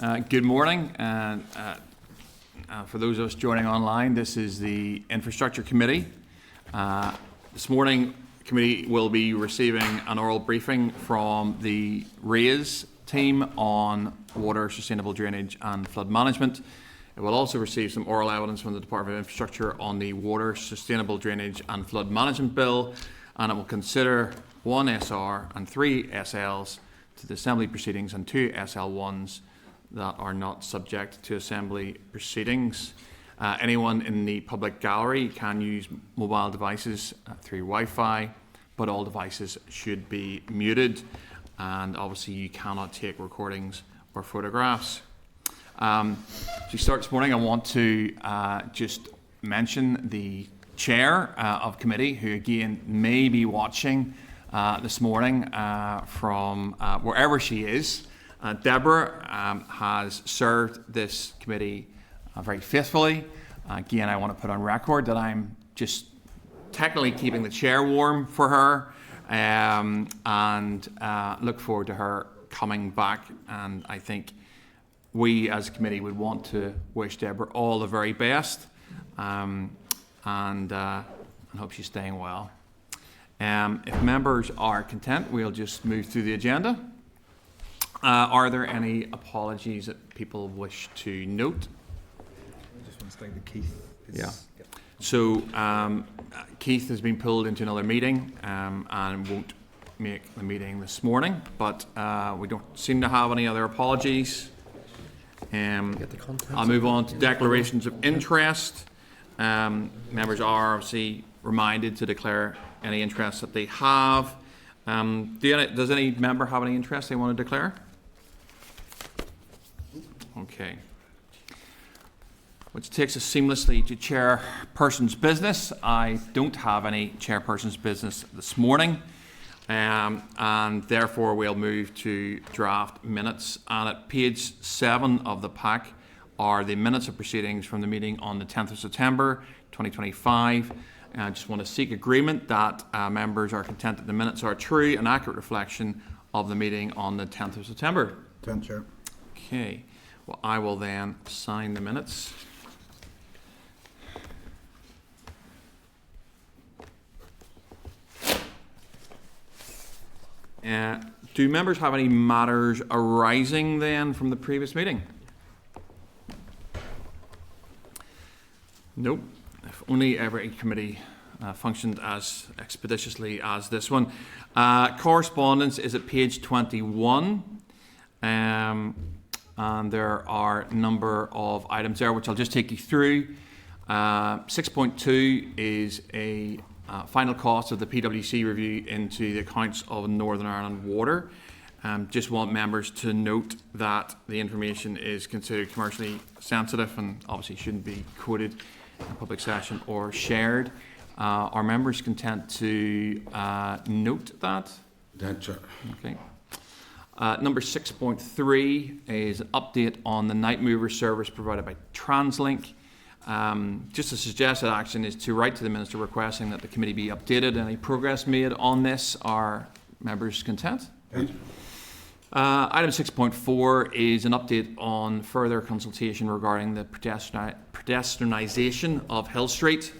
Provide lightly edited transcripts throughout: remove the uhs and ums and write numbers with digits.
Good morning, and for those of us joining online, this is the Infrastructure Committee. This morning, the committee will be receiving an oral briefing from the RAISE team on water, sustainable drainage and flood management. It will also receive some oral evidence from the Department of Infrastructure on the Water, Sustainable Drainage and Flood Management Bill, and it will consider 1 SR and 3 SLs to the Assembly proceedings and 2 SL1s that are not subject to Assembly proceedings. Anyone in the public gallery can use mobile devices through Wi-Fi, but all devices should be muted, and obviously you cannot take recordings or photographs. To start this morning, I want to just mention the chair of committee, who again may be watching this morning from wherever she is. Deborah has served this committee very faithfully. Again, I want to put on record that I'm just technically keeping the chair warm for her, and look forward to her coming back. And I think we as a committee would want to wish Deborah all the very best, and hope she's staying well. If members are content, we'll just move through the agenda. Are there any apologies that people wish to note? I just want to state that Keith is... Yeah. So Keith has been pulled into another meeting and won't make the meeting this morning, but we don't seem to have any other apologies. I'll move on to declarations of interest. Members are obviously reminded to declare any interest that they have. Does any member have any interest they want to declare? Okay. Which takes us seamlessly to chairperson's business. I don't have any chairperson's business this morning, and therefore we'll move to draft minutes. And at page 7 of the pack are the minutes of proceedings from the meeting on the 10th of September 2025. I just want to seek agreement that members are content that the minutes are a true and accurate reflection of the meeting on the 10th of September. 10th, Chair. Okay. Well, I will then sign the minutes. Do members have any matters arising then from the previous meeting? Nope. If only every committee functioned as expeditiously as this one. Correspondence is at page 21. And there are a number of items there which I'll just take you through. 6.2 is a final cost of the PwC review into the accounts of Northern Ireland Water. Just want members to note that the information is considered commercially sensitive and obviously shouldn't be quoted in a public session or shared. Are members content to note that? Sure. Okay. Number 6.3 is an update on the night mover service provided by TransLink. Just a suggested action is to write to the Minister requesting that the committee be updated. Any progress made on this? Are members content? Yes. Item 6.4 is an update on further consultation regarding the pedestrianisation of Hill Street.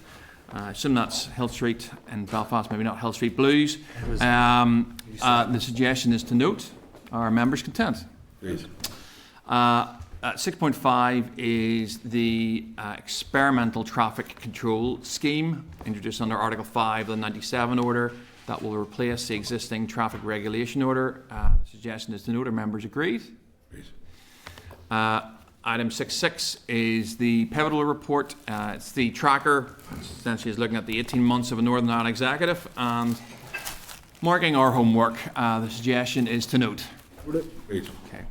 I assume that's Hill Street in Belfast, maybe not Hill Street Blues. The suggestion is to note, are members content? Yes. 6.5 is the experimental traffic control scheme introduced under Article 5 of the 97 order that will replace the existing traffic regulation order. The suggestion is to note, are members agreed? Yes. Item 6.6 is the pivotal report. It's the tracker, which essentially is looking at the 18 months of a Northern Ireland executive and marking our homework. The suggestion is to note. Yes. Okay.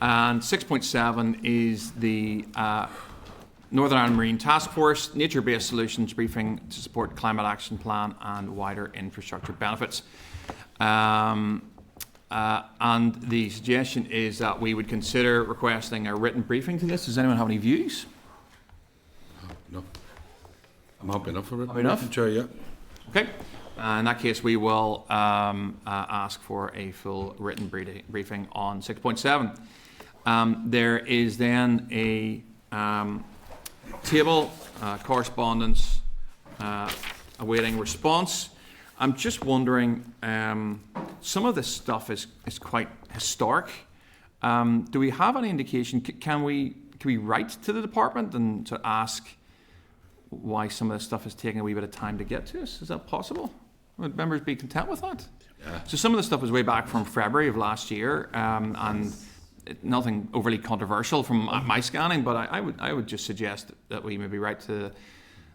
And 6.7 is the Northern Ireland Marine Task Force nature-based solutions briefing to support climate action plan and wider infrastructure benefits. And the suggestion is that we would consider requesting a written briefing to this. Does anyone have any views? No. I'm happy enough for it. Happy enough? Chair, yeah. Okay. In that case, we will ask for a full written briefing on 6.7. There is then a table, correspondence, awaiting response. I'm just wondering, some of this stuff is quite historic. Do we have any indication? Can we write to the department and to ask why some of this stuff is taking a wee bit of time to get to us? Is that possible? Would members be content with that? Yeah. So some of the stuff was way back from February of last year, and nothing overly controversial from my scanning. But I would just suggest that we maybe write to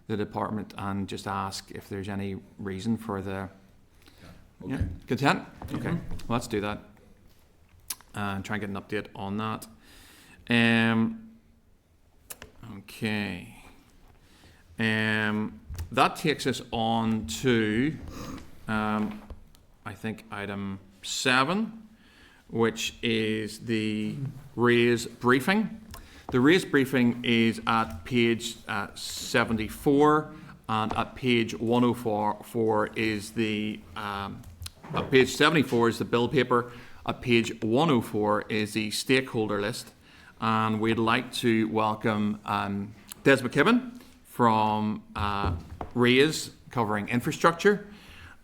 the department and just ask if there's any reason for the. Okay. Yeah, content. Okay, well, let's do that and try and get an update on that. Okay. That takes us on to, I think, item 7, which is the raise briefing. The raise briefing is at page 74, and at page 104 is the, at page 74 is the bill paper, at page 104 is the stakeholder list, and we'd like to welcome Desmond McKibbin from RAISE, covering infrastructure.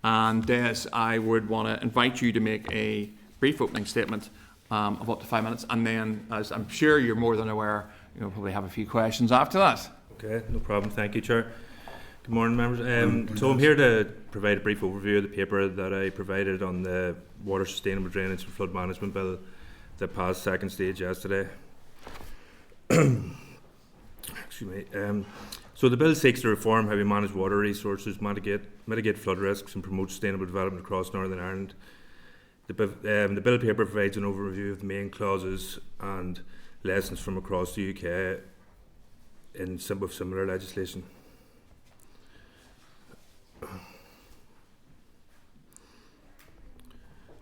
And Des, I would want to invite you to make a brief opening statement of up to 5 minutes, and then, as I'm sure you're more than aware, you'll probably have a few questions after that. Okay, no problem. Thank you, Chair. Good morning, members. So I'm here to provide a brief overview of the paper that I provided on the Water Sustainable Drainage and Flood Management Bill that passed second stage yesterday. Excuse me. So the bill seeks to reform how we manage water resources, mitigate flood risks, and promote sustainable development across Northern Ireland. The bill paper provides an overview of the main clauses and lessons from across the UK with similar legislation.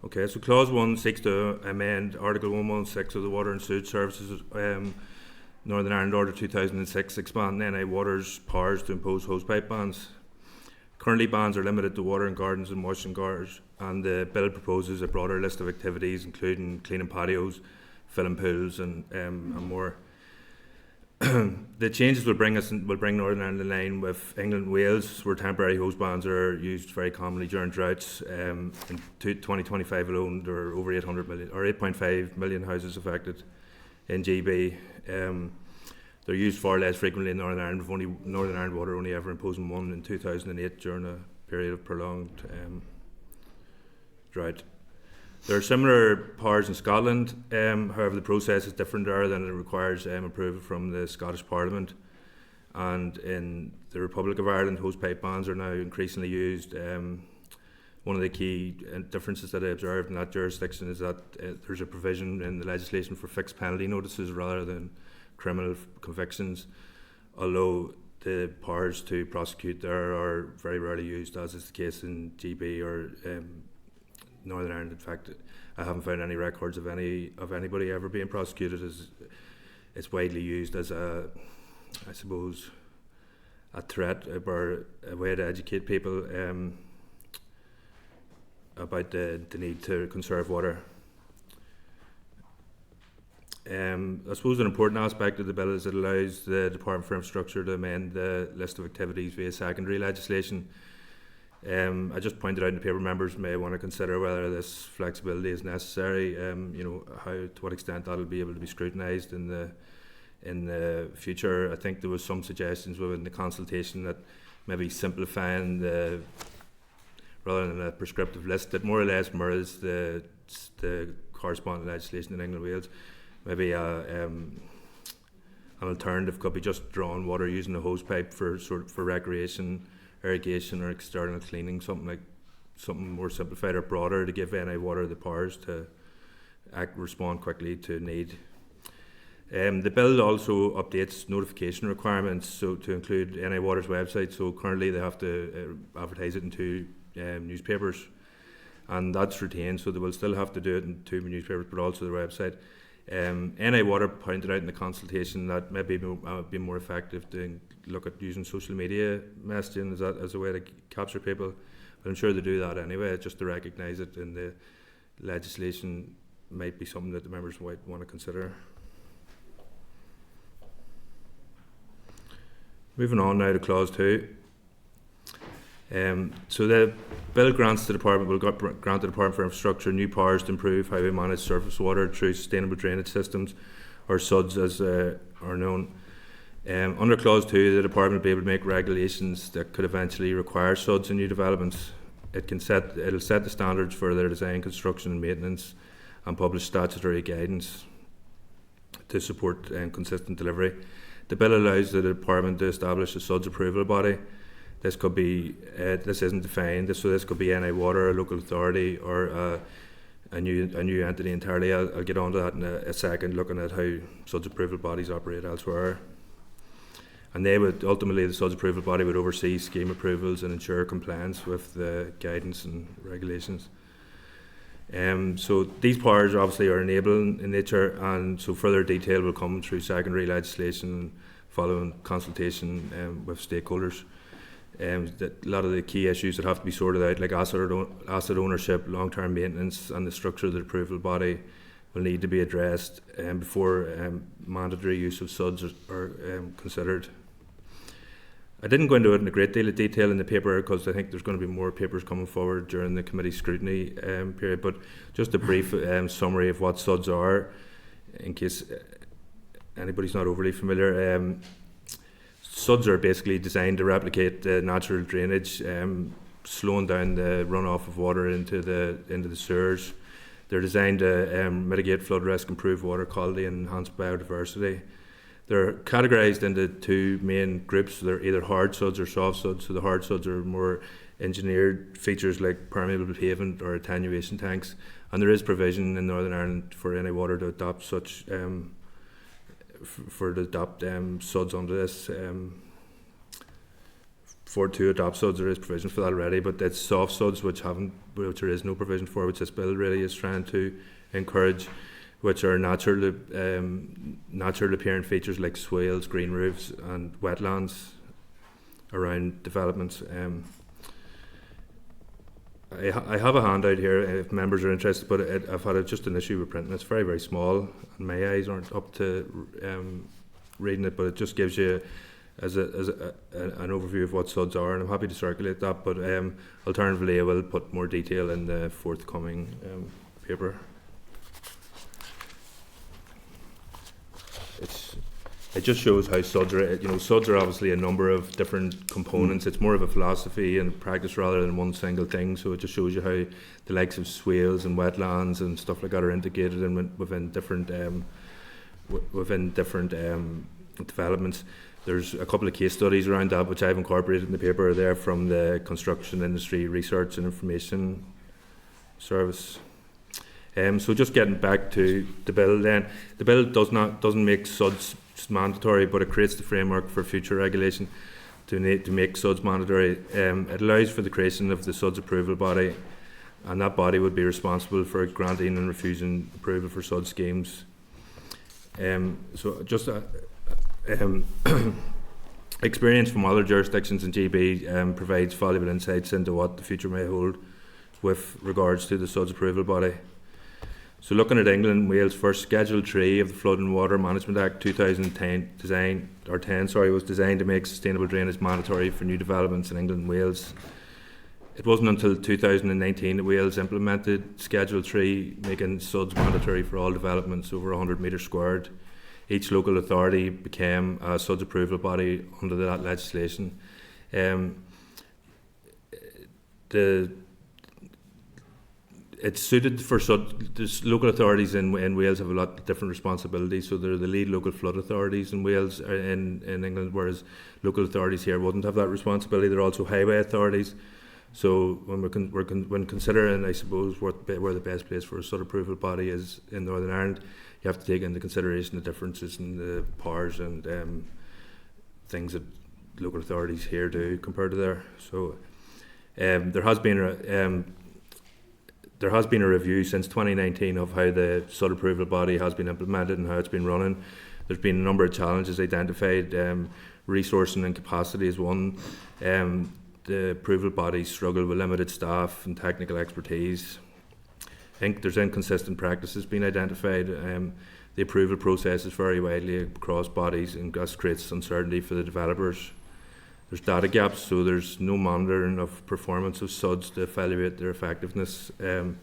Okay, so Clause 1 seeks to amend Article 116 of the Water and Sewage Services Northern Ireland Order 2006, expanding NI Water's powers to impose hosepipe bans. Currently, bans are limited to watering gardens and washing gutters, and the bill proposes a broader list of activities, including cleaning patios, filling pools, and more. The changes will bring Northern Ireland in line with England and Wales, where temporary hose bans are used very commonly during droughts. In 2025 alone, there are over 8.5 million houses affected in GB. They're used far less frequently in Northern Ireland, with Northern Ireland Water only ever imposing one in 2008 during a period of prolonged drought. There are similar powers in Scotland, however the process is different there, than it requires approval from the Scottish Parliament. And in the Republic of Ireland, hosepipe bans are now increasingly used. One of the key differences that I observed in that jurisdiction is that there's a provision in the legislation for fixed penalty notices rather than criminal convictions, although the powers to prosecute there are very rarely used, as is the case in GB or Northern Ireland. In fact, I haven't found any records of anybody ever being prosecuted. As it's widely used as a threat or a way to educate people about the need to conserve water. I suppose an important aspect of the bill is it allows the Department for Infrastructure to amend the list of activities via secondary legislation. I just pointed out in the paper, members may want to consider whether this flexibility is necessary. To what extent that will be able to be scrutinised in the future. I think there was some suggestions within the consultation that maybe simplifying rather than a prescriptive list that more or less mirrors the corresponding legislation in England and Wales. Maybe an alternative could be just drawing water using a hose pipe for recreation, irrigation, or external cleaning, something more simplified or broader to give NI Water the powers to respond quickly to need. The bill also updates notification requirements to include NI Water's website. So currently they have to advertise it in 2 newspapers, and that's retained. So they will still have to do it in 2 newspapers, but also their website. NI Water pointed out in the consultation that maybe would be more effective to look at using social media messaging as a way to capture people. But I'm sure they do that anyway, just to recognise it in the legislation might be something that the members might want to consider. Moving on now to clause 2. So the bill grant the Department for Infrastructure new powers to improve how we manage surface water through sustainable drainage systems, or SUDs as are known. Under clause 2, the Department will be able to make regulations that could eventually require SUDs in new developments. It'll set the standards for their design, construction and maintenance, and publish statutory guidance to support consistent delivery. The bill allows the Department to establish a SUDs approval body. This could be, this isn't defined, so this could be any water, a local authority, or a new entity entirely. I'll get on to that in a second, looking at how SUDs approval bodies operate elsewhere. And they would, ultimately, the SUDs approval body would oversee scheme approvals and ensure compliance with the guidance and regulations. So these powers obviously are enabling in nature, and so further detail will come through secondary legislation following consultation with stakeholders. A lot of the key issues that have to be sorted out, like asset ownership, long-term maintenance, and the structure of the approval body, will need to be addressed before mandatory use of SUDs are considered. I didn't go into it in a great deal of detail in the paper because I think there's going to be more papers coming forward during the committee scrutiny period, but just a brief summary of what SUDs are, in case anybody's not overly familiar. SUDs are basically designed to replicate the natural drainage, slowing down the runoff of water into the sewers. They're designed to mitigate flood risk, improve water quality, and enhance biodiversity. They're categorised into two main groups. They're either hard SUDs or soft SUDs. So the hard SUDs are more engineered features like permeable pavement or attenuation tanks, and there is provision in Northern Ireland for any water to adopt such SUDs under this. To adopt SUDs, there is provision for that already, but it's soft SUDs which there is no provision for, which this bill really is trying to encourage, which are natural appearing features like swales, green roofs, and wetlands around developments. I have a handout here if members are interested, but I've had just an issue with printing. It's very, very small, and my eyes aren't up to reading it, but it just gives you as an overview of what SUDs are, and I'm happy to circulate that, but alternatively I will put more detail in the forthcoming paper. It just shows how SUDs are, SUDs are obviously a number of different components. It's more of a philosophy and practice rather than one single thing, so it just shows you how the likes of swales and wetlands and stuff like that are integrated within different developments. There's a couple of case studies around that which I've incorporated in the paper. They're from the Construction Industry Research and Information Service. So just getting back to the bill then, the bill doesn't make SUDs mandatory, but it creates the framework for future regulation to make SUDs mandatory. It allows for the creation of the SUDs approval body, and that body would be responsible for granting and refusing approval for SUD schemes. So just experience from other jurisdictions in GB provides valuable insights into what the future may hold with regards to the SUDs approval body. So looking at England and Wales first, Schedule 3 of the Flood and Water Management Act 2010 was designed to make sustainable drainage mandatory for new developments in England and Wales. It wasn't until 2019 that Wales implemented Schedule 3, making SUDs mandatory for all developments over 100 metres squared. Each local authority became a SUDs approval body under that legislation. It's suited for local authorities in Wales have a lot of different responsibilities. So they're the lead local flood authorities in Wales, in England, whereas local authorities here wouldn't have that responsibility. They're also highway authorities. So when considering, I suppose, where the best place for a SUD approval body is in Northern Ireland, you have to take into consideration the differences in the powers and things that local authorities here do compared to there. So there has been a review since 2019 of how the SUD approval body has been implemented and how it's been running. There's been a number of challenges identified. Resourcing and capacity is one. The approval bodies struggle with limited staff and technical expertise. there's inconsistent practices being identified. The approval process is very widely across bodies, and this creates uncertainty for the developers. There's data gaps, so there's no monitoring of performance of SUDs to evaluate their effectiveness, and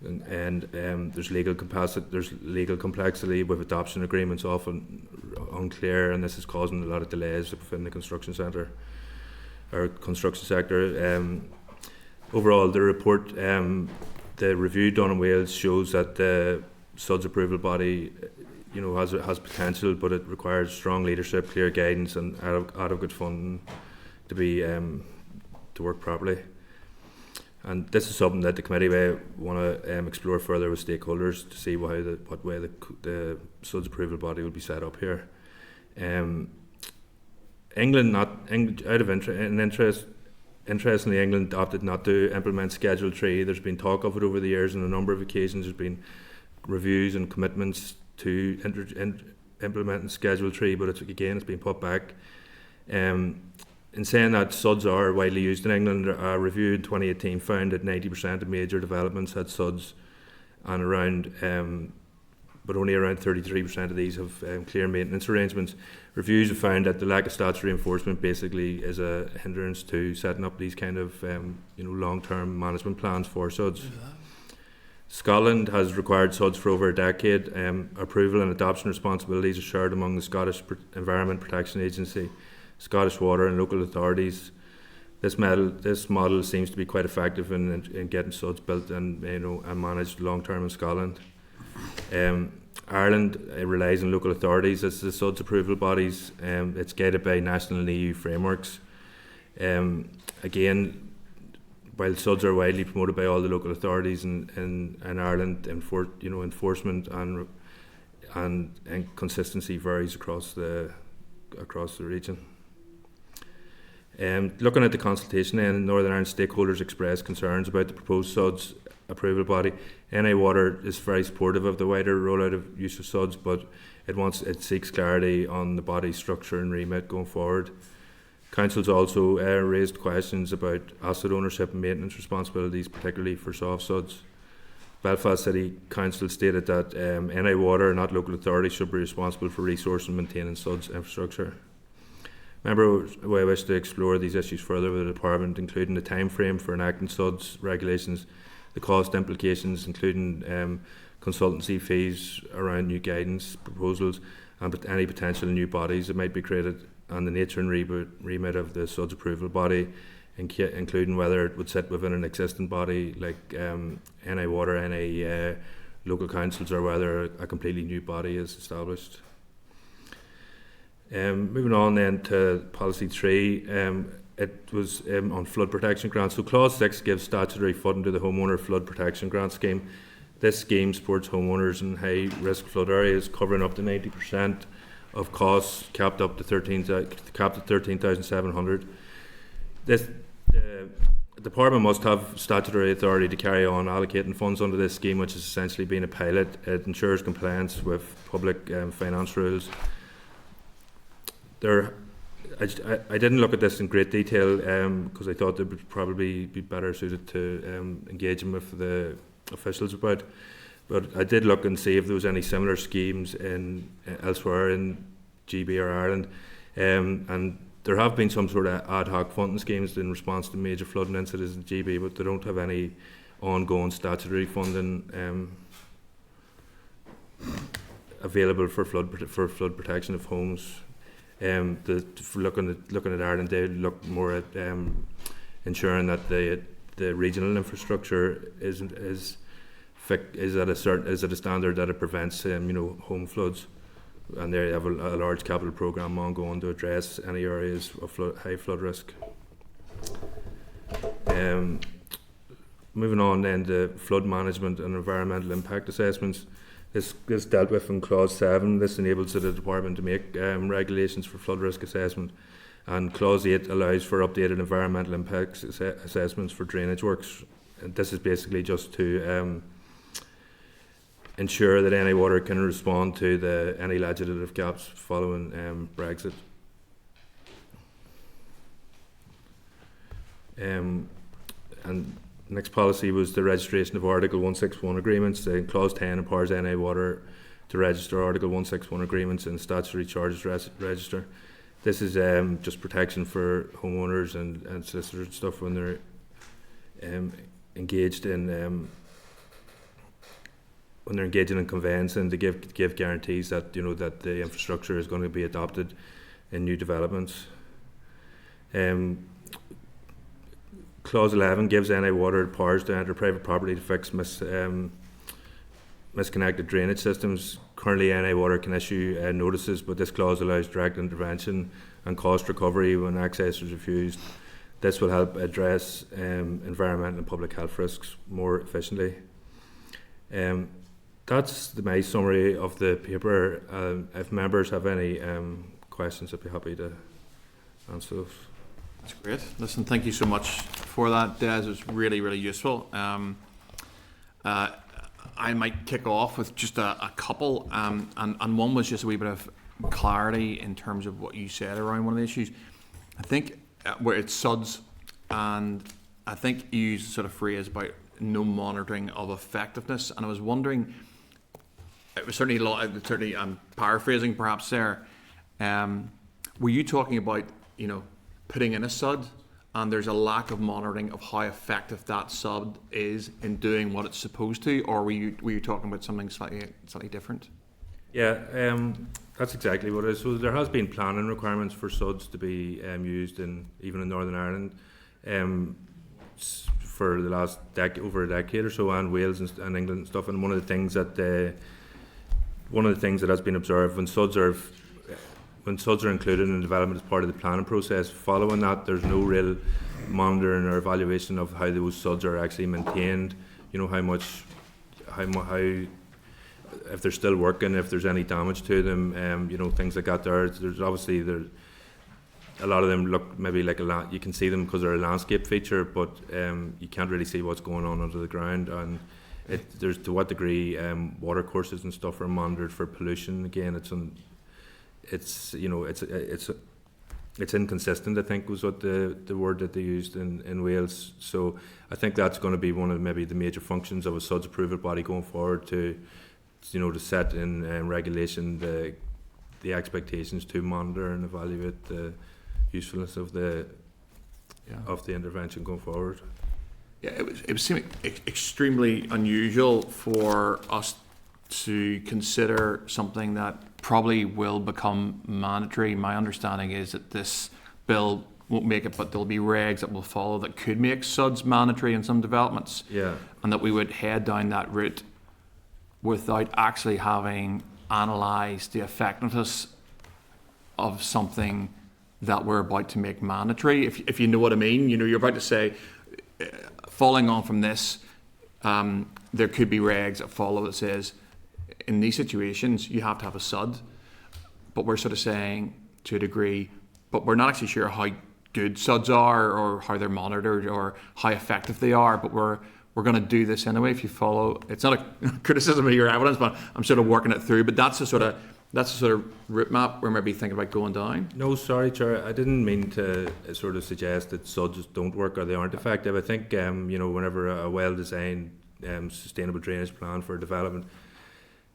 there's legal complexity with adoption agreements often unclear, and this is causing a lot of delays within the construction sector. Overall, the report, the review done in Wales shows that the SUDS approval body, has potential, but it requires strong leadership, clear guidance, and adequate funding to be to work properly. And this is something that the committee may want to explore further with stakeholders to see what way the SUDS approval body will be set up here. Interestingly, England opted not to implement Schedule 3. There's been talk of it over the years on a number of occasions. There's been reviews and commitments to implementing Schedule 3, but it's been put back. In saying that, SUDs are widely used in England. A review in 2018 found that 90% of major developments had SUDs, and but only around 33% of these have clear maintenance arrangements. Reviews have found that the lack of statutory enforcement basically is a hindrance to setting up these kind of long-term management plans for SUDs. Scotland has required SUDs for over a decade. Approval and adoption responsibilities are shared among the Scottish Environment Protection Agency, Scottish Water and local authorities. This model seems to be quite effective in getting SUDs built and managed long term in Scotland. Ireland relies on local authorities as the SUDS approval bodies. It's guided by national and EU frameworks. Again, while SUDs are widely promoted by all the local authorities in Ireland, enforcement and consistency varies across the region. Looking at the consultation, Northern Ireland stakeholders expressed concerns about the proposed SUDS approval body. NI Water is very supportive of the wider rollout of use of SUDS, but it seeks clarity on the body structure and remit going forward. Council's also raised questions about asset ownership and maintenance responsibilities, particularly for soft SUDs. Belfast City Council stated that NI Water, not local authorities, should be responsible for resource and maintaining SUDS infrastructure. Members wish to explore these issues further with the Department, including the time frame for enacting SUDS regulations, the cost implications, including consultancy fees around new guidance proposals, and any potential new bodies that might be created, and the nature and remit of the SUDS approval body, including whether it would sit within an existing body like NI Water, NI local councils, or whether a completely new body is established. Moving on then to Policy 3, it was on flood protection grants. So Clause 6 gives statutory funding to the Homeowner Flood Protection Grant Scheme. This scheme supports homeowners in high risk flood areas, covering up to 90% of costs, capped at 13,700. The Department must have statutory authority to carry on allocating funds under this scheme, which is essentially being a pilot. It ensures compliance with public finance rules. I didn't look at this in great detail because I thought it would probably be better suited to engaging with the officials about. But I did look and see if there was any similar schemes elsewhere in GB or Ireland, and there have been some sort of ad hoc funding schemes in response to major flooding incidents in GB, but they don't have any ongoing statutory funding available for flood protection of homes. Looking at Ireland, they look more at ensuring that the regional infrastructure is at a standard that it prevents home floods, and they have a large capital programme ongoing to address any areas of high flood risk. Moving on then to flood management and environmental impact assessments. This is dealt with in Clause 7. This enables the Department to make regulations for flood risk assessment, and Clause 8 allows for updated environmental impact assessments for drainage works. And this is basically just to ensure that NI Water can respond to any legislative gaps following Brexit. And Next policy was the registration of Article 161 agreements. In Clause 10 empowers NI Water to register Article 161 agreements in the statutory charges register. This is just protection for homeowners and solicitors and stuff when they're engaged in conveyancing, to give guarantees that that the infrastructure is going to be adopted in new developments. Clause 11 gives NI Water powers to enter private property to fix misconnected drainage systems. Currently, NI Water can issue notices, but this clause allows direct intervention and cost recovery when access is refused. This will help address environmental and public health risks more efficiently. That's my summary of the paper. If members have any questions, I'd be happy to answer those. That's great. Listen, thank you so much for that, Des. It was really, really useful. I might kick off with just a couple, and one was just a wee bit of clarity in terms of what you said around one of the issues. I think where it's SUDS, and I think you used a sort of phrase about no monitoring of effectiveness, and I was wondering, it was certainly I'm paraphrasing perhaps there, were you talking about, putting in a SUD and there's a lack of monitoring of how effective that SUD is in doing what it's supposed to, or were you talking about something slightly different? Yeah, that's exactly what it is. So there has been planning requirements for SUDs to be used even in Northern Ireland for the last over a decade or so, and Wales and England and stuff. And one of the things that has been observed when SUDs are included in development as part of the planning process, following that, there's no real monitoring or evaluation of how those SUDs are actually maintained. How if they're still working, if there's any damage to them, things like that. There's obviously a lot of them look maybe like you can see them because they're a landscape feature, but you can't really see what's going on under the ground. And there's to what degree water courses and stuff are monitored for pollution. Again, it's inconsistent, I think was what the word that they used in Wales. So I think that's going to be one of maybe the major functions of a SUDS approval body going forward, to set in regulation the expectations to monitor and evaluate the usefulness of the intervention going forward. Yeah, it was seeming extremely unusual for us to consider something that probably will become mandatory. My understanding is that this bill won't make it, but there'll be regs that will follow that could make SUDs mandatory in some developments. Yeah. And that we would head down that route without actually having analysed the effectiveness of something that we're about to make mandatory. If you know what I mean, you're about to say, following on from this, there could be regs that follow that says, in these situations, you have to have a SUD, but we're sort of saying to a degree, but we're not actually sure how good SUDs are or how they're monitored or how effective they are, but we're going to do this anyway if you follow. It's not a criticism of your evidence, but I'm sort of working it through. But that's the sort of route map we're maybe thinking about going down. No, sorry, Chair. I didn't mean to sort of suggest that SUDs don't work or they aren't effective. I think whenever a well-designed sustainable drainage plan for development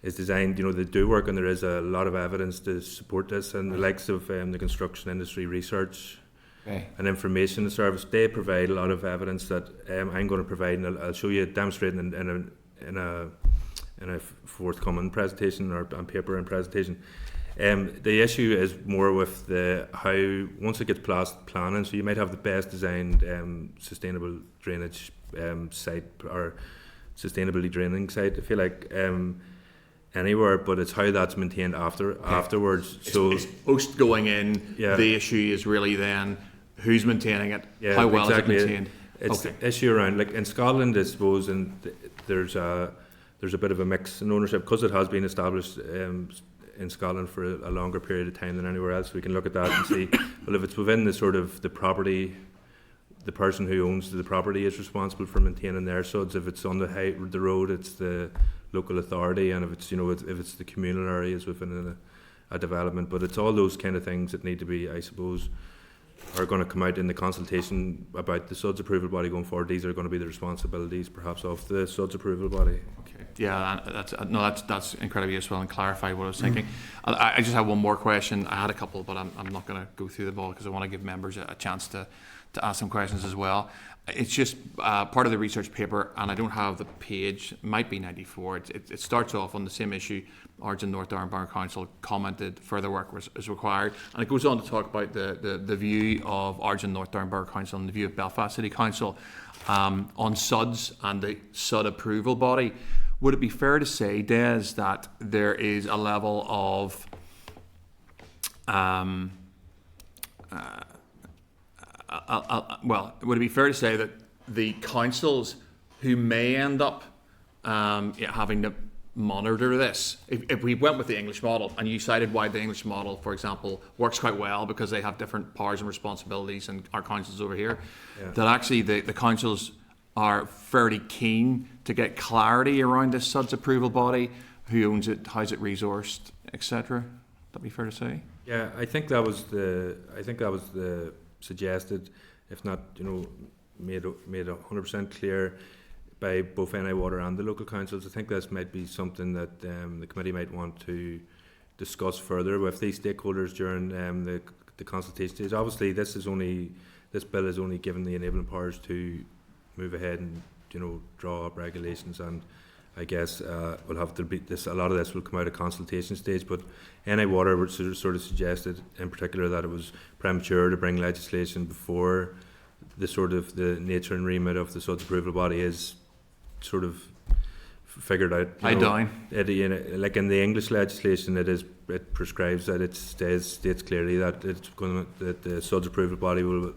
is designed, they do work, and there is a lot of evidence to support this. And the likes of the construction industry research and information service, they provide a lot of evidence that I'm going to provide, and I'll show you, demonstrating in a forthcoming presentation or on paper and presentation. The issue is more with how once it gets past planning, so you might have the best designed sustainable drainage site or sustainably draining site, I feel like, anywhere, but it's how that's maintained afterwards. So it's post going in, the issue is really then who's maintaining it, how well exactly. is it maintained. It's the issue around, like in Scotland, I suppose, and there's a bit of a mix in ownership because it has been established in Scotland for a longer period of time than anywhere else. We can look at that and see, well, if it's within the sort of the property, the person who owns the property is responsible for maintaining their SUDs. If it's on the road, it's the local authority, and if it's if it's the communal areas within a development. But it's all those kind of things that need to be, I suppose, are going to come out in the consultation about the SUDS approval body going forward. These are going to be the responsibilities perhaps of the SUDS approval body. Okay. Yeah, that's incredibly useful and clarify what I was thinking. I just have one more question. I had a couple, but I'm not going to go through them all because I want to give members a chance to ask some questions as well. It's just part of the research paper, and I don't have the page. It might be 94. It starts off on the same issue. Argent North Down Borough Council commented further work is required, and it goes on to talk about the view of Argent North Down Borough Council and the view of Belfast City Council on SUDS and the SUD approval body. Would it be fair to say, Des, that there is a level of would it be fair to say that the councils who may end up having to monitor this, if we went with the English model, and you cited why the English model, for example, works quite well because they have different powers and responsibilities and our councils over here, that actually the councils are fairly keen to get clarity around this SUDS approval body, who owns it, how's it resourced, etc. Would that be fair to say? Yeah, I think that was the suggested, if not, made 100% clear by both NI Water and the local councils. I think this might be something that the committee might want to discuss further with these stakeholders during the consultation stage. Obviously, this bill is only given the enabling powers to move ahead and draw up regulations, and I guess we'll have to be this. A lot of this will come out of consultation stage, but NI Water sort of suggested, in particular, that it was premature to bring legislation before the nature and remit of the SUDS approval body is sort of figured out. Like in the English legislation, it prescribes that it states clearly that that the SUDS approval body will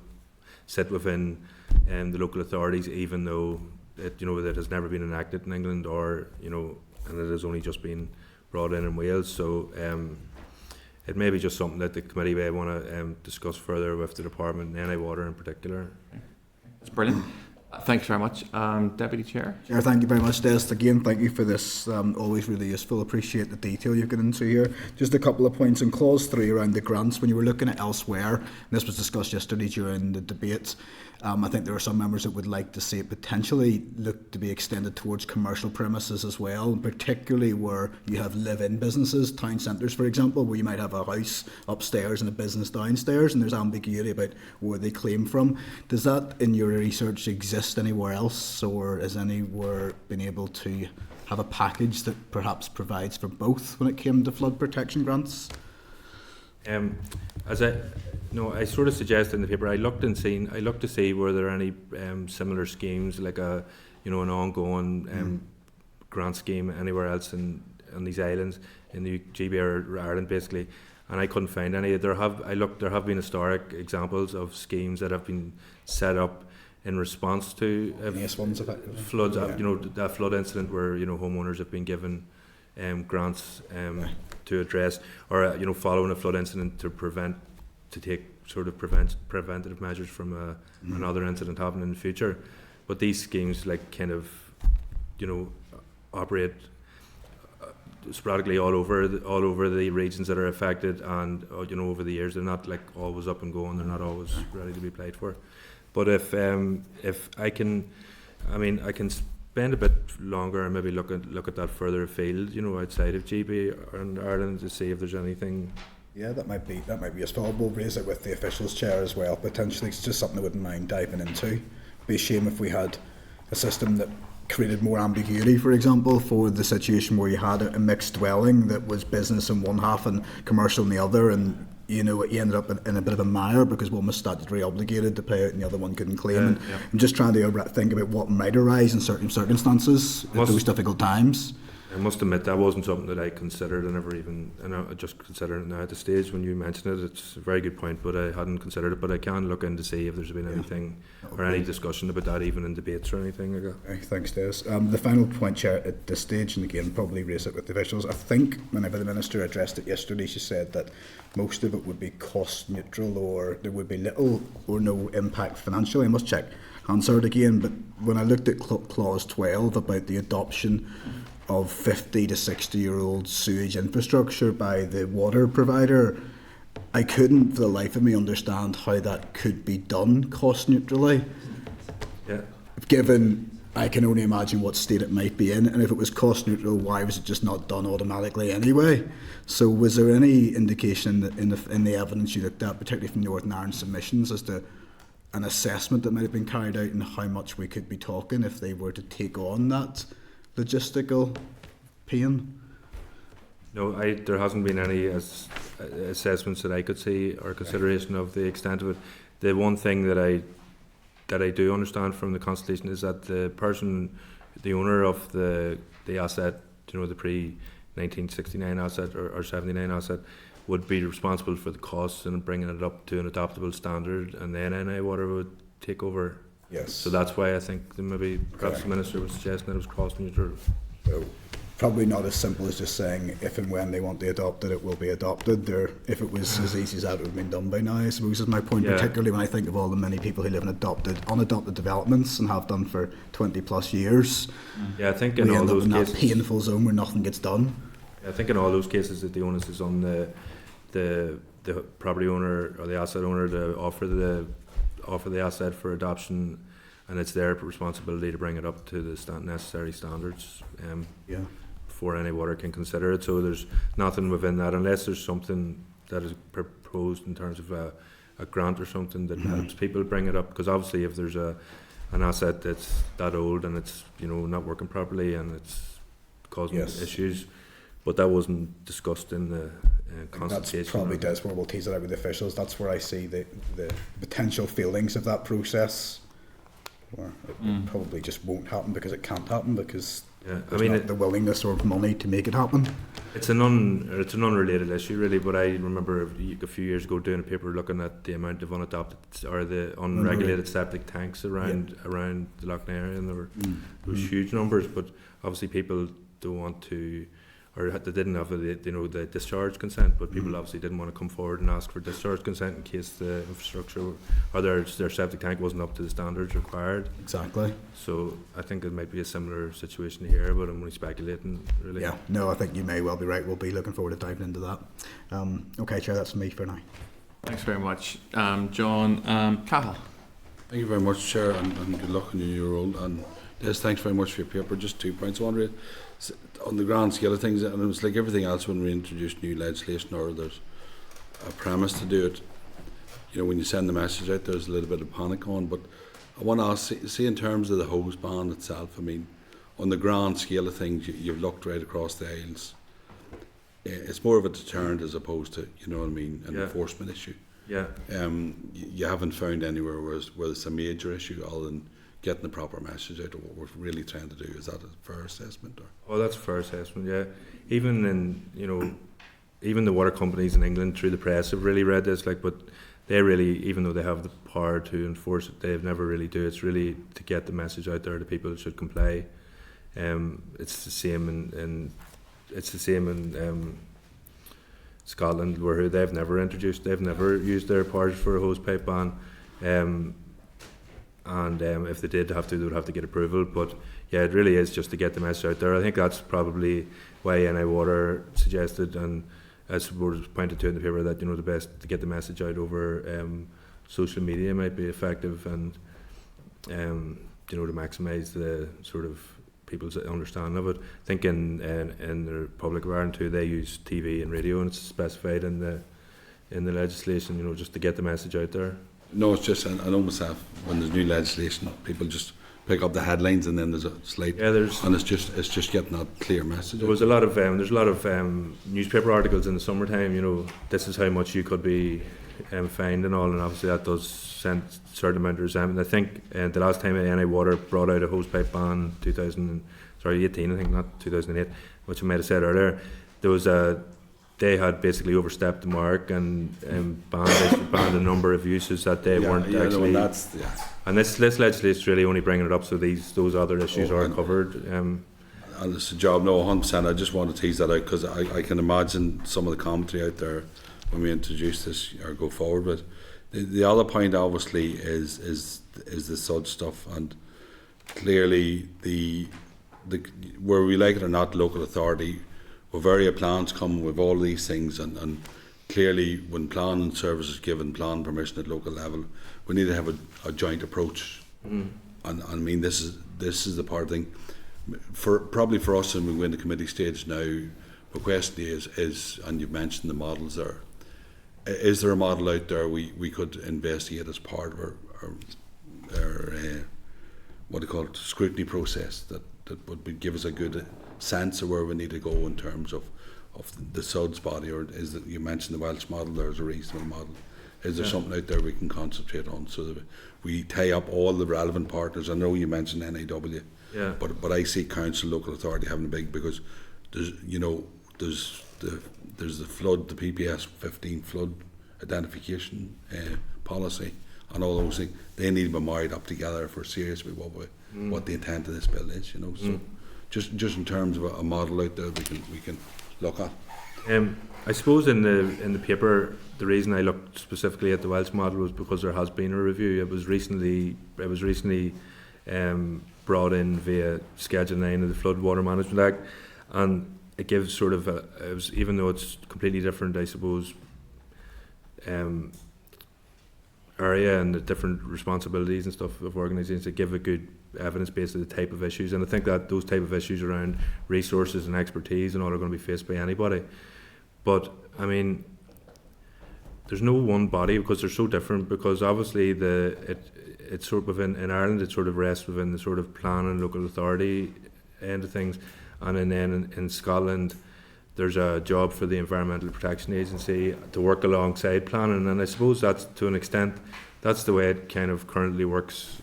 sit within the local authorities, even though that has never been enacted in England, or and it has only just been brought in Wales. So it may be just something that the committee may want to discuss further with the department, NI Water in particular. That's brilliant. Thanks very much, Deputy Chair. Chair, thank you very much, Des. Again, thank you for this. Always really useful. Appreciate the detail you've got into here. Just a couple of points in clause 3 around the grants. When you were looking at elsewhere, and this was discussed yesterday during the debate, I think there are some members that would like to see it potentially look to be extended towards commercial premises as well, particularly where you have live-in businesses, town centres, for example, where you might have a house upstairs and a business downstairs, and there's ambiguity about where they claim from. Does that, in your research, exist anywhere else, or is anywhere been able to have a package that perhaps provides for both when it came to flood protection grants? I sort of suggested in the paper, I looked to see were there any similar schemes, like an ongoing grant scheme anywhere else on these islands in the GB or Ireland, basically, and I couldn't find any. There have been historic examples of schemes that have been set up in response to floods. That flood incident where homeowners have been given grants to address, or following a flood incident to take sort of preventative measures from another incident happening in the future. But these schemes operate sporadically all over the regions that are affected, and over the years they're not always up and going. They're not always ready to be applied for. But if I can spend a bit longer and maybe look at that further afield, outside of GB and Ireland, to see if there's anything. Yeah, that might be useful. We'll raise it with the officials chair as well. Potentially, it's just something I wouldn't mind diving into. It'd be a shame if we had a system that created more ambiguity, for example, for the situation where you had a mixed dwelling that was business in one half and commercial in the other, and you ended up in a bit of a mire because one was statutory obligated to pay out and the other one couldn't claim. I'm just trying to think about what might arise in certain circumstances at those difficult times. I must admit that wasn't something that I considered. I just considered it now at the stage when you mentioned it. It's a very good point, but I hadn't considered it. But I can look in to see if there's been anything or any discussion about that, even in debates or anything like that. Thanks, Des. The final point, Chair, at this stage, and again, probably raise it with the officials. I think whenever the Minister addressed it yesterday, she said that most of it would be cost neutral, or there would be little or no impact financially. I must check Hansard again, but when I looked at clause 12 about the adoption of 50 to 60-year-old sewage infrastructure by the water provider, I couldn't for the life of me understand how that could be done cost neutrally. Yeah. Given I can only imagine what state it might be in, and if it was cost neutral, why was it just not done automatically anyway? So was there any indication in the evidence you looked at, particularly from Northern Ireland submissions, as to an assessment that might have been carried out and how much we could be talking if they were to take on that logistical pain? No, there hasn't been any assessments that I could see or consideration of the extent of it. The one thing that I do understand from the consultation is that the person, the owner of the asset, the pre-1969 asset or 79 asset, would be responsible for the costs and bringing it up to an adoptable standard, and then NI Water would take over. Yes. So that's why I think that maybe perhaps the Minister was suggesting that it was cost neutral. So probably not as simple as just saying if and when they want to adopt it, it will be adopted. If it was as easy as that, it would have been done by now, I suppose, is my point, particularly when I think of all the many people who live in unadopted developments and have done for 20 plus years. Yeah, I think in we all end up those in cases, that painful zone where nothing gets done. I think in all those cases that the onus is on the property owner or the asset owner to offer the asset for adoption, and it's their responsibility to bring it up to the necessary standards. Before any water can consider it. So there's nothing within that, unless there's something that is proposed in terms of a grant or something that helps people bring it up. Because obviously, if there's an asset that's that old and it's not working properly and it's causing issues, but that wasn't discussed in the consultation. That's probably where we'll tease it out with the officials. That's where I see the potential failings of that process. Or it probably just won't happen because it can't happen because there's not the willingness or money to make it happen. It's an unrelated issue really, but I remember a few years ago doing a paper looking at the amount of unadopted or the unregulated septic tanks around the Lough area, and there was huge numbers. But obviously people don't want to, or they didn't have the discharge consent, but people obviously didn't want to come forward and ask for discharge consent in case the infrastructure or their septic tank wasn't up to the standards required. Exactly. So I think it might be a similar situation here, but I'm only speculating really. Yeah, no, I think you may well be right. We'll be looking forward to diving into that. Okay, Chair, that's me for now. Thanks very much. John, Cahill. Thank you very much, Chair, and good luck in your new role. And Des, thanks very much for your paper. Just 2 points. One, on the grand scale of things, and it was like everything else when we introduce new legislation or there's a premise to do it, when you send the message out, there's a little bit of panic on. But I want to ask, see in terms of the hose ban itself, I mean, on the grand scale of things, you've looked right across the aisles. It's more of a deterrent as opposed to, an enforcement issue. Yeah. You haven't found anywhere where it's a major issue other than getting the proper message out of what we're really trying to do. Is that a fair assessment? Or? Oh, that's a fair assessment, yeah. Even the water companies in England through the press have really read this, but they really, even though they have the power to enforce it, they've never really do it. It's really to get the message out there to people that should comply. It's the same in Scotland, where they've never used their powers for a hose pipe ban. And if they did have to, they would have to get approval. But yeah, it really is just to get the message out there. I think that's probably why NI Water suggested, and as was pointed to in the paper, that the best to get the message out over social media might be effective, and to maximise the sort of people's understanding of it. I think in the Republic of Ireland too, they use TV and radio, and it's specified in the legislation, just to get the message out there. No, it's just, I know myself, when there's new legislation, people just pick up the headlines and then there's a slight, and it's just getting that clear message. There's a lot of newspaper articles in the summertime, this is how much you could be fined and all, and obviously that does send a certain amount of resentment. I think the last time NI Water brought out a hosepipe ban, 2018, I think, not 2008, which I might have said earlier, there was they had basically overstepped the mark and banned a number of uses that they weren't actually. And this legislation is really only bringing it up so those other issues are covered. And it's a job, no, 100%. I just want to tease that out because I can imagine some of the commentary out there when we introduce this or go forward with. The other point, obviously, is the SUD stuff, and clearly the where we like it or not, local authority. We've area plans coming with all these things, and clearly when planning service is given, plan permission at local level, we need to have a joint approach. And I mean, this is the part thing. Probably for us, and we go into committee stage now, my question is, and you've mentioned the models there, is there a model out there we could investigate as part of our what do you call it, scrutiny process that would give us a good sense of where we need to go in terms of the SUDS body, or is that you mentioned the Welsh model, there's a reasonable model. Is there something out there we can concentrate on so that we tie up all the relevant partners? I know you mentioned NAW, but I see council, local authority having a big, because there's the flood, the PPS 15 flood identification policy, and all those things. They need to be married up together if we're serious with what the intent of this bill is. So just in terms of a model out there we can look at. I suppose in the paper, the reason I looked specifically at the Welsh model was because there has been a review. It was recently brought in via Schedule 9 of the Flood Water Management Act, and it gives sort of even though it's completely different, I suppose, area and the different responsibilities and stuff of organisations, that give a good evidence base of the type of issues. And I think that those type of issues around resources and expertise and all are going to be faced by anybody. But I mean, there's no one body, because they're so different, because obviously it's sort of in Ireland it sort of rests within the sort of plan and local authority end of things, and then in Scotland there's a job for the Environmental Protection Agency to work alongside planning, and I suppose that's, to an extent, that's the way it kind of currently works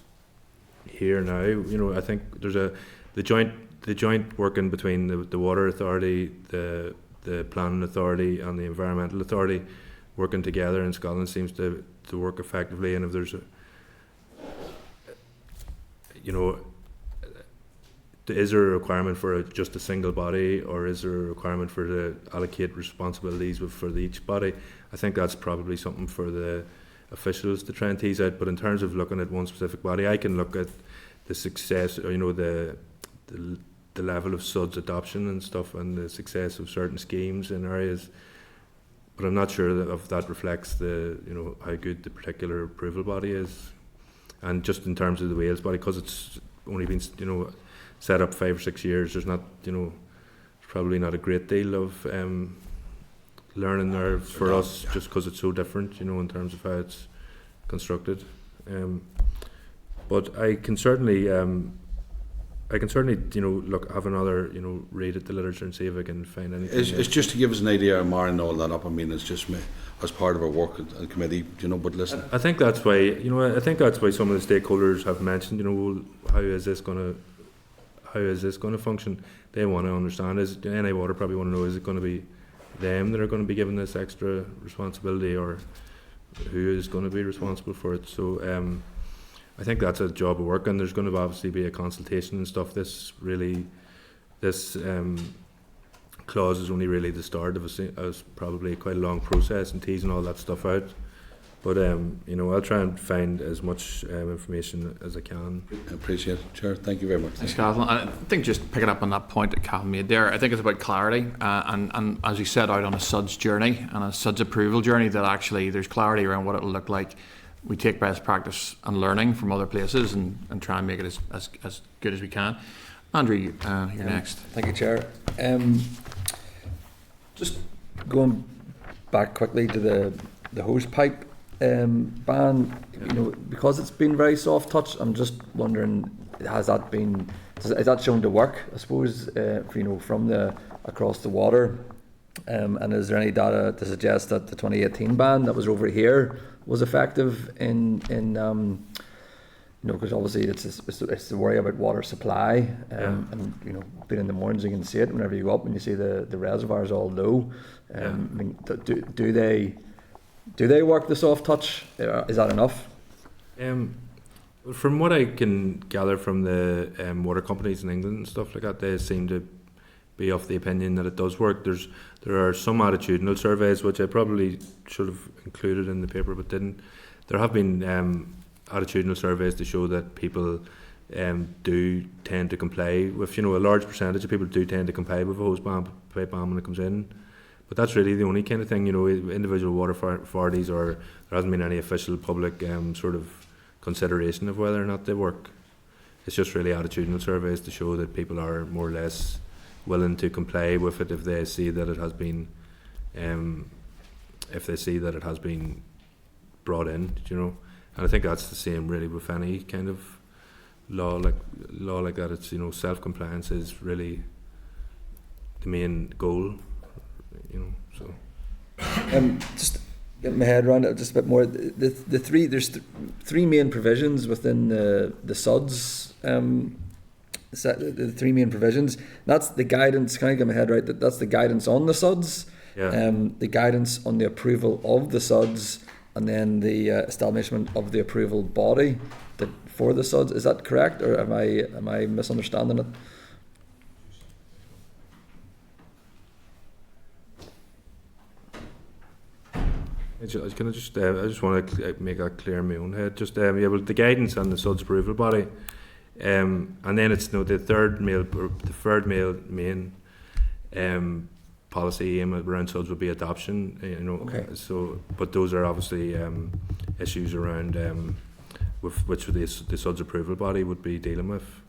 here now. I think there's the joint working between the Water Authority, the Planning Authority and the Environmental Authority working together in Scotland seems to work effectively. And if there's is there a requirement for just a single body, or is there a requirement for to allocate responsibilities for each body? I think that's probably something for the officials to try and tease out. But in terms of looking at one specific body, I can look at the success, or the level of SUDS adoption and stuff, and the success of certain schemes in areas. But I'm not sure if that reflects how good the particular approval body is. And just in terms of the Wales body, because it's only been set up 5 or 6 years, there's not probably not a great deal of learning there for us, just because it's so different, in terms of how it's constructed. But I can certainly look, have another read at the literature and see if I can find anything. It's just to give us an idea of marrying all that up. I mean, it's just as part of our work at committee, But listen, I think that's why some of the stakeholders have mentioned, well, how is this going to function? They want to understand. Is NI Water probably want to know, is it going to be them that are going to be given this extra responsibility, or who is going to be responsible for it? So I think that's a job of work, and there's going to obviously be a consultation and stuff. This clause is only really the start of probably quite a long process and teasing all that stuff out. But I'll try and find as much information as I can. I appreciate it, Chair. Thank you very much. Thanks, Cathal. I think just picking up on that point that Cathal made there, I think it's about clarity, and as you set out on a SUDS journey and a SUDS approval journey, that actually there's clarity around what it'll look like. We take best practice and learning from other places and try and make it as good as we can. Andrew, you're next. Thank you, Chair. Just going back quickly to the hose pipe ban, because it's been very soft touch, I'm just wondering, is that shown to work, I suppose, from the across the water, and is there any data to suggest that the 2018 ban that was over here was effective in because obviously it's the worry about water supply, and being in the mornings you can see it whenever you go up and you see the reservoirs all low. I mean, do they work the soft touch? Is that enough? From what I can gather from the water companies in England and stuff like that, they seem to be of the opinion that it does work. There are some attitudinal surveys which I probably should have included in the paper but didn't. There have been attitudinal surveys to show that people do tend to comply with, a large percentage of people do tend to comply with a hose pipe ban when it comes in. But that's really the only kind of thing, you know, individual water authorities, or there hasn't been any official public sort of consideration of whether or not they work. It's just really attitudinal surveys to show that people are more or less willing to comply with it if they see that it has been, brought in, you know. And I think that's the same really with any kind of law like that. It's, you know, self-compliance is really the main goal, you know. So Just get my head around it just a bit more. There's three main provisions within the SUDS. The three main provisions. That's the guidance. Can I get my head right? That's the guidance on the SUDS. yeah. The guidance on the approval of the SUDS, and then the establishment of the approval body for the SUDS. Is that correct, or am I misunderstanding it? I just want to make that clear in my own head. Just well, the guidance on the SUDS approval body, and then it's, you know, the third main policy aim around SUDS would be adoption. You know, Okay. so but those are obviously issues around with which the SUDS approval body would be dealing with.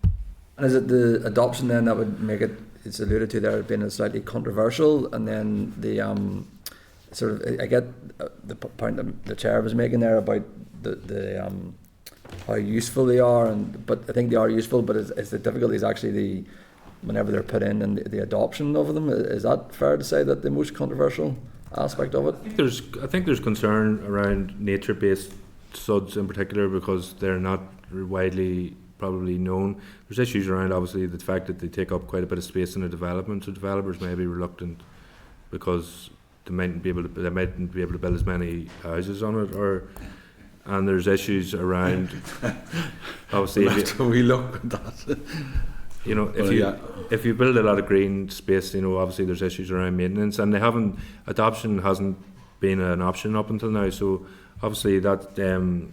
And is it the adoption then that would make it? It's alluded to there being slightly controversial, and then the sort of, I get the point that the chair was making there about the how useful they are, but I think they are useful, but it's the difficulty is actually whenever they're put in and the adoption of them. Is that fair to say that the most controversial aspect of it? I think there's concern around nature-based SUDs in particular, because they're not widely probably known. There's issues around obviously the fact that they take up quite a bit of space in the development, so developers may be reluctant because they mightn't be able to build as many houses on it, and there's issues around obviously we look at that. You know, Well, if you build a lot of green space, you know, obviously there's issues around maintenance, and adoption hasn't been an option up until now. So obviously that's going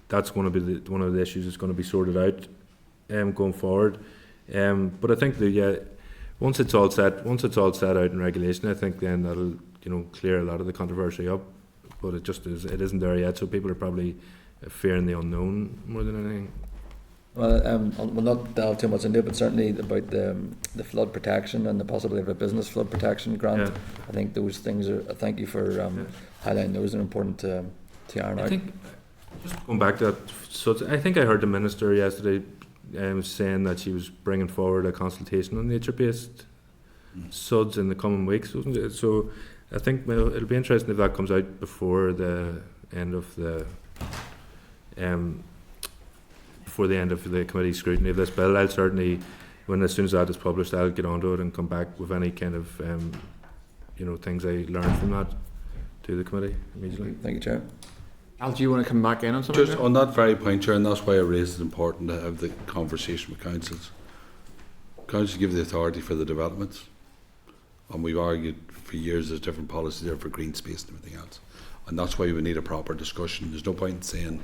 to be one of the issues that's going to be sorted out going forward. But I think once it's all set out in regulation, I think then that'll, you know, clear a lot of the controversy up. But it isn't there yet, so people are probably fearing the unknown more than anything. Well, we'll not delve too much into it, but certainly about the flood protection and the possibility of a business flood protection grant. Yeah. I think those things are. Thank you for highlighting those. Are important to iron out. I think, just going back to that, so I think I heard the minister yesterday saying that she was bringing forward a consultation on nature-based SUDs in the coming weeks, wasn't it? So I think it'll be interesting if that comes out before the end of the committee scrutiny of this bill. I'll certainly, as soon as that is published, I'll get onto it and come back with any kind of things I learned from that to the committee immediately. Thank you, Chair. Al, do you want to come back in on something? Just on that very point, Chair, and that's why I raised it important to have the conversation with councils. Councils give the authority for the developments, and we've argued for years there's different policies there for green space and everything else, and that's why we need a proper discussion. There's no point in saying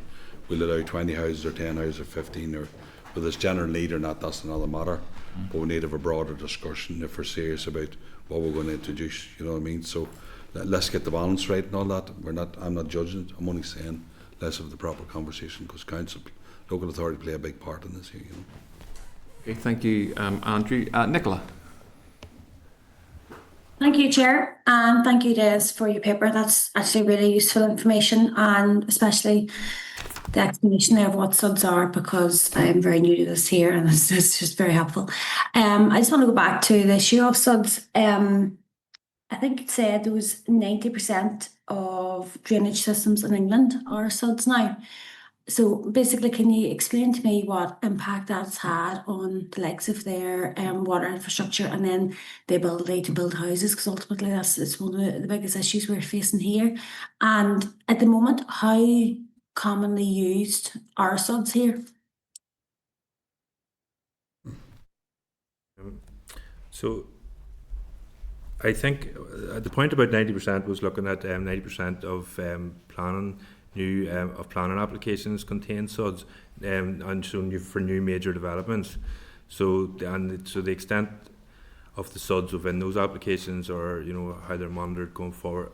we'll allow 20 houses or 10 houses or 15, or whether it's general need or not, that's another matter. But we need to have a broader discussion if we're serious about what we're going to introduce, you know what I mean? So let's get the balance right and all that. I'm not judging it, I'm only saying let's have the proper conversation, because council, local authority play a big part in this here, you know. Okay, thank you, Andrew. Nicola. Thank you, Chair, and thank you, Des, for your paper. That's actually really useful information, and especially the explanation there of what SUDs are, because I'm very new to this here, and it's just very helpful. I just want to go back to the issue of SUDs. I think it said there was 90% of drainage systems in England are SUDs now. So basically, can you explain to me what impact that's had on the likes of their water infrastructure, and then the ability to build houses? Because ultimately it's one of the biggest issues we're facing here. And at the moment, how commonly used are SUDs here? So I think the point about 90% was looking at 90% of planning applications contain SUDs, and so for new major developments. So the extent the suds within those applications, or how they're monitored going forward.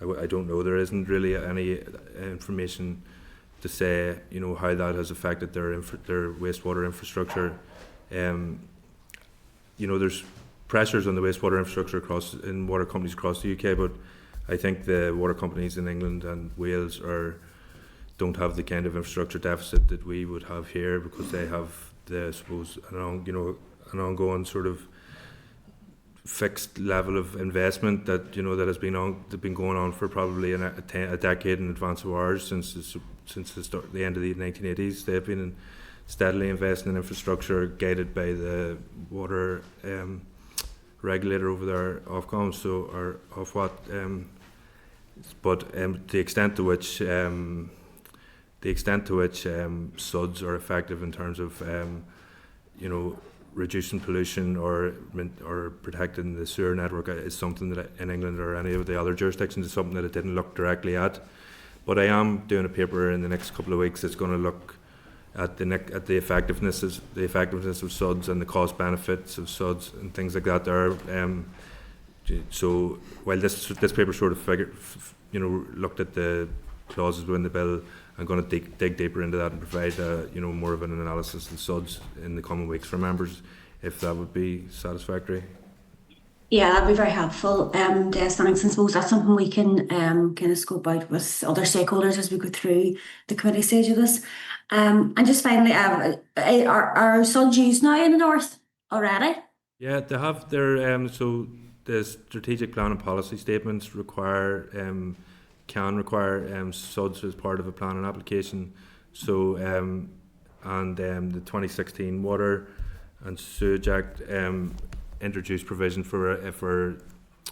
I don't know. There isn't really any information to say how that has affected their wastewater infrastructure. There's pressures on the wastewater infrastructure in water companies across the UK, but I think the water companies in England and Wales don't have the kind of infrastructure deficit that we would have here, because they have an ongoing sort of fixed level of investment that that has been going on for probably a decade in advance of ours, since the end of the 1980s. They've been steadily investing in infrastructure, guided by the water regulator over there, Ofcom, or Ofwat. But the extent to which suds are effective in terms of reducing pollution or protecting the sewer network is something that in England or any of the other jurisdictions is something that it didn't look directly at. But I am doing a paper in the next couple of weeks that's going to look at the effectiveness of suds and the cost benefits of suds and things like that. So while this paper sort of looked at the clauses within the bill, I'm going to dig deeper into that and provide more of an analysis of suds in the coming weeks for members, if that would be satisfactory. Yeah, that'd be very helpful. Des, thanks. And suppose that's something we can kind of scope out with other stakeholders as we go through the committee stage of this. And just finally, are suds used now in the north already? Yeah, they have their so the strategic plan and policy statements can require suds as part of a planning application. So and the 2016 Water and Sewage Act introduced provision for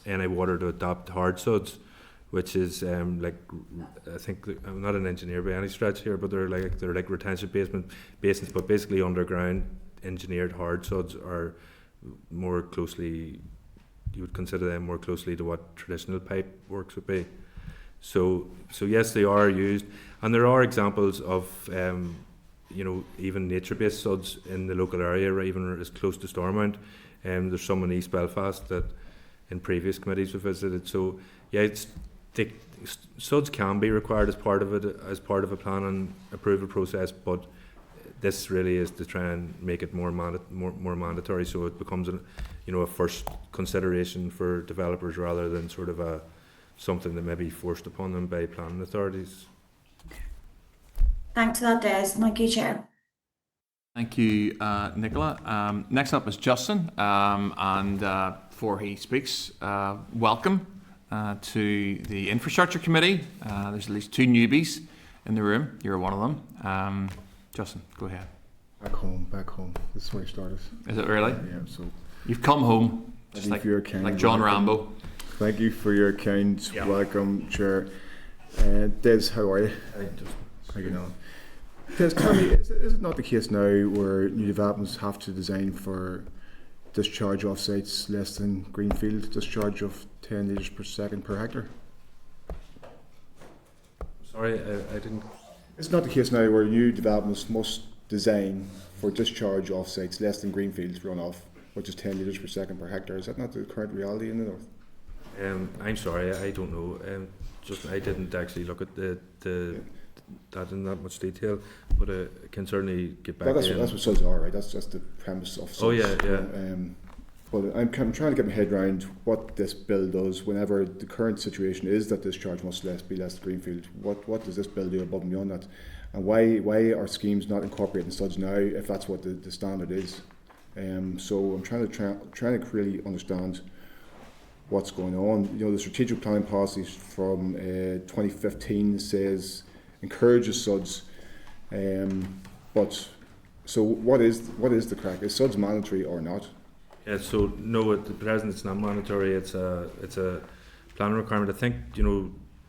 NI Water to adopt hard suds, which is I think I'm not an engineer by any stretch here, but they're like retention basins, but basically underground engineered hard suds are more closely, you would consider them more closely to what traditional pipe works would be. So yes, they are used, and there are examples of even nature-based suds in the local area, or even as close to Stormont. There's some in East Belfast that in previous committees we've visited. So yeah, suds can be required as part of a plan and approval process, but this really is to try and make it more mandatory, so it becomes a first consideration for developers rather than sort of something that may be forced upon them by planning authorities. Thanks for that, Des. Thank you, Chair. Thank you, Nicola. Next up is Justin, and before he speaks, welcome to the Infrastructure Committee. There's at least 2 newbies in the room. You're one of them. Justin, go ahead. Back home. This is where I started. Is it really? Yeah, so You've come home, just like John Rambo. thank you for your kind welcome, Chair. Des, how are you? How you know? Des, tell me, is it not the case now where new developments have to design for discharge off sites less than greenfield discharge of 10 litres per second per hectare? Sorry, I didn't. It's not the case now where new developments must design for discharge off sites less than greenfield runoff, which is 10 litres per second per hectare. Is that not the current reality in the north? I'm sorry, I don't know. I didn't actually look at that in that much detail, but I can certainly get back. That's what suds are, right? That's just the premise of suds. Oh yeah. But I'm trying to get my head around what this bill does whenever the current situation is that discharge must be less than greenfield. What does this bill do above and beyond that? And why are schemes not incorporating suds now if that's what the standard is? So I'm trying to really understand what's going on. You know, the strategic planning policy from 2015 says encourages suds, but so what is the crack? Is suds mandatory or not? Yeah, so no, at the present it's not mandatory. It's a planning requirement. I think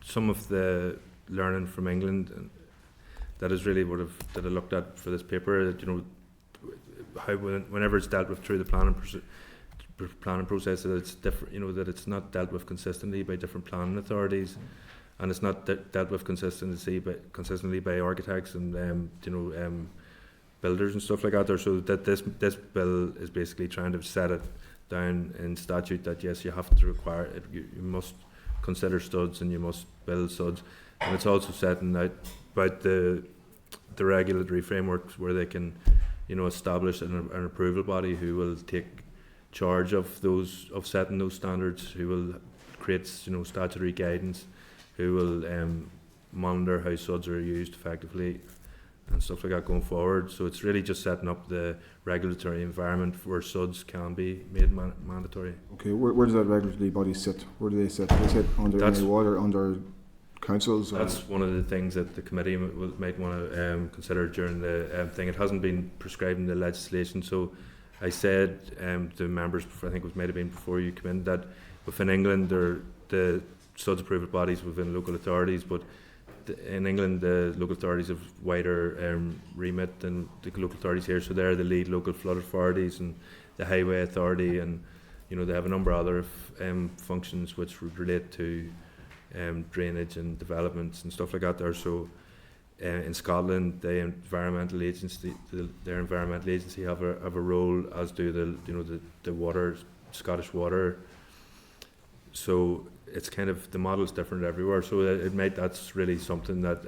some of the learning from England that is really that I looked at for this paper. How whenever it's dealt with through the planning process, that it's different. That it's not dealt with consistently by different planning authorities, and it's not dealt with consistently by architects and builders and stuff like that there. So that this bill is basically trying to set it down in statute that yes, you have to require it. You must consider studs and you must build studs, and it's also setting out about the regulatory frameworks where they can, establish an approval body who will take charge of setting those standards, who will create statutory guidance, who will monitor how suds are used effectively and stuff like that going forward. So it's really just setting up the regulatory environment where suds can be made mandatory. Okay, where does that regulatory body sit? Where do they sit? Do they sit under any water, under councils? That's one of the things that the committee might want to consider during the thing. It hasn't been prescribed in the legislation, so I said to members, I think it might have been before you come in, that within England the suds approval bodies within local authorities, but in England the local authorities have wider remit than the local authorities here, so they're the lead local flood authorities and the highway authority, and they have a number of other functions which would relate to drainage and developments and stuff like that there. So in Scotland, their environmental agency have a role, as do the water, Scottish Water. So it's kind of, the model is different everywhere. So that's really something that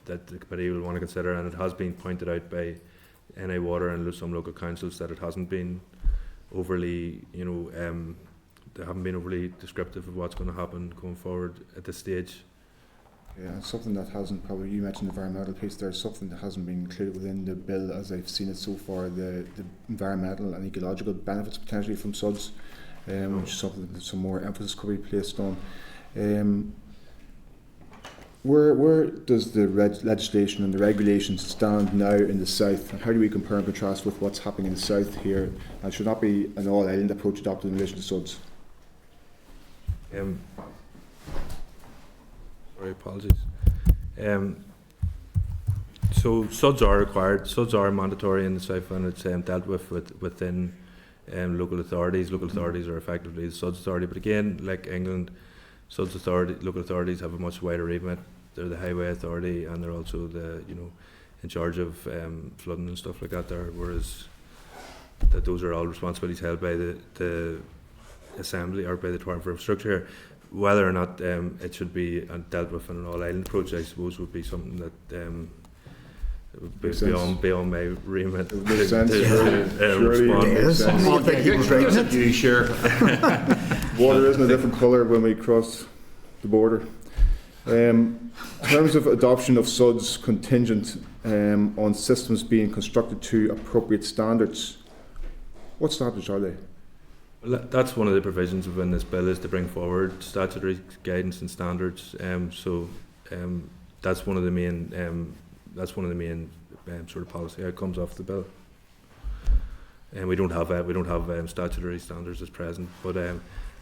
that the committee will want to consider, and it has been pointed out by NI Water and some local councils that it hasn't been overly, they haven't been overly descriptive of what's going to happen going forward at this stage. Yeah, something that hasn't, probably you mentioned the environmental piece, there's something that hasn't been included within the bill as I've seen it so far, the environmental and ecological benefits potentially from suds, which is something that some more emphasis could be placed on. Where does the legislation and the regulations stand now in the south, and how do we compare and contrast with what's happening in the south here? And should not be an all-island approach adopted in relation to suds? Sorry, apologies. So suds are required. Suds are mandatory in the south, and it's dealt with within local authorities. Local authorities are effectively the suds authority, but again, like England, local authorities have a much wider remit. They're the highway authority, and they're also the in charge of flooding and stuff like that there. Whereas those are all responsibilities held by the Assembly or by the Department for Infrastructure. Whether or not it should be dealt with in an all-island approach, I suppose, would be something that would be beyond my remit. It makes sense. Water isn't a different colour when we cross the border. In terms of adoption of suds contingent on systems being constructed to appropriate standards, what standards are they? Well, that's one of the provisions within this bill, is to bring forward statutory guidance and standards. That's one of the main sort of policy outcomes of the bill. And we don't have statutory standards at present, but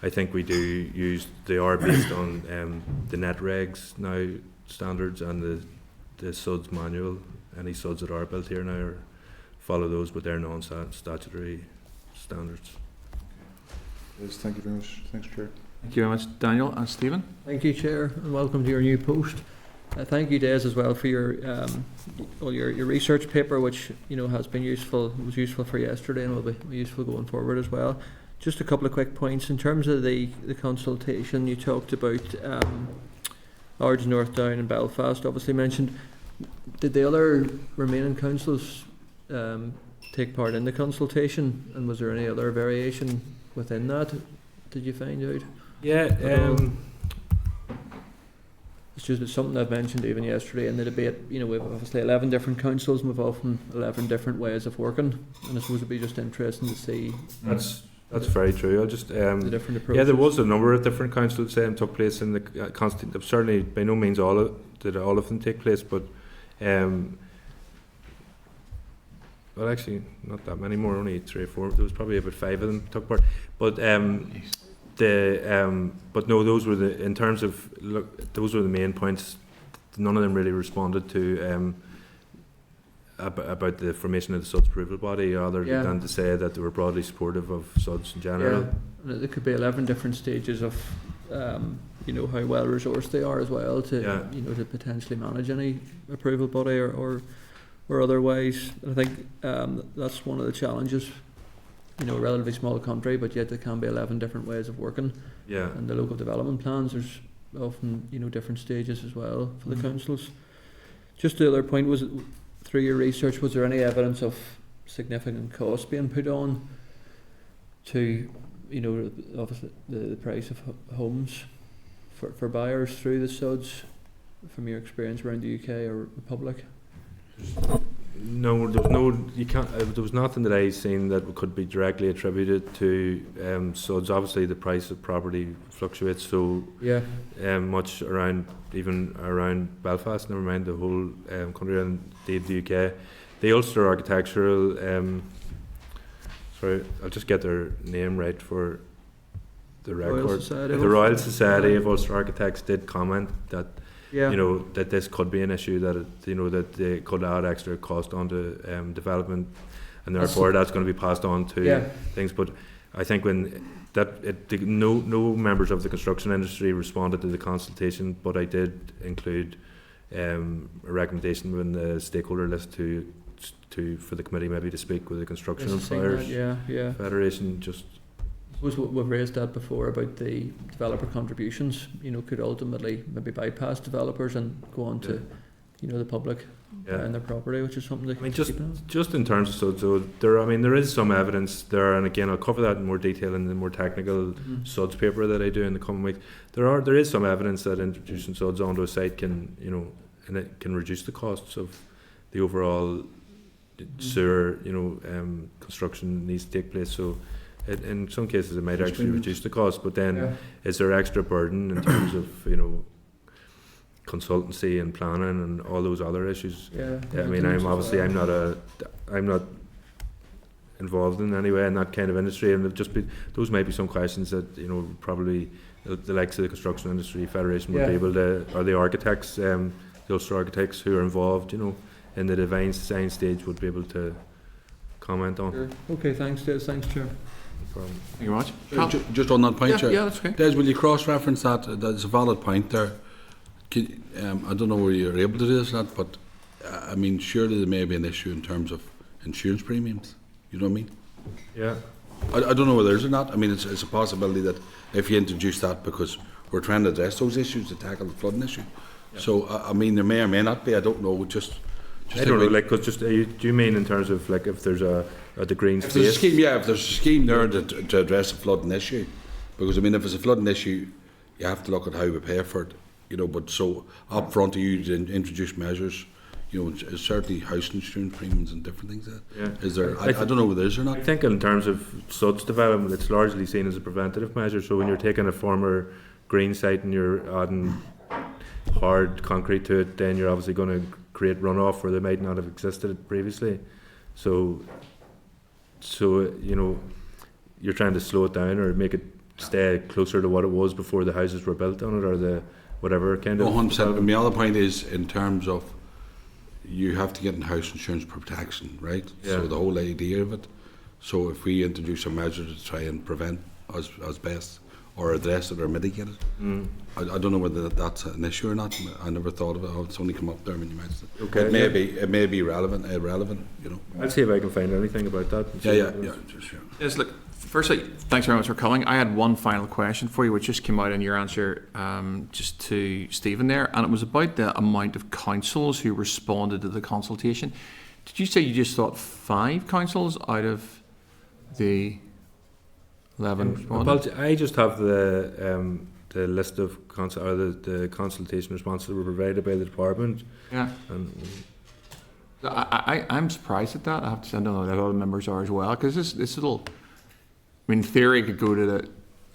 I think we do use. They are based on the net regs now standards and the suds manual. Any suds that are built here now follow those, but they're non-statutory standards. Yes, thank you very much. Thanks, Chair. Thank you very much, Daniel. And Stephen? Thank you, Chair, and welcome to your new post. Thank you, Des, as well, for your research paper, which has been useful. It was useful for yesterday, and will be useful going forward as well. Just a couple of quick points in terms of the consultation. You talked about Large, North Down, and Belfast. Obviously mentioned. Did the other remaining councils take part in the consultation, and was there any other variation within that? Did you find out? Yeah, it's just something I've mentioned even yesterday in the debate. We've obviously 11 different councils, and we've often 11 different ways of working, and I suppose it'd be just interesting to see. That's very true. I'll just the different approaches. Yeah, there was a number of different councils took place in the constant. Certainly, by no means all of them take place, but well, actually, not that many more. Only 3 or 4. There was probably about 5 of them took part. But but no, those were those were the main points. None of them really responded to about the formation of the SUDS approval body, other than to say that they were broadly supportive of SUDS in general. Yeah, there could be 11 different stages of how well resourced they are as well to to potentially manage any approval body or or otherwise. I think that's one of the challenges. You know, a relatively small country, but yet there can be 11 different ways of working. Yeah. And the local development plans, there's often, you know, different stages as well for the councils. Just the other point was, through your research, was there any evidence of significant costs being put on to, you know, obviously the price of homes for buyers through the SUDs, from your experience around the UK or Republic? No, there's no. You can't. There was nothing that I seen that could be directly attributed to SUDs. Obviously, the price of property fluctuates so Yeah. much around, even around Belfast. Never mind the whole country and the UK. The Ulster Architectural. Sorry, I'll just get their name right for the Royal record. Society The of Royal Society of Ulster Architects did comment that, Yeah. you know, that this could be an issue, that it, you know, that they could add extra cost onto development, and therefore that's going to be passed on to Yeah. things. But I think when no members of the construction industry responded to the consultation, but I did include a recommendation in the stakeholder list for the committee maybe to speak with the construction Yes, I've seen employers that, yeah. federation. Just We've raised that before about the developer contributions, you know, could ultimately maybe bypass developers and go on to, you know, the public and their property, which is something they I mean, can keep an eye on. just in terms of so there is some evidence there, and again I'll cover that in more detail in the more technical SUDS paper that I do in the coming weeks. There is some evidence that introducing SUDS onto a site can, you know, and it can reduce the costs of the overall sewer, you know, construction needs to take place. So in some cases it might actually reduce the cost, but then is there extra burden in terms of, you know, consultancy and planning and all those other issues? I mean, I'm not involved in any way in that kind of industry, and those might be some questions that, you know, probably the likes of the Construction Industry Federation would be able to, or the architects, the Ulster architects who are involved, you know, in the design stage would be able to comment on. Sure. Okay, thanks, Des. Thanks, Chair. Thank you very much. Cal? Just on that point, Chair. Yeah, that's okay. Des, will you cross-reference that? That's a valid point there. I don't know whether you're able to do this or not, but I mean, surely there may be an issue in terms of insurance premiums. You know what I mean? Yeah. I don't know whether there is or not. I mean, it's a possibility that if you introduce that, because we're trying to address those issues to tackle the flooding issue. Yeah. So, I mean, there may or may not be. I don't know. I don't know, like, cause just, do you mean in terms of, like, if there's a green space? If there's a scheme, if there's a scheme there to address the flooding issue. Because, I mean, if it's a flooding issue, you have to look at how we pay for it, you know, but so up front you introduce measures, you know, certainly house insurance premiums and different things like that. Is there, I don't know whether there is or not. I think in terms of SUDS development, it's largely seen as a preventative measure. So when you're taking a former green site and you're adding hard concrete to it, then you're obviously going to create runoff where they might not have existed previously. So you know, you're trying to slow it down or make it stay closer to what it was before the houses were built on it, or the whatever kind of. 100%. And the other point is in terms of you have to get in house insurance protection, right? Yeah. So the whole idea of it. So if we introduce a measure to try and prevent as best or address it or mitigate it, I don't know whether that's an issue or not. I never thought of it. It's only come up there when you mentioned it. Okay. It may be irrelevant, you know. I'll see if I can find anything about that. Yeah. Just, sure. Yes, look, firstly, thanks very much for coming. I had one final question for you, which just came out in your answer just to Stephen there, and it was about the amount of councils who responded to the consultation. Did you say you just thought 5 councils out of the 11 responded? I just have the list of the consultation responses that were provided by the department. Yeah. I'm surprised at that. I have to say, I don't know that other members are as well, because this little, I mean, in theory, it could go to the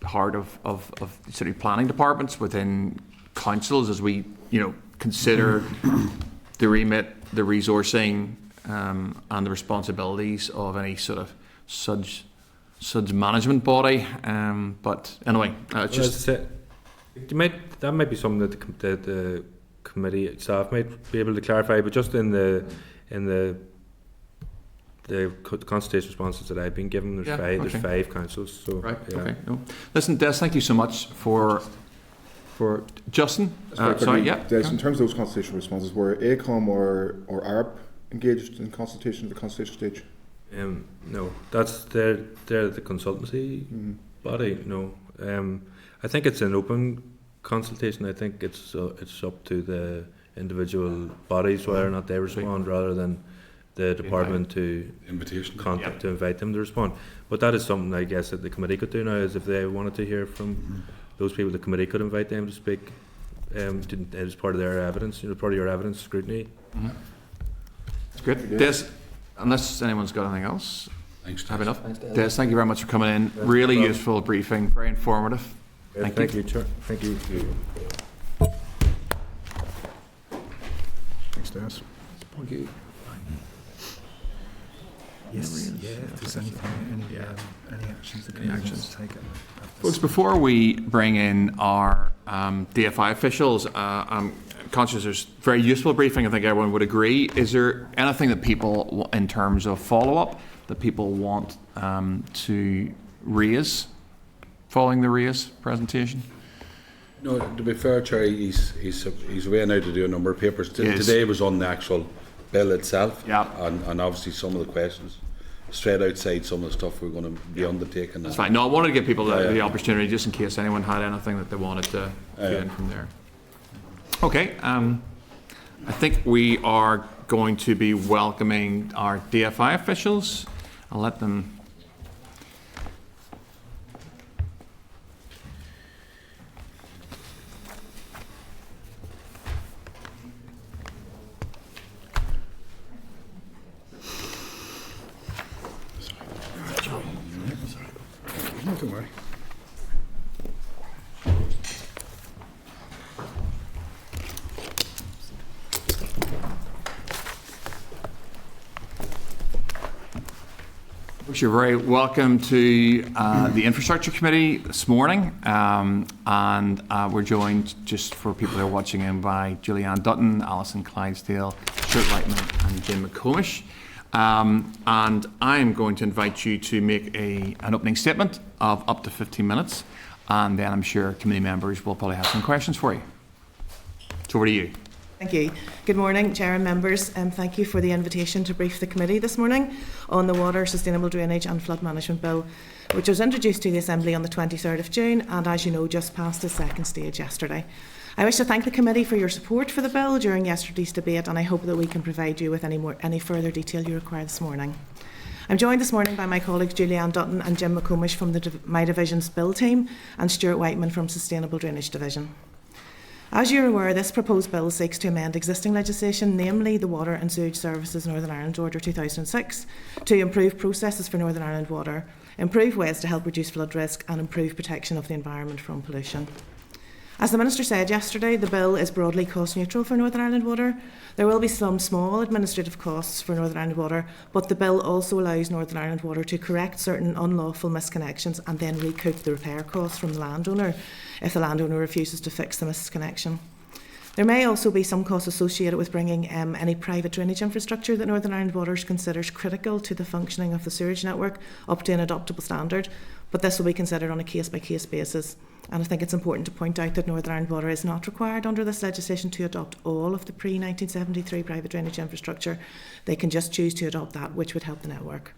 heart of city planning departments within councils as we, you know, consider the remit, the resourcing, and the responsibilities of any sort of SUDS management body. But anyway, it's just. That might be something that the committee staff might be able to clarify, but just in the consultation responses that I've been given, there's 5 councils. So right. Yeah. Okay. No. Listen, Des, thank you so much for Justin. Des, in terms of those consultation responses, were ACOM or ARP engaged in consultation at the consultation stage? No, that's they're the consultancy body. No, I think it's an open consultation. I think it's up to the individual bodies whether or not they respond, rather than the department to Invitation. contact to invite them to respond. But that is something I guess that the committee could do now. Is if they wanted to hear from those people, the committee could invite them to speak as part of their evidence. Part of your evidence scrutiny. That's great. Des, unless anyone's got anything else, Thanks. have enough. Thanks, Des. Des, thank you very much for coming in. Really useful briefing, very informative. Thank you. Chair. Thank you. Thanks, Des. Thank you. Yes. Yeah. If there's any actions that Any actions? taken. Folks, before we bring in our DFI officials, I'm conscious there's very useful briefing. I think everyone would agree. Is there anything that people, in terms of follow-up, that people want to raise following the raise presentation? No, to be fair, Chair, he's away now to do a number of papers. Yes. Today was on the actual bill itself, Yeah. and obviously some of the questions straight outside some of the stuff we're going to be undertaking. That's fine. No, I wanted to give people the Yeah. opportunity, just in case anyone had anything that they wanted to get in from there. Okay, I think we are going to be welcoming our DFI officials. I'll let them. No, don't worry. You're very welcome to the Infrastructure Committee this morning, and we're joined, just for people that are watching in, by Julie-Ann Dutton, Alison Clydesdale, Stuart, Wightman and Jim McComish. And I'm going to invite you to make an opening statement of up to 15 minutes, and then I'm sure committee members will probably have some questions for you. So over to you. Thank you. Good morning, Chair and members. Thank you for the invitation to brief the committee this morning on the Water, Sustainable Drainage and Flood Management Bill, which was introduced to the Assembly on the 23rd of June and, as you know, just passed the second stage yesterday. I wish to thank the committee for your support for the bill during yesterday's debate, and I hope that we can provide you with any further detail you require this morning. I'm joined this morning by my colleagues Julie-Ann Dutton and Jim McComish from my division's bill team, and Stuart Wightman from Sustainable Drainage Division. As you're aware, this proposed bill seeks to amend existing legislation, namely the Water and Sewage Services Northern Ireland Order 2006, to improve processes for Northern Ireland water, improve ways to help reduce flood risk, and improve protection of the environment from pollution. As the Minister said yesterday, the bill is broadly cost neutral for Northern Ireland Water. There will be some small administrative costs for Northern Ireland Water, but the bill also allows Northern Ireland Water to correct certain unlawful misconnections and then recoup the repair costs from the landowner if the landowner refuses to fix the misconnection. There may also be some costs associated with bringing any private drainage infrastructure that Northern Ireland Water considers critical to the functioning of the sewerage network up to an adoptable standard, but this will be considered on a case-by-case basis. And I think it's important to point out that Northern Ireland Water is not required under this legislation to adopt all of the pre-1973 private drainage infrastructure. They can just choose to adopt that which would help the network.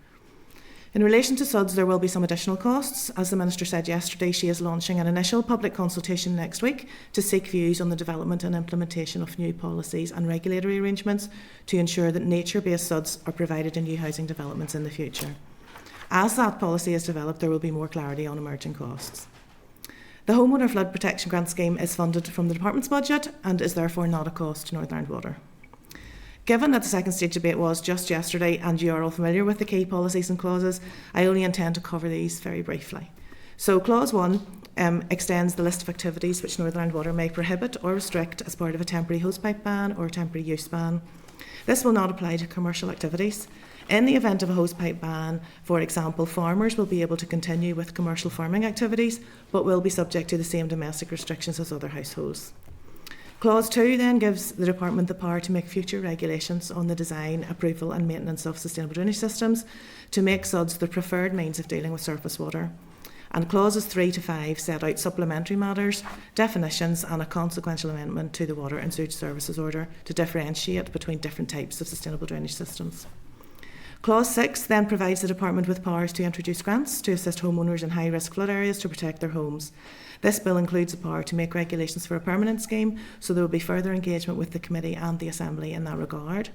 In relation to SUDS, there will be some additional costs. As the Minister said yesterday, she is launching an initial public consultation next week to seek views on the development and implementation of new policies and regulatory arrangements to ensure that nature-based SUDS are provided in new housing developments in the future. As that policy is developed, there will be more clarity on emerging costs. The Homeowner Flood Protection Grant Scheme is funded from the Department's budget and is therefore not a cost to Northern Ireland Water. Given that the second stage debate was just yesterday and you are all familiar with the key policies and clauses, I only intend to cover these very briefly. So Clause 1 extends the list of activities which Northern Ireland Water may prohibit or restrict as part of a temporary hosepipe ban or temporary use ban. This will not apply to commercial activities. In the event of a hosepipe ban, for example, farmers will be able to continue with commercial farming activities, but will be subject to the same domestic restrictions as other households. Clause 2 then gives the Department the power to make future regulations on the design, approval and maintenance of sustainable drainage systems to make SUDS the preferred means of dealing with surface water. and clauses 3 to 5 set out supplementary matters, definitions and a consequential amendment to the Water and Sewage Services Order to differentiate between different types of sustainable drainage systems. Clause 6 then provides the Department with powers to introduce grants to assist homeowners in high-risk flood areas to protect their homes. This bill includes the power to make regulations for a permanent scheme, so there will be further engagement with the Committee and the Assembly in that regard.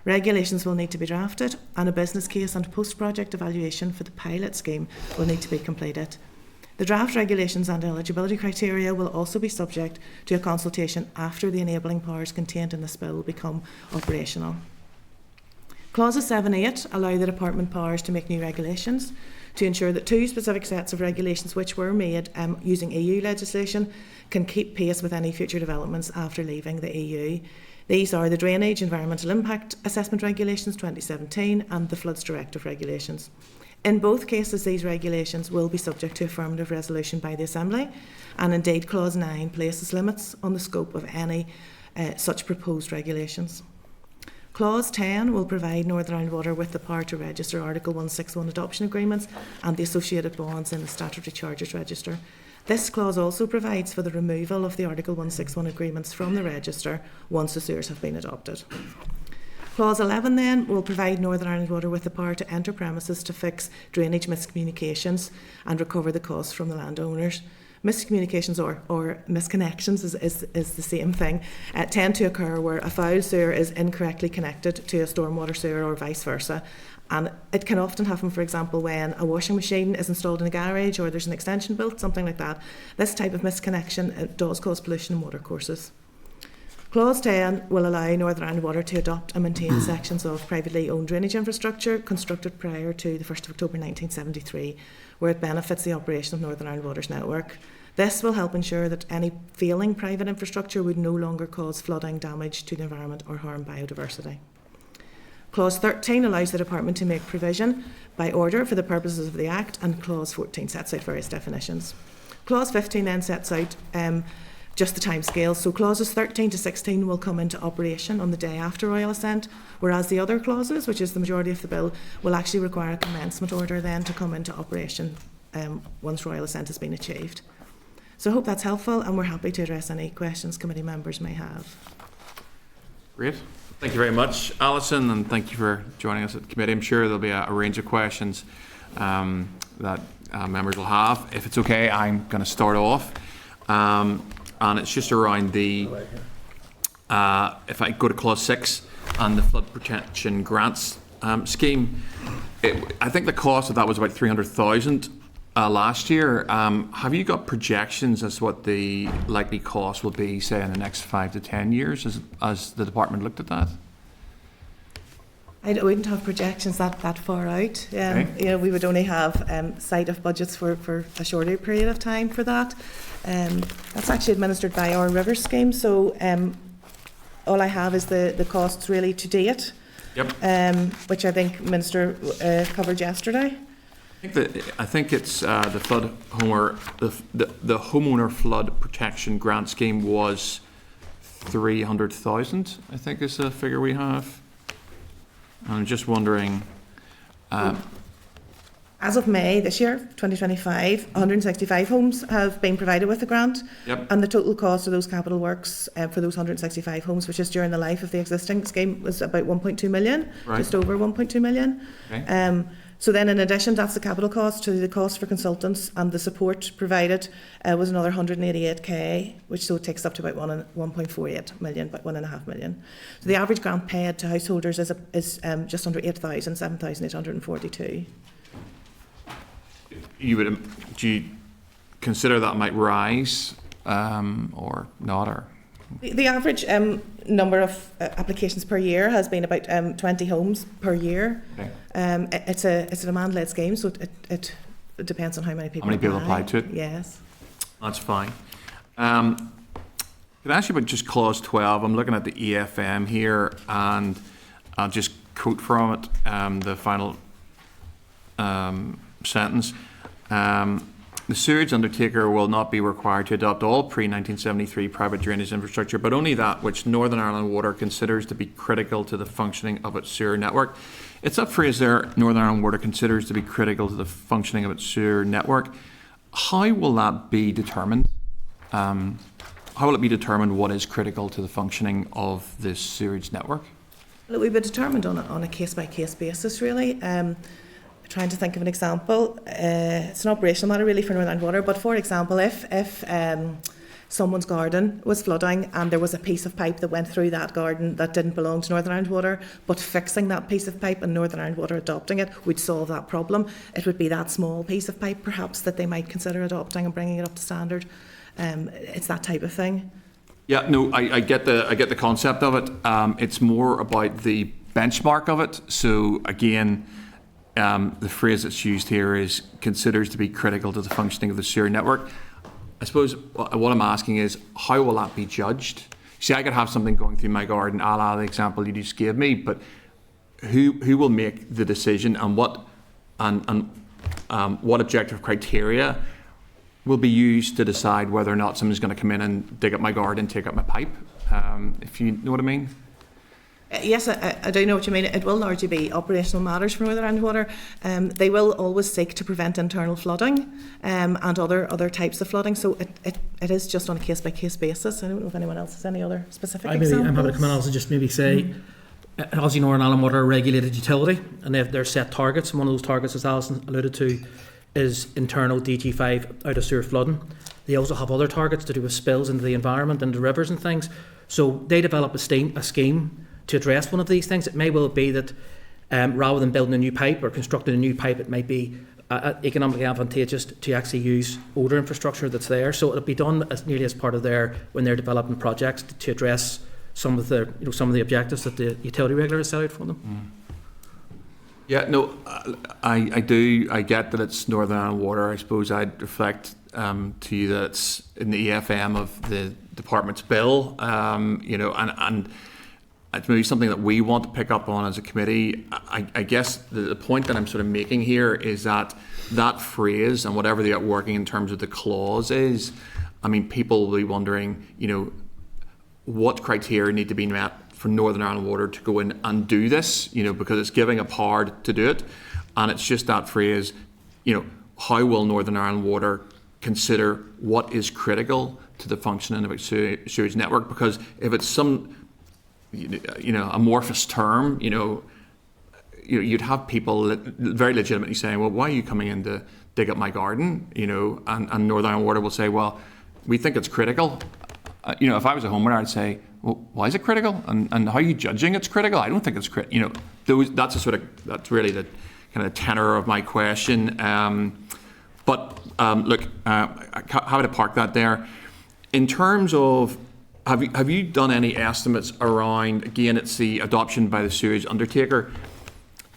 Regulations will need to be drafted, and a business case and post-project evaluation for the pilot scheme will need to be completed. The draft regulations and eligibility criteria will also be subject to a consultation after the enabling powers contained in this bill become operational. Clauses 7 and 8 allow the Department powers to make new regulations to ensure that 2 specific sets of regulations which were made using EU legislation can keep pace with any future developments after leaving the EU. These are the Drainage Environmental Impact Assessment Regulations 2017 and the Floods Directive Regulations. In both cases, these regulations will be subject to affirmative resolution by the Assembly, and indeed Clause 9 places limits on the scope of any such proposed regulations. Clause 10 will provide Northern Ireland Water with the power to register Article 161 adoption agreements and the associated bonds in the Statutory Charges Register. This clause also provides for the removal of the Article 161 agreements from the register once the sewers have been adopted. Clause 11 then will provide Northern Ireland Water with the power to enter premises to fix drainage miscommunications and recover the costs from the landowners. Miscommunications or misconnections is the same thing, tend to occur where a foul sewer is incorrectly connected to a stormwater sewer or vice versa. And it can often happen, for example, when a washing machine is installed in a garage or there's an extension built, something like that. This type of misconnection does cause pollution in watercourses. Clause 10 will allow Northern Ireland Water to adopt and maintain sections of privately owned drainage infrastructure constructed prior to the 1st of October 1973, where it benefits the operation of Northern Ireland Water's network. This will help ensure that any failing private infrastructure would no longer cause flooding, damage to the environment or harm biodiversity. Clause 13 allows the Department to make provision by order for the purposes of the Act, and Clause 14 sets out various definitions. Clause 15 then sets out just the timescales. So clauses 13 to 16 will come into operation on the day after Royal Assent, whereas the other clauses, which is the majority of the bill, will actually require a commencement order then to come into operation once Royal Assent has been achieved. So I hope that's helpful, and we're happy to address any questions committee members may have. Great. Thank you very much, Alison, and thank you for joining us at the committee. I'm sure there'll be a range of questions that members will have. If it's okay, I'm going to start off. And it's just around the, if I go to clause 6 and the flood protection grants scheme, I think the cost of that was about 300,000 last year. Have you got projections as to what the likely cost will be, say, in the next 5 to 10 years as the department looked at that? I wouldn't have projections that far out. Okay. You know, we would only have sight of budgets for a shorter period of time for that. That's actually administered by our river scheme. So all I have is the costs really to date. Yep. Which I think Minister covered yesterday. I think it's the flood homeowner the homeowner flood protection grant scheme was 300,000. I think is the figure we have. I'm just wondering. As of May this year, 2025, 165 homes have been provided with the grant. Yep. And the total cost of those capital works for those 165 homes, which is during the life of the existing scheme, was about 1.2 million, right. Just over 1.2 million. Okay. So then in addition, that's the capital cost. To the cost for consultants and the support provided was another 188k, which so it takes up to about 1.48 million, about 1.5 million. So the average grant paid to householders is just under 8,000, 7,842. Do you consider that might rise or not? Or the average number of applications per year has been about 20 homes per year. Okay. It's a demand-led scheme, so it depends on how many people apply to it. Yes, that's fine. Can I ask you about just clause 12? I'm looking at the EFM here, and I'll just quote from it the final sentence. The sewage undertaker will not be required to adopt all pre-1973 private drainage infrastructure, but only that which Northern Ireland Water considers to be critical to the functioning of its sewer network. It's that phrase there, Northern Ireland Water considers to be critical to the functioning of its sewer network. how will that be determined? How will it be determined what is critical to the functioning of this sewerage network? Well, it will be determined on a case-by-case basis, really. Trying to think of an example. It's an operational matter, really, for Northern Ireland Water, but for example, if someone's garden was flooding and there was a piece of pipe that went through that garden that didn't belong to Northern Ireland Water, but fixing that piece of pipe and Northern Ireland Water adopting it would solve that problem, it would be that small piece of pipe perhaps that they might consider adopting and bringing it up to standard. It's that type of thing. Yeah, no, I get the concept of it. It's more about the benchmark of it. So again, the phrase that's used here is considers to be critical to the functioning of the sewer network. I suppose what I'm asking is, how will that be judged? See, I could have something going through my garden, a la the example you just gave me, but who will make the decision, and what objective criteria will be used to decide whether or not someone's going to come in and dig up my garden, take up my pipe? If you know what I mean. Yes, I do know what you mean. It will largely be operational matters for Northern Ireland Water. They will always seek to prevent internal flooding and other types of flooding. So it is just on a case-by-case basis. I don't know if anyone else has any other specific examples. I'm happy to come in and also just maybe say, as you know, Northern Ireland Water are a regulated utility, and they're set targets. And one of those targets, as Alison alluded to, is internal DG5 out of sewer flooding. They also have other targets to do with spills into the environment and the rivers and things. So they develop a scheme to address one of these things. It may well be that rather than building a new pipe or constructing a new pipe, it might be economically advantageous to actually use older infrastructure that's there. So it'll be done as nearly as part of when they're developing projects to address some of the objectives that the utility regulator has set out for them. Yeah, no, I do. I get that it's Northern Ireland Water. I suppose I'd reflect to you that it's in the EFM of the department's bill, and it's maybe something that we want to pick up on as a committee. I guess the point that I'm sort of making here is that phrase and whatever they are working in terms of the clause is, I mean, people will be wondering, what criteria need to be met for Northern Ireland Water to go in and do this, because it's giving a power to do it. And it's just that phrase, how will Northern Ireland Water consider what is critical to the functioning of a sewage network? Because if it's some amorphous term, you'd have people very legitimately saying, well, why are you coming in to dig up my garden? And Northern Ireland Water will say, well, we think it's critical. If I was a homeowner, I'd say, well, why is it critical? And how are you judging it's critical? I don't think it's critical. That's really the kind of tenor of my question. But look, how to park that there. In terms of, have you done any estimates around, again, it's the adoption by the sewage undertaker,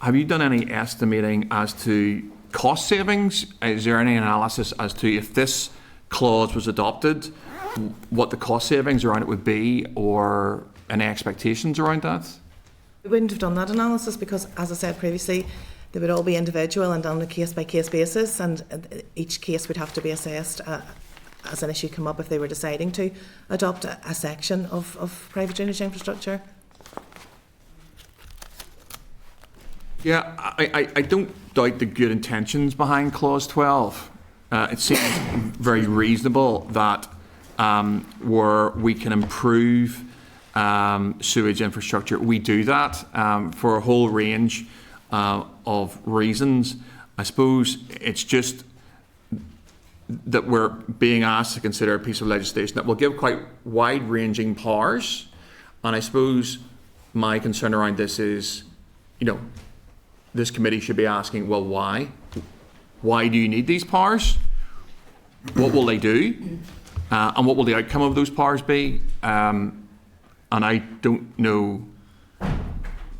have you done any estimating as to cost savings? Is there any analysis as to, if this clause was adopted, what the cost savings around it would be, or any expectations around that? We wouldn't have done that analysis because, as I said previously, they would all be individual and on a case-by-case basis, and each case would have to be assessed as an issue come up if they were deciding to adopt a section of private drainage infrastructure. Yeah, I don't doubt the good intentions behind Clause 12. It seems very reasonable that where we can improve sewage infrastructure, we do that for a whole range of reasons. I suppose it's just that we're being asked to consider a piece of legislation that will give quite wide-ranging powers. And I suppose my concern around this is, this committee should be asking, well, why? Why do you need these powers? What will they do? And what will the outcome of those powers be? And I don't know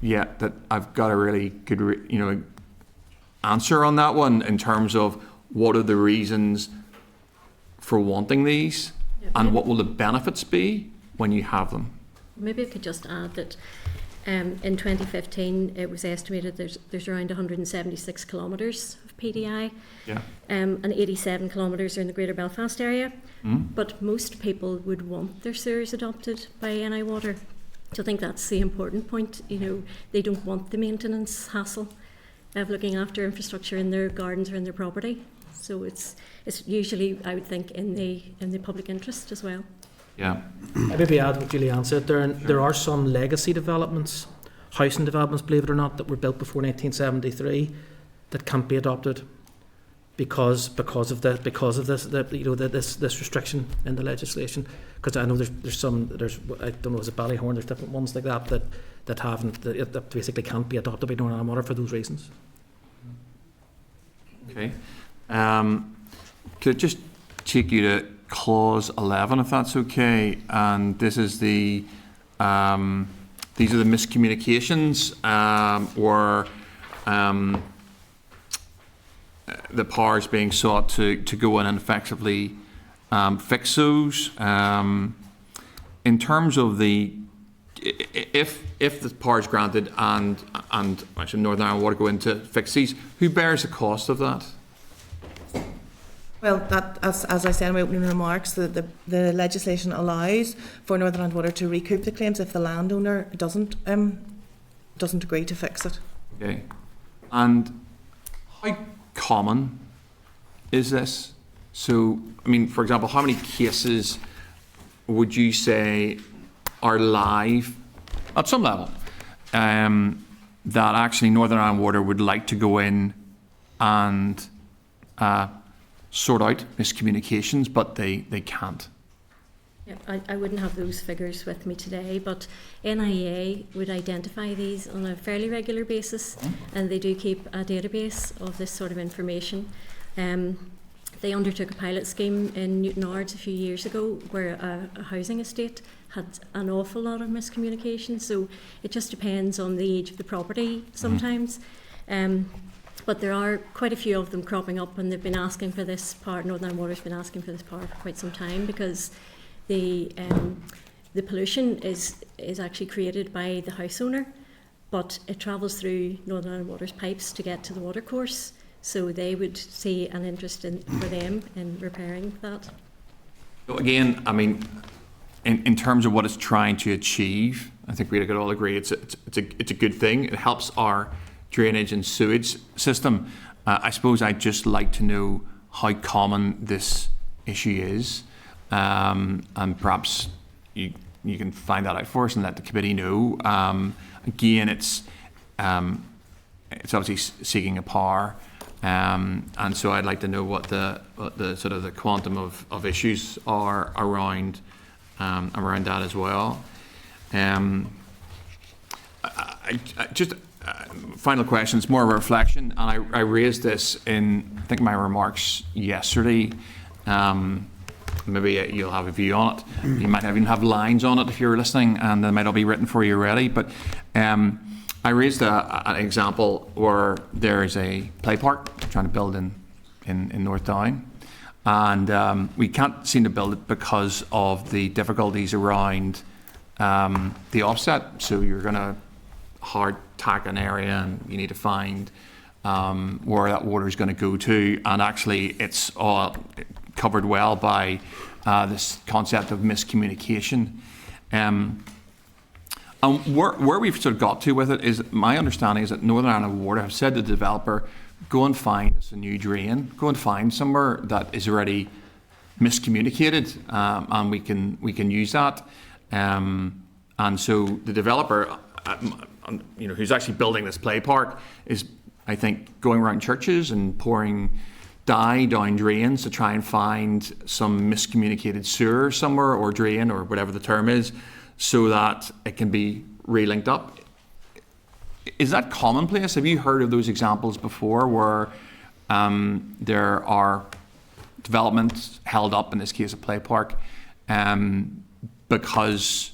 yet that I've got a really good, answer on that one in terms of what are the reasons for wanting these, and what will the benefits be when you have them. Maybe I could just add that in 2015 it was estimated there's around 176 kilometres of PDI, and 87 kilometres are in the Greater Belfast area. But most people would want their sewers adopted by NI Water. So I think that's the important point. They don't want the maintenance hassle of looking after infrastructure in their gardens or in their property. So it's usually, I would think, in the public interest as well. Yeah. I maybe add what Julie-Ann said. There are some legacy developments, housing developments, believe it or not, that were built before 1973 that can't be adopted because of this this restriction in the legislation. Because I know there's I don't know, is it Ballyhorn? There's different ones like that basically can't be adopted by Northern Ireland Water for those reasons. Okay. Could I just take you to clause 11, if that's okay? And this is these are the miscommunications or the powers being sought to go in and effectively fix those. In terms of if the power is granted and actually Northern Ireland Water go in to fix these, who bears the cost of that? Well, that, as I said in my opening remarks, the legislation allows for Northern Ireland Water to recoup the claims if the landowner doesn't agree to fix it. Okay. And how common is this? So, I mean, for example, how many cases would you say are live at some level that actually Northern Ireland Water would like to go in and sort out miscommunications, but they can't? Yeah, I wouldn't have those figures with me today, but NIA would identify these on a fairly regular basis, and they do keep a database of this sort of information. They undertook a pilot scheme in Newtownards a few years ago where a housing estate had an awful lot of miscommunication, so it just depends on the age of the property sometimes. But there are quite a few of them cropping up, and they've been asking for this power. Northern Ireland Water's been asking for this power for quite some time because the pollution is actually created by the house owner, but it travels through Northern Ireland Water's pipes to get to the watercourse. So they would see an interest for them in repairing that. So again, I mean, in terms of what it's trying to achieve, I think we could all agree it's a good thing. It helps our drainage and sewage system. I suppose I'd just like to know how common this issue is, and perhaps you can find that out for us and let the committee know. Again, it's obviously seeking a power, and so I'd like to know what the sort of the quantum of issues are around that as well. Final question, it's more of a reflection, and I raised this in, I think, my remarks yesterday. Maybe you'll have a view on it. You might even have lines on it if you're listening, and they might all be written for you already. But I raised an example where there is a play park trying to build in North Down, and we can't seem to build it because of the difficulties around the offset. So you're going to hard tack an area, and you need to find where that water is going to go to, and actually it's all covered well by this concept of miscommunication. And where we've sort of got to with it is, my understanding is that Northern Ireland Water have said to the developer, go and find us a new drain, go and find somewhere that is already miscommunicated, and we can use that. And so the developer, who's actually building this play park, is, I think, going around churches and pouring dye down drains to try and find some miscommunicated sewer somewhere, or drain, or whatever the term is, so that it can be relinked up. Is that commonplace? Have you heard of those examples before where there are developments held up, in this case a play park, because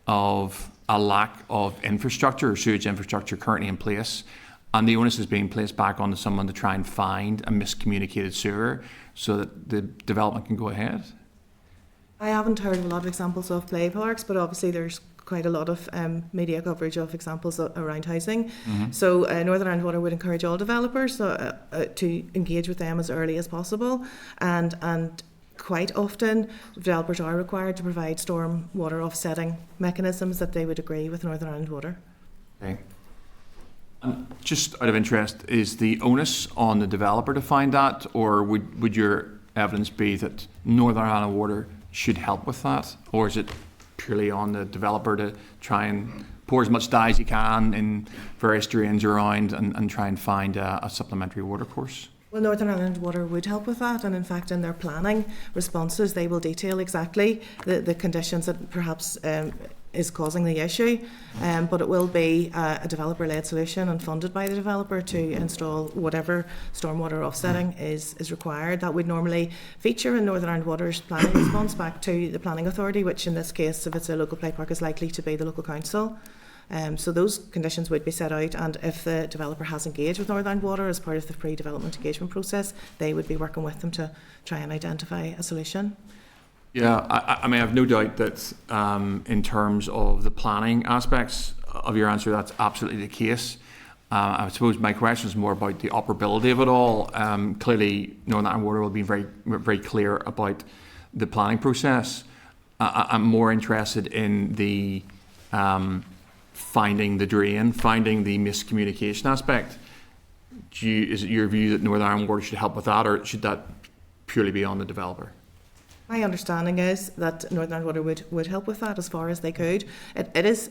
of a lack of infrastructure or sewage infrastructure currently in place, and the onus is being placed back onto someone to try and find a miscommunicated sewer so that the development can go ahead? I haven't heard of a lot of examples of play parks, but obviously there's quite a lot of media coverage of examples around housing. So Northern Ireland Water would encourage all developers to engage with them as early as possible, and quite often developers are required to provide storm water offsetting mechanisms that they would agree with Northern Ireland Water. Okay. Just out of interest, is the onus on the developer to find that, or would your evidence be that Northern Ireland Water should help with that, or is it purely on the developer to try and pour as much dye as he can in various drains around and try and find a supplementary water course? Well, Northern Ireland Water would help with that, and in fact in their planning responses they will detail exactly the conditions that perhaps is causing the issue, but it will be a developer-led solution and funded by the developer to install whatever stormwater offsetting is required. That would normally feature in Northern Ireland Water's planning response back to the planning authority, which in this case, if it's a local play park, is likely to be the local council. So those conditions would be set out, and if the developer has engaged with Northern Ireland Water as part of the pre-development engagement process, they would be working with them to try and identify a solution. Yeah, I mean, I have no doubt that in terms of the planning aspects of your answer, that's absolutely the case. I suppose my question is more about the operability of it all. Clearly, Northern Ireland Water will be very, very clear about the planning process. I'm more interested in the finding the drain, finding the miscommunication aspect. Is it your view that Northern Ireland Water should help with that, or should that purely be on the developer? My understanding is that Northern Ireland Water would help with that as far as they could. It is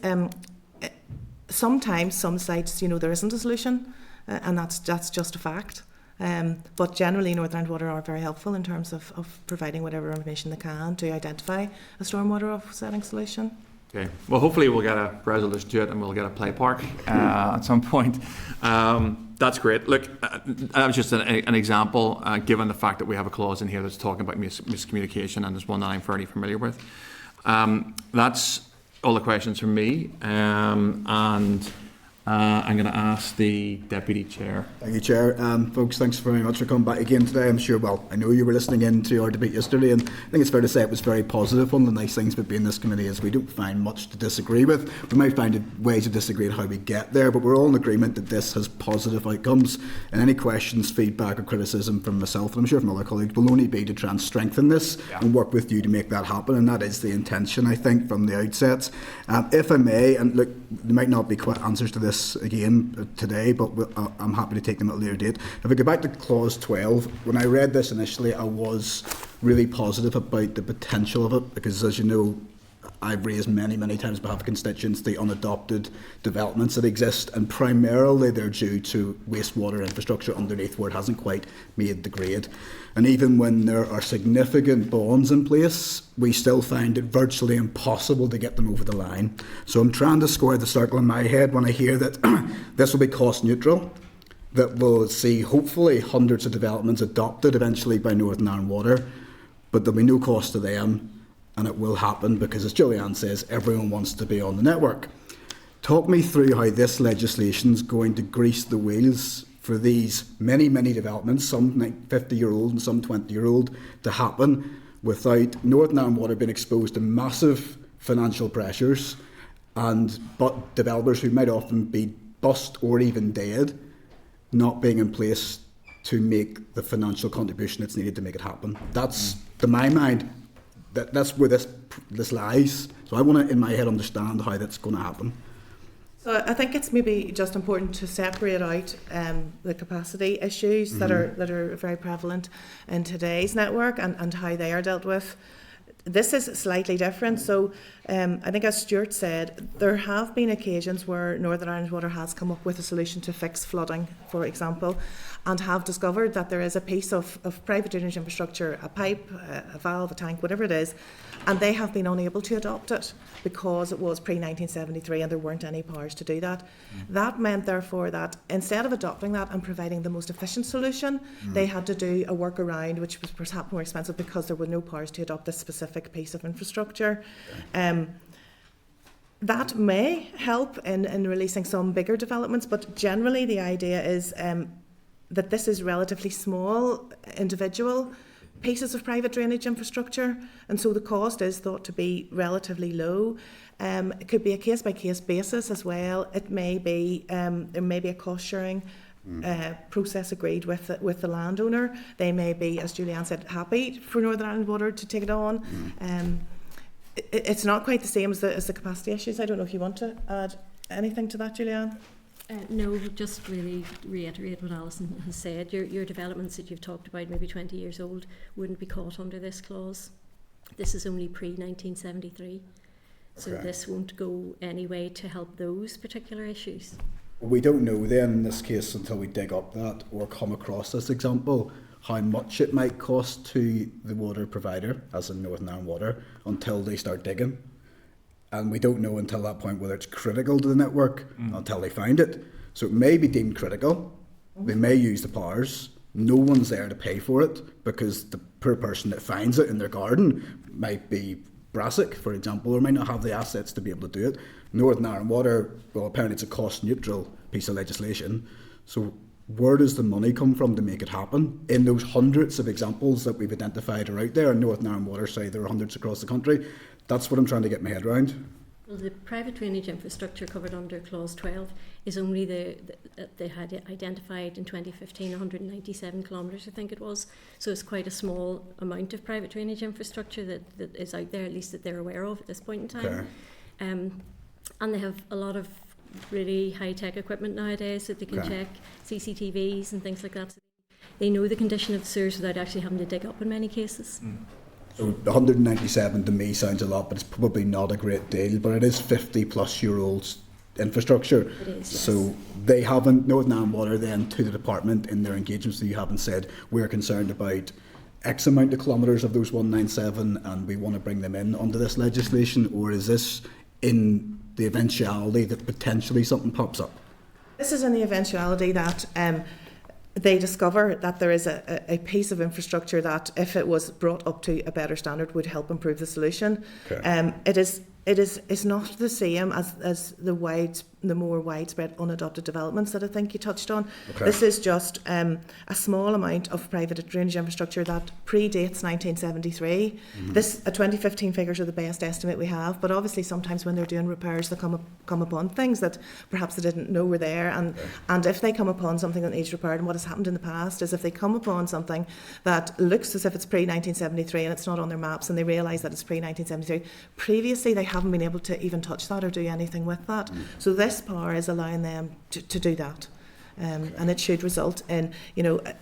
sometimes some sites, there isn't a solution, and that's just a fact. But generally, Northern Ireland Water are very helpful in terms of providing whatever information they can to identify a stormwater offsetting solution. Okay. Well, hopefully we'll get a resolution to it and we'll get a play park at some point. That's great. Look, that was just an example, given the fact that we have a clause in here that's talking about miscommunication, and there's one that I'm fairly familiar with. That's all the questions from me, and I'm going to ask the Deputy Chair. Thank you, Chair. Folks, thanks very much for coming back again today. I'm sure, I know you were listening in to our debate yesterday, and I think it's fair to say it was very positive. One of the nice things about being in this committee is we don't find much to disagree with. We might find ways to disagree on how we get there, but we're all in agreement that this has positive outcomes. And any questions, feedback or criticism from myself, and I'm sure from other colleagues, will only be to try and strengthen this and work with you to make that happen. And that is the intention, I think, from the outset. If I may, and look, there might not be answers to this again today, but I'm happy to take them at a later date. If I go back to clause 12, when I read this initially, I was really positive about the potential of it, because as you know, I've raised many times on behalf of constituents the unadopted developments that exist, and primarily they're due to wastewater infrastructure underneath where it hasn't quite made the grade. And even when there are significant bonds in place, we still find it virtually impossible to get them over the line. So I'm trying to square the circle in my head when I hear that this will be cost neutral, that we'll see hopefully hundreds of developments adopted eventually by Northern Ireland Water, but there'll be no cost to them. And it will happen because, as Julie-Ann says, everyone wants to be on the network. Talk me through how this legislation is going to grease the wheels for these many developments, some 50-year-old and some 20-year-old, to happen without Northern Ireland Water being exposed to massive financial pressures, but developers who might often be bust or even dead not being in place to make the financial contribution that's needed to make it happen. That's, to my mind, that's where this lies. So I want to, in my head, understand how that's going to happen. So I think it's maybe just important to separate out the capacity issues that are very prevalent in today's network and how they are dealt with. This is slightly different. So I think, as Stuart said, there have been occasions where Northern Ireland Water has come up with a solution to fix flooding, for example, and have discovered that there is a piece of private drainage infrastructure, a pipe, a valve, a tank, whatever it is, and they have been unable to adopt it because it was pre-1973 and there weren't any powers to do that. That meant, therefore, that instead of adopting that and providing the most efficient solution, they had to do a workaround, which was perhaps more expensive because there were no powers to adopt this specific piece of infrastructure. That may help in releasing some bigger developments, but generally the idea is that this is relatively small individual pieces of private drainage infrastructure, and so the cost is thought to be relatively low. It could be a case-by-case basis as well. It may be there may be a cost-sharing process agreed with the landowner. They may be, as Julie-Ann said, happy for Northern Ireland Water to take it on. It's not quite the same as the capacity issues. I don't know if you want to add anything to that, Julie-Ann. No, just really reiterate what Alison has said. Your developments that you've talked about, maybe 20 years old, wouldn't be caught under this clause. This is only pre-1973, so this won't go any way to help those particular issues. We don't know then in this case until we dig up that or come across this example how much it might cost to the water provider, as in Northern Ireland Water, until they start digging. And we don't know until that point whether it's critical to the network until they find it. So it may be deemed critical. They may use the powers. No one's there to pay for it because the poor person that finds it in their garden might be Brassic, for example, or might not have the assets to be able to do it. Northern Ireland Water, well, apparently it's a cost-neutral piece of legislation. So where does the money come from to make it happen? In those hundreds of examples that we've identified are out there, and Northern Ireland Water say there are hundreds across the country. That's what I'm trying to get my head around. Well, the private drainage infrastructure covered under Clause 12 is only they had identified in 2015 197 kilometres, I think it was. So it's quite a small amount of private drainage infrastructure that is out there, at least that they're aware of at this point in time. Okay. And they have a lot of really high-tech equipment nowadays that they can check, CCTVs and things like that. So they know the condition of the sewers without actually having to dig up in many cases. So 197 to me sounds a lot, but it's probably not a great deal. But it is 50-plus-year-old infrastructure. It is, yes. So they haven't, Northern Ireland Water then to the department in their engagements, so you haven't said we're concerned about X amount of kilometres of those 197 and we want to bring them in under this legislation, or is this in the eventuality that potentially something pops up? This is in the eventuality that they discover that there is a piece of infrastructure that, if it was brought up to a better standard, would help improve the solution. Okay. It's not the same as the more widespread unadopted developments that I think you touched on. Okay. This is just a small amount of private drainage infrastructure that predates 1973. This 2015 figures are the best estimate we have, but obviously sometimes when they're doing repairs they come upon things that perhaps they didn't know were there, and if they come upon something that needs repaired, and what has happened in the past is if they come upon something that looks as if it's pre-1973 and it's not on their maps and they realise that it's pre-1973, previously they haven't been able to even touch that or do anything with that. So this power is allowing them to do that. And it should result in,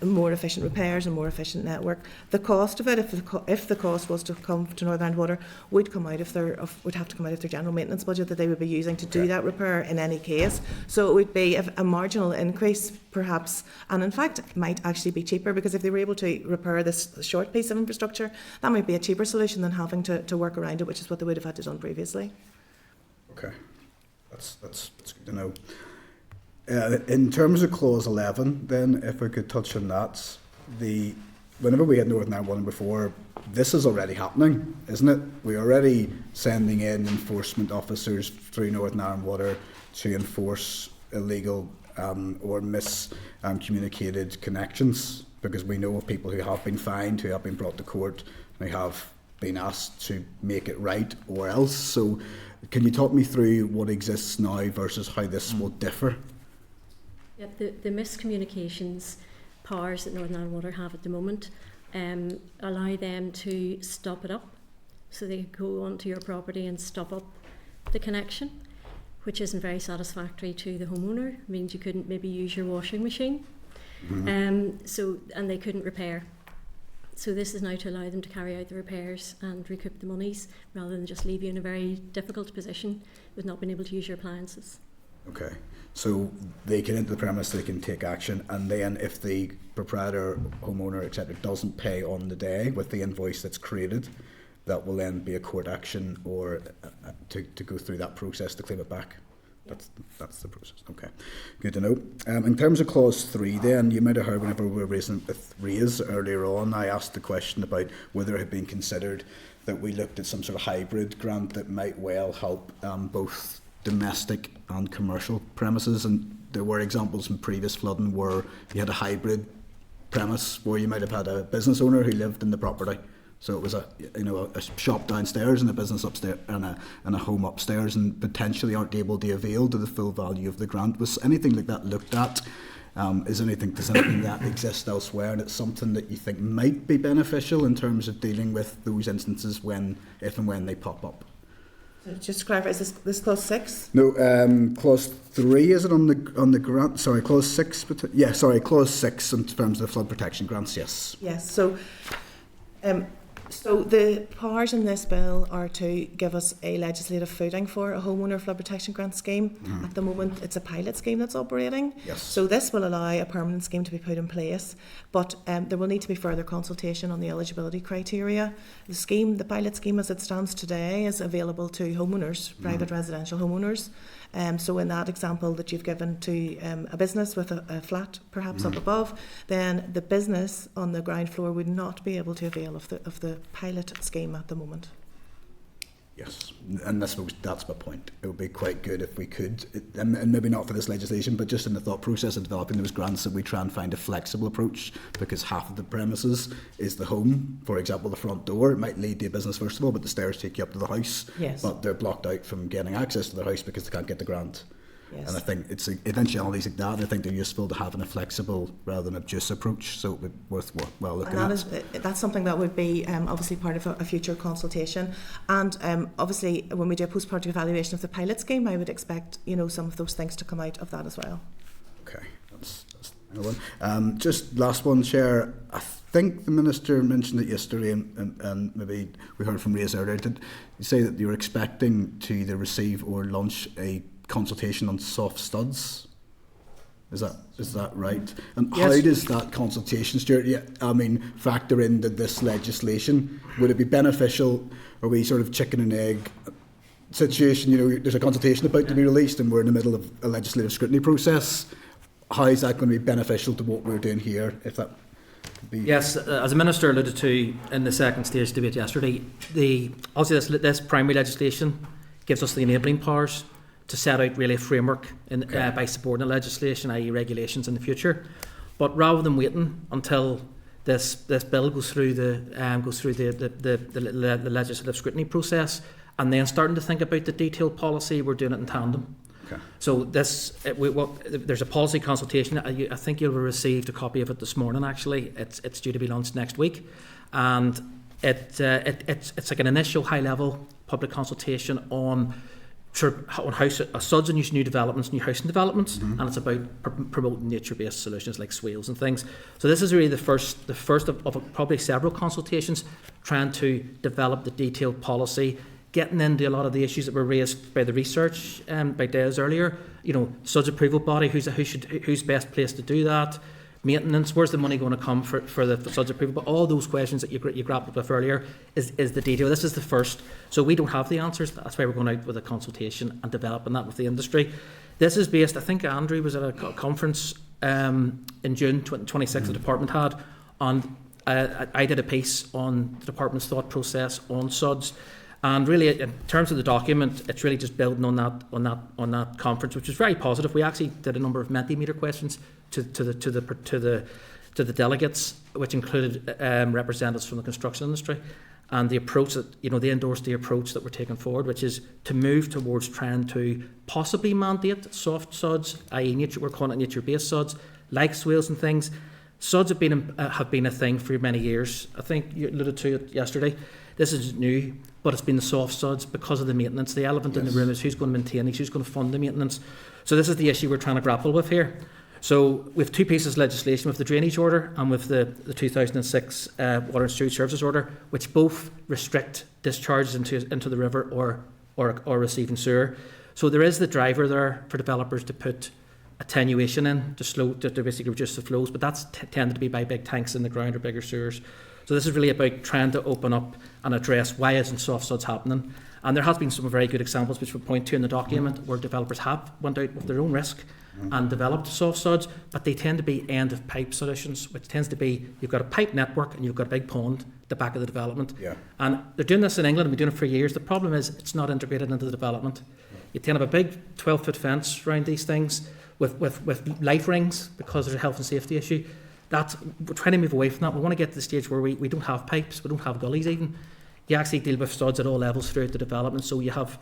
more efficient repairs and more efficient network. The cost of it, if the cost was to come to Northern Ireland Water, would have to come out of their general maintenance budget that they would be using to do that repair in any case. So it would be a marginal increase, perhaps, and in fact, it might actually be cheaper, because if they were able to repair this short piece of infrastructure, that might be a cheaper solution than having to work around it, which is what they would have had to done previously. Okay, that's good to know. In terms of Clause 11, then, if we could touch on that, whenever we had Northern Ireland Water before, this is already happening, isn't it? We're already sending in enforcement officers through Northern Ireland Water to enforce illegal or miscommunicated connections, because we know of people who have been fined, who have been brought to court, and who have been asked to make it right or else. So can you talk me through what exists now versus how this will differ? Yep, the miscommunications powers that Northern Ireland Water have at the moment allow them to stop it up. So they go onto your property and stop up the connection, which isn't very satisfactory to the homeowner. It means you couldn't maybe use your washing machine. And they couldn't repair. So this is now to allow them to carry out the repairs and recoup the monies, rather than just leave you in a very difficult position with not being able to use your appliances. Okay, so they can enter the premise, they can take action, and then if the proprietor, homeowner, etc. doesn't pay on the day with the invoice that's created, that will then be a court action or to go through that process to claim it back. That's the process. Okay, good to know. In terms of Clause 3 then, you might have heard whenever we were raising it with Ray's earlier on, I asked the question about whether it had been considered that we looked at some sort of hybrid grant that might well help both domestic and commercial premises, and there were examples in previous flooding where you had a hybrid premise where you might have had a business owner who lived in the property. So it was a shop downstairs and a business upstairs and a home upstairs, and potentially aren't able to avail to the full value of the grant. Was anything like that looked at? Does anything that exist elsewhere, and it's something that you think might be beneficial in terms of dealing with those instances if and when they pop up? So just to clarify, is this clause 6? No, clause 3 is it on the grant? Sorry, clause 6. Yeah, sorry, clause 6 in terms of the flood protection grants. Yes. Yes. So the powers in this bill are to give us a legislative footing for a homeowner flood protection grant scheme. At the moment, it's a pilot scheme that's operating. Yes. So this will allow a permanent scheme to be put in place, but there will need to be further consultation on the eligibility criteria. The pilot scheme as it stands today is available to homeowners, private residential homeowners. So in that example that you've given to a business with a flat perhaps up above, then the business on the ground floor would not be able to avail of the pilot scheme at the moment. Yes, and that's my point. It would be quite good if we could, and maybe not for this legislation, but just in the thought process of developing those grants, that we try and find a flexible approach, because half of the premises is the home. For example, the front door, it might lead to a business first of all, but the stairs take you up to the house. Yes. But they're blocked out from getting access to the house because they can't get the grant. Yes. And I think it's eventualities like that. I think they're useful to having a flexible rather than obtuse approach. So it would be worthwhile looking at. That's something that would be obviously part of a future consultation. And obviously, when we do a post-project evaluation of the pilot scheme, I would expect some of those things to come out of that as well. Okay, that's another one. Just last one, Chair. I think the Minister mentioned it yesterday, and maybe we heard from Rhys earlier. Did you say that you're expecting to either receive or launch a consultation on soft studs? Is that right? And Yes. How does that consultation, Stuart, factor into this legislation? Would it be beneficial? Are we sort of chicken and egg situation? There's a consultation about to be released, and we're in the middle of a legislative scrutiny process. How is that going to be beneficial to what we're doing here? If that could be. Yes, as the Minister alluded to in the second stage debate yesterday, obviously this primary legislation gives us the enabling powers to set out really a framework by subordinate legislation, i.e. regulations in the future. But rather than waiting until this bill goes through the legislative scrutiny process and then starting to think about the detailed policy, we're doing it in tandem. Okay. So there's a policy consultation. I think you'll have received a copy of it this morning. Actually, it's due to be launched next week, and it's like an initial high-level public consultation on house SUDs and new developments, new housing developments, and it's about promoting nature-based solutions like swales and things. So this is really the first of probably several consultations trying to develop the detailed policy, getting into a lot of the issues that were raised by the research by Des earlier. SUDS approval body, who's best placed to do that? Maintenance, where's the money going to come for the SUDS approval? But all those questions that you grappled with earlier is the detail. This is the first. So we don't have the answers. That's why we're going out with a consultation and developing that with the industry. This is based, I think Andrew was at a conference in June 26th the department had, and I did a piece on the department's thought process on SUDS. And really, in terms of the document, it's really just building on that conference, which was very positive. We actually did a number of Mentimeter questions to the delegates, which included representatives from the construction industry, and the approach that they endorsed the approach that we're taking forward, which is to move towards trying to possibly mandate soft SUDs, i.e. we're calling it nature-based SUDs, like swales and things. SUDs have been a thing for many years. I think you alluded to it yesterday. This is new, but it's been the soft SUDs because of the maintenance. The elephant in the room is who's going to maintain these, who's going to fund the maintenance. So this is the issue we're trying to grapple with here. So we have two pieces of legislation, with the drainage order and with the 2006 water and sewage services order, which both restrict discharges into the river or receiving sewer. So there is the driver there for developers to put attenuation in to basically reduce the flows, but that's tended to be by big tanks in the ground or bigger sewers. So this is really about trying to open up and address why isn't soft SUDs happening. And there has been some very good examples which we point to in the document where developers have went out with their own risk and developed soft SUDs, but they tend to be end of pipe solutions, which tends to be you've got a pipe network and you've got a big pond at the back of the development. Yeah. And they're doing this in England and been doing it for years. The problem is it's not integrated into the development. You tend to have a big 12-foot fence around these things with light rings because there's a health and safety issue. We're trying to move away from that. We want to get to the stage where we don't have pipes, we don't have gullies even. You actually deal with SUDs at all levels throughout the development. So you have,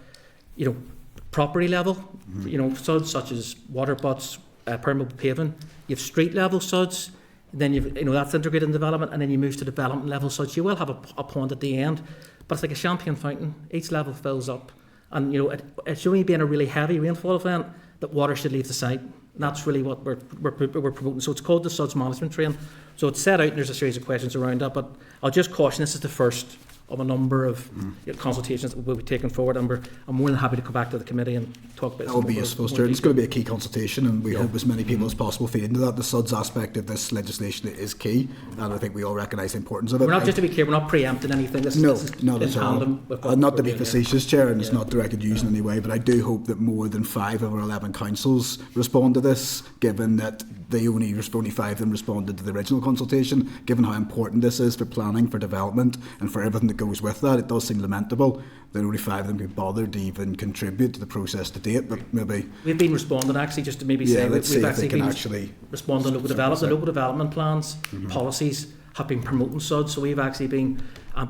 property level, SUDs such as water butts, permeable paving. You have street level SUDs. Then that's integrated in development, and then you move to development level SUDs. You will have a pond at the end, but it's like a champagne fountain. Each level fills up, And it's only being a really heavy rainfall event that water should leave the site. And that's really what we're promoting. So it's called the Suds Management Train. So it's set out and there's a series of questions around that, but I'll just caution this is the first of a number of consultations that will be taken forward, and I'm more than happy to come back to the committee and talk about that will be useful, Stuart. It's going to be a key consultation, and we hope as many people as possible feed into that. The SUDS aspect of this legislation is key, and I think we all recognise the importance of it. We're not, just to be clear, we're not preempting anything. This is not in at all. tandem with what Not to be we're doing facetious, Chair, and it's not directed at you in any way, but I do hope that more than 5 of our 11 councils respond to this, given that only 5 of them responded to the original consultation, given how important this is for planning, for development, and for everything that goes with that. It does seem lamentable that only 5 of them could bother to even contribute to the process to date, but maybe... We've been responding, actually, just to maybe say, we've actually been responding to the local development plans, policies have been promoting SUDS, so we've actually been,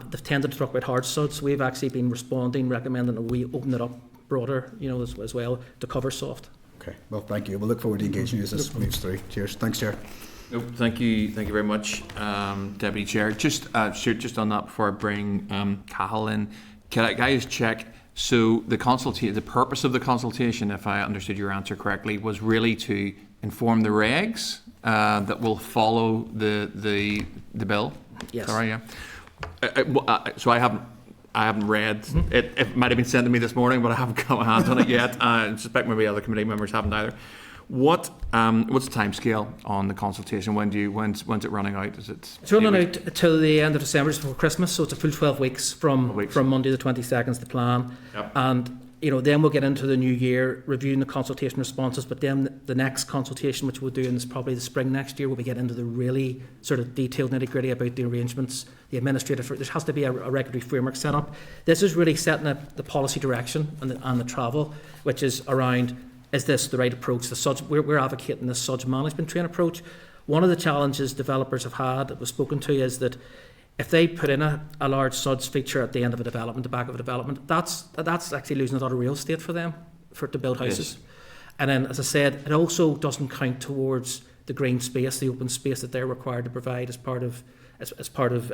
they've tended to talk about hard SUDS, so we've actually been responding, recommending that we open it up broader, as well, to cover soft. Okay, well, thank you. We'll look forward to engaging as this moves through. Cheers. Thanks, Chair. No, thank you very much, Deputy Chair. Just Stuart, just on that before I bring Cahill in, can I just check? So the purpose of the consultation, if I understood your answer correctly, was really to inform the regs that will follow the bill. Yes. Sorry, yeah. So I haven't read it. It might have been sent to me this morning, but I haven't got my hands on it yet. I suspect maybe other committee members haven't either. What's the time scale on the consultation? When's it running out? It's running out till the end of December, just before Christmas, so it's a full 12 weeks from Monday the 22nd is the plan. Yep. And then we'll get into the new year reviewing the consultation responses, but then the next consultation, which we'll do in probably the spring next year, we'll get into the really sort of detailed nitty-gritty about the arrangements, the administrative. There has to be a regulatory framework set up. This is really setting up the policy direction and the travel, which is around, is this the right approach? We're advocating the SUDS management train approach. One of the challenges developers have had that was spoken to is that if they put in a large SUDS feature at the end of a development, the back of a development, that's actually losing a lot of real estate for them to build houses. Yes. And then, as I said, it also doesn't count towards the green space, the open space that they're required to provide as part of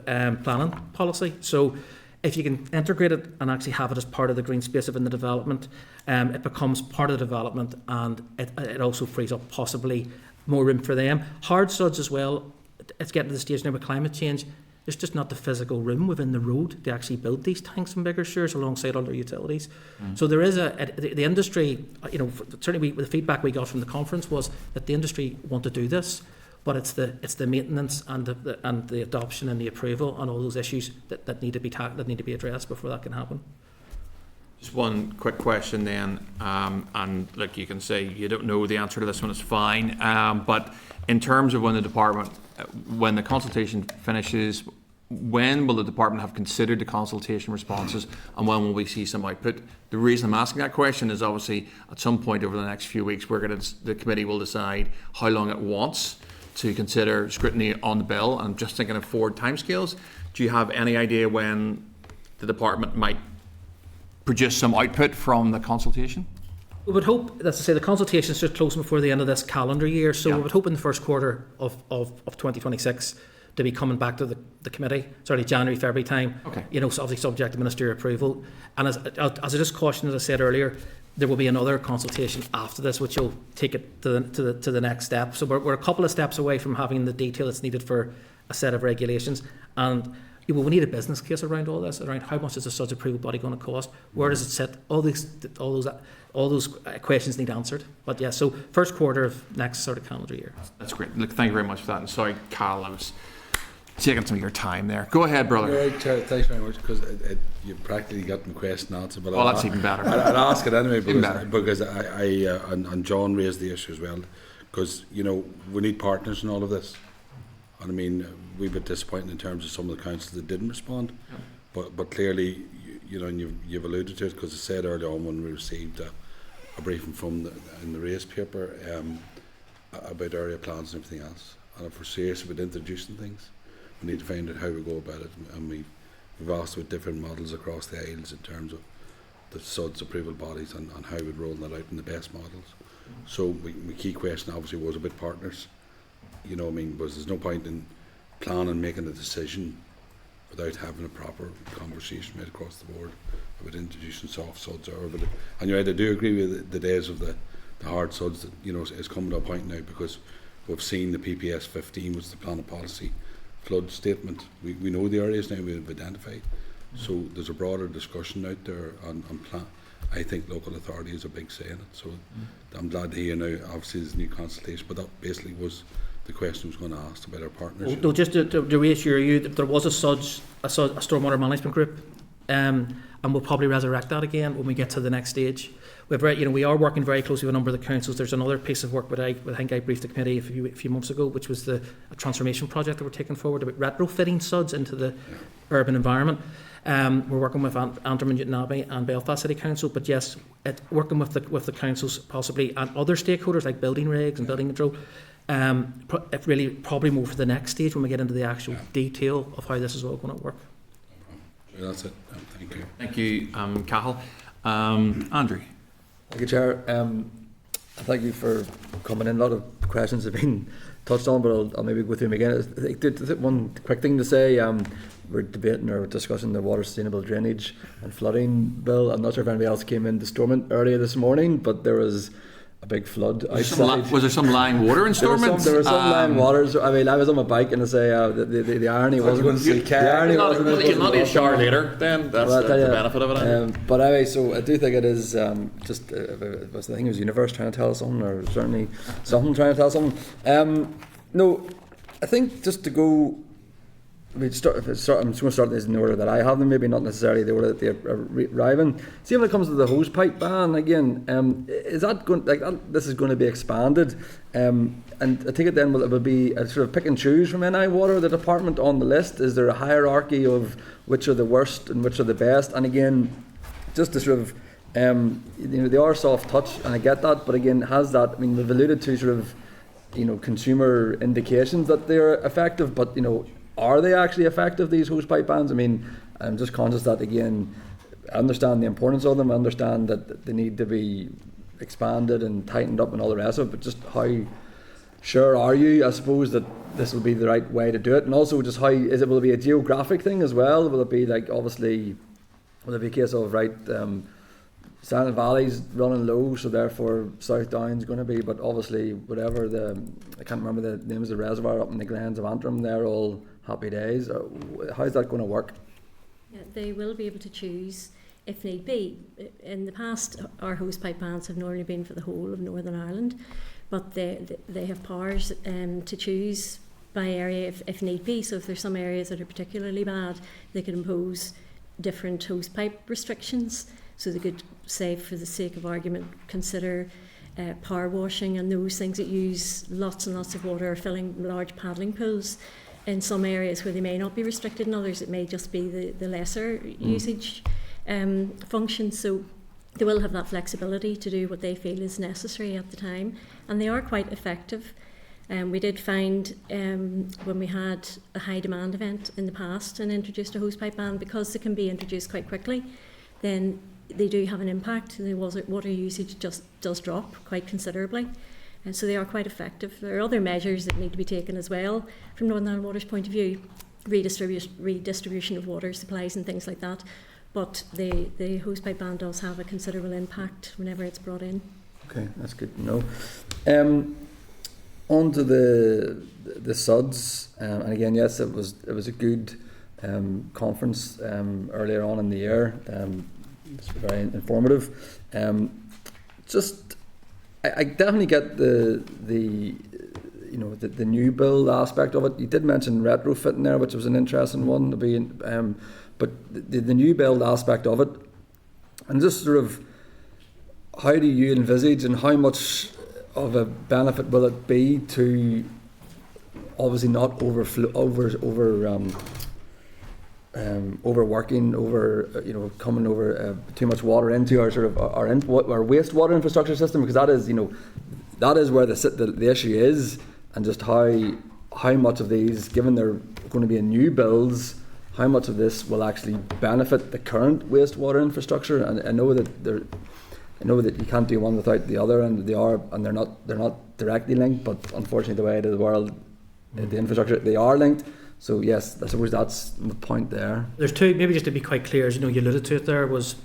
planning policy. So if you can integrate it and actually have it as part of the green space within the development, it becomes part of the development, and it also frees up possibly more room for them. Hard SUDS as well, it's getting to the stage now with climate change. There's just not the physical room within the road to actually build these tanks and bigger sewers alongside other utilities. So there is the industry, certainly the feedback we got from the conference was that the industry want to do this, but it's the maintenance and the adoption and the approval and all those issues that need to be addressed before that can happen. Just one quick question then, and look, you can say you don't know the answer to this one, it's fine, but in terms of when the consultation finishes, when will the department have considered the consultation responses, and when will we see some output? The reason I'm asking that question is obviously at some point over the next few weeks the committee will decide how long it wants to consider scrutiny on the bill. I'm just thinking of forward timescales. Do you have any idea when the department might produce some output from the consultation? We would hope, as I say, the consultation should close before the end of this calendar year, so we would hope in the first quarter of 2026 to be coming back to the committee, certainly January, February time. Okay. So obviously subject to ministerial approval. And as I just cautioned, as I said earlier, there will be another consultation after this, which will take it to the next step. So we're a couple of steps away from having the detail that's needed for a set of regulations, and we need a business case around all this, around how much is a SUDS approval body going to cost, where does it sit, all those questions need answered. But yeah, so first quarter of next sort of calendar year. That's great. Look, thank you very much for that. And sorry, Carl, I was taking some of your time there. Go ahead, brother. Right, Chair, thanks very much, because you practically got my question answered. But that's even better. I'd ask it anyway because I and John raised the issue as well, because we need partners in all of this. And I mean, we're a bit disappointed in terms of some of the councils that didn't respond, but clearly, and you've alluded to it, because I said earlier on when we received a briefing in the race paper about area plans and everything else, and if we're serious about introducing things, we need to find out how we go about it, and we've asked about different models across the Isles in terms of the SUDS approval bodies and how we'd roll that out in the best models. So my key question obviously was about partners. Because there's no point in planning making a decision without having a proper conversation made across the board about introducing soft suds. And you're right, I do agree with the days of the hard suds that, you know, is coming to a point now, because we've seen the PPS 15, which is the plan of policy flood statement. We know the areas now we've identified. So there's a broader discussion out there on plan. I think local authority has a big say in it. So I'm glad to hear now, obviously there's a new consultation, but that basically was the question I was going to ask about our partnership. Well, just to reassure you that there was a stormwater management group, and we'll probably resurrect that again when we get to the next stage. We are working very closely with a number of the councils. There's another piece of work that I think I briefed the committee a few months ago, which was a transformation project that we're taking forward about retrofitting suds into the urban environment. We're working with Abandonment, Newtonabbey and Belfast City Council, but yes, working with the councils possibly and other stakeholders like building regs and building control. Really probably more for the next stage when we get into the actual detail of how this is all going to work. That's it. Thank you. Thank you, Cathal. Andrew. Thank you, Chair. Thank you for coming in. A lot of questions have been touched on, but I'll maybe go through them again. I think one quick thing to say, we're debating or discussing the water sustainable drainage and flooding bill. I'm not sure if anybody else came into Stormont earlier this morning, but there was a big flood outside. Was there some lying water in Stormont? There was some lying waters. I mean, I was on my bike and I say the irony wasn't going to see. The irony wasn't. You'll not need a shower later. Then that's the benefit of it. But anyway, so I do think it is just. I think it was the universe trying to tell us something, or certainly something trying to tell us something. No, I think just to go. I'm just going to start this in the order that I have them, maybe not necessarily the order that they're arriving. See, when it comes to the hose pipe ban, again, is that going this is going to be expanded? And I take it then will it be a sort of pick and choose from NI Water, the department on the list? Is there a hierarchy of which are the worst and which are the best? And again, just to sort of, they are soft touch, and I get that, but again, has that? I mean, we've alluded to sort of, consumer indications that they're effective, but are they actually effective, these hosepipe bans? I mean, I'm just conscious that, again, I understand the importance of them, I understand that they need to be expanded and tightened up and all the rest of it, but just how sure are you, I suppose, that this will be the right way to do it? And also just will it be a geographic thing as well? Will it be obviously, will it be a case of, Silent Valley's running low, so therefore South Down's going to be, but obviously whatever I can't remember the name of the reservoir up in the Glens of Antrim, they're all happy days. How's that going to work? Yeah, they will be able to choose if need be. In the past, our hosepipe bans have normally been for the whole of Northern Ireland, but they have powers to choose by area if need be. So if there's some areas that are particularly bad, they can impose different hosepipe restrictions. So they could say, for the sake of argument, consider power washing and those things that use lots and lots of water, or filling large paddling pools in some areas where they may not be restricted. In others, it may just be the lesser usage function. So they will have that flexibility to do what they feel is necessary at the time. And they are quite effective. We did find when we had a high demand event in the past and introduced a hosepipe ban, because they can be introduced quite quickly, then they do have an impact. The water usage just does drop quite considerably, and so they are quite effective. There are other measures that need to be taken as well from Northern Ireland Water's point of view, redistribution of water supplies and things like that, but the hosepipe ban does have a considerable impact whenever it's brought in. Okay, that's good to know. On to the suds, and again, yes, it was a good conference earlier on in the year. It's very informative. I definitely get the new build aspect of it. You did mention retrofit in there, which was an interesting one to be in, but the new build aspect of it, and just sort of how do you envisage and how much of a benefit will it be to obviously not overworking, coming over too much water into our sort of our wastewater infrastructure system, because that is where the issue is, and just how much of these, given they're going to be in new builds, how much of this will actually benefit the current wastewater infrastructure. And I know that you can't do one without the other, and they're not directly linked, but unfortunately the way of the world, the infrastructure, they are linked. So yes, I suppose that's the point there. There's two, maybe just to be quite clear, as you know, you alluded to it there, was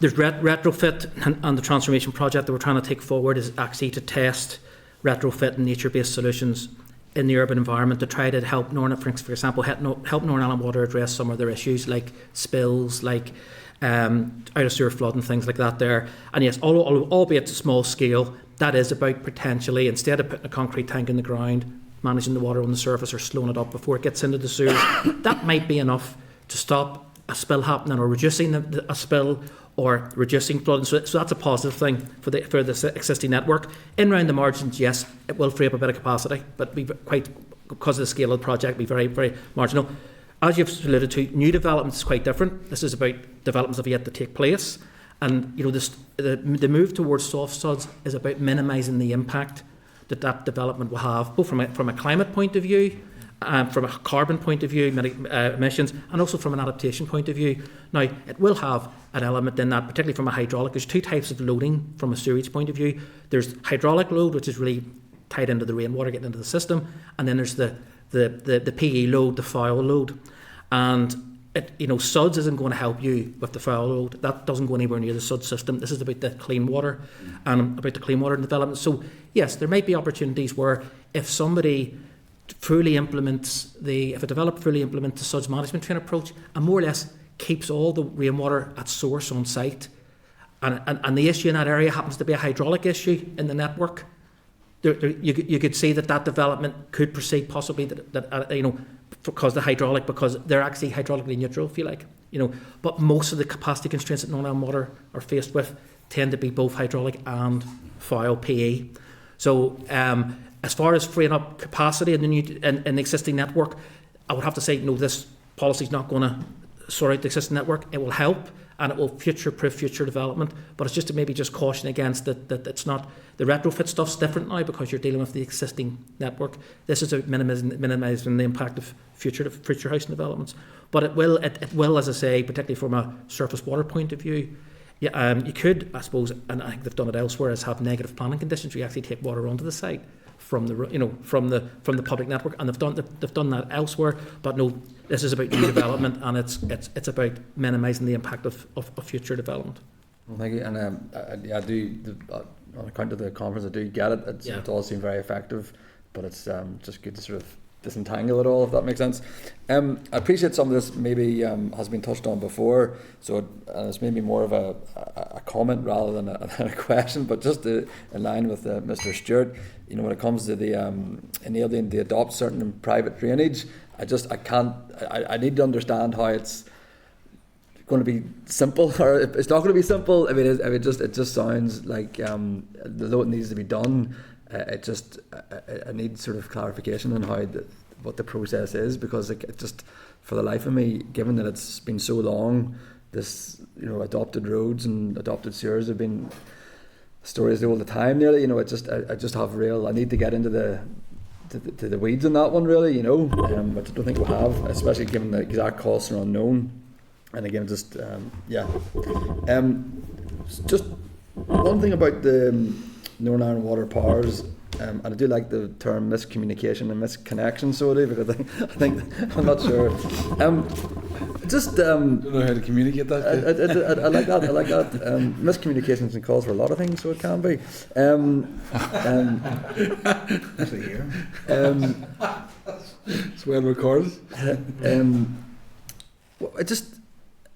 there's retrofit and the transformation project that we're trying to take forward is actually to test retrofit and nature-based solutions in the urban environment to try to help Northern, for example, help Northern Ireland Water address some of their issues like spills, like out of sewer flood and things like that there. And yes, albeit small scale, that is about potentially, instead of putting a concrete tank in the ground, managing the water on the surface or slowing it up before it gets into the sewers, that might be enough to stop a spill happening or reducing a spill or reducing flooding. So that's a positive thing for the existing network. In around the margins, yes, it will free up a bit of capacity, but because of the scale of the project, be very, very marginal. As you've alluded to, new developments is quite different. This is about developments that have yet to take place. And you know, the move towards soft suds is about minimising the impact that development will have, both from a climate point of view, from a carbon point of view, emissions, and also from an adaptation point of view. Now, it will have an element in that, particularly from a hydraulic. There's two types of loading from a sewage point of view. There's hydraulic load, which is really tied into the rainwater getting into the system, and then there's the PE load, the foul load. And SUDS isn't going to help you with the foul load. That doesn't go anywhere near the SUDS system. This is about the clean water and about the clean water development. So yes, there might be opportunities where if somebody if a developer fully implements the SUDS management train approach and more or less keeps all the rainwater at source on site, and the issue in that area happens to be a hydraulic issue in the network, you could see that development could proceed possibly because they're actually hydraulically neutral, if you like, But most of the capacity constraints that Northern Ireland Water are faced with tend to be both hydraulic and foul PE. So as far as freeing up capacity in the existing network, I would have to say no. This policy is not going to sort out the existing network. It will help and it will future-proof future development. But it's just to maybe just caution against that it's not the retrofit stuff's different now because you're dealing with the existing network. This is about minimising the impact of future housing developments. But it will, as I say, particularly from a surface water point of view. Yeah, you could, I suppose, and I think they've done it elsewhere, is have negative planning conditions where you actually take water onto the site from the public network, and they've done that elsewhere. But no, this is about new development, and it's about minimising the impact of future development. Well, thank you. And I do, on account of the conference, I do get it. It all seems very effective, but it's just good to sort of disentangle it all, if that makes sense. I appreciate some of this maybe has been touched on before, so it's maybe more of a comment rather than a question, but just in line with Mr. Stuart, when it comes to the enabling to adopt certain private drainage, I need to understand how it's going to be simple, or it's not going to be simple. I mean, it just sounds like though it needs to be done. I need sort of clarification on what the process is, because it just, for the life of me, given that it's been so long, this adopted roads and adopted sewers have been stories all the time nearly. I need to get into the weeds on that one really, which I don't think we have, especially given the exact costs are unknown. And again, just one thing about the Northern Ireland Water Powers, and I do like the term miscommunication and misconnection, so I do, because I think I'm not sure. Don't know how to communicate that. I like that. Miscommunications can cause for a lot of things, so it can be. Actually, here. It's well recorded.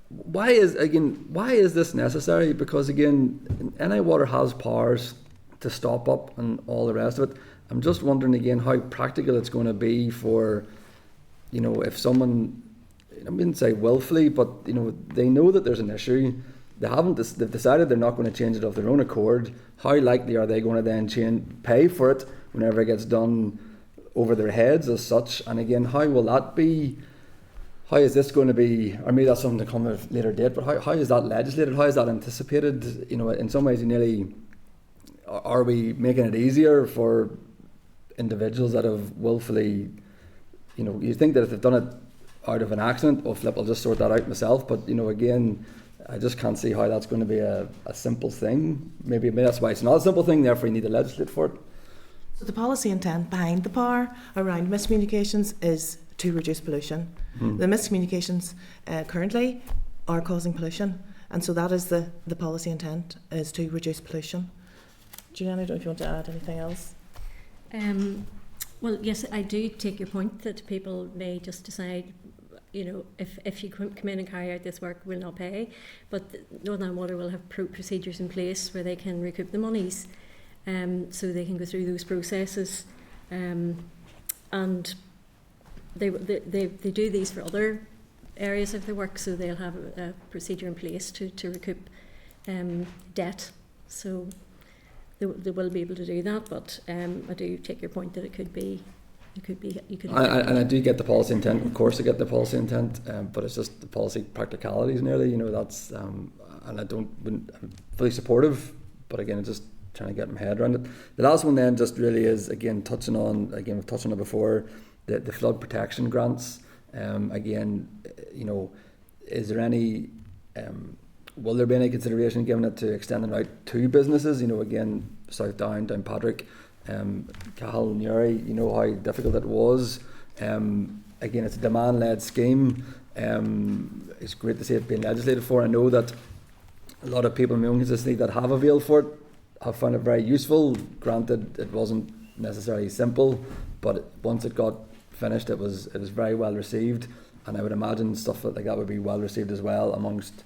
Why is this necessary? Because again, NI Water has powers to stop up and all the rest of it. I'm just wondering again how practical it's going to be for, if someone, I wouldn't say willfully, but they know that there's an issue. They've decided they're not going to change it of their own accord. How likely are they going to then pay for it whenever it gets done over their heads as such? And again, how will that be? How is this going to be, or maybe that's something to come at a later date, but how is that legislated? How is that anticipated? In some ways, are we making it easier for individuals that have willfully, you think that if they've done it out of an accident, I'll just sort that out myself, but again, I just can't see how that's going to be a simple thing. Maybe that's why it's not a simple thing, therefore you need to legislate for it. So the policy intent behind the power around miscommunications is to reduce pollution. The miscommunications currently are causing pollution, and so that is the policy intent, is to reduce pollution. Julie-Ann, I don't know if you want to add anything else. Well, yes, I do take your point that people may just decide, if you come in and carry out this work, we'll not pay. But Northern Water will have procedures in place where they can recoup the monies, so they can go through those processes, and they do these for other areas of their work, so they'll have a procedure in place to recoup debt. So they will be able to do that, but I do take your point that it could be. And I do get the policy intent. Of course, I get the policy intent, but it's just the policy practicalities nearly. That's and I'm fully supportive, but again, just trying to get my head around it. The last one then just really is again we've touched on it before, the flood protection grants. Is there any? Will there be any consideration given it to extending out to businesses? Again, South Down, Patrick, Cahill, Newry, how difficult it was. Again, it's a demand-led scheme. It's great to see it being legislated for. I know that a lot of people in my own constituency that have availed for it have found it very useful. Granted, it wasn't necessarily simple, but once it got finished, it was very well received. And I would imagine stuff like that would be well received as well amongst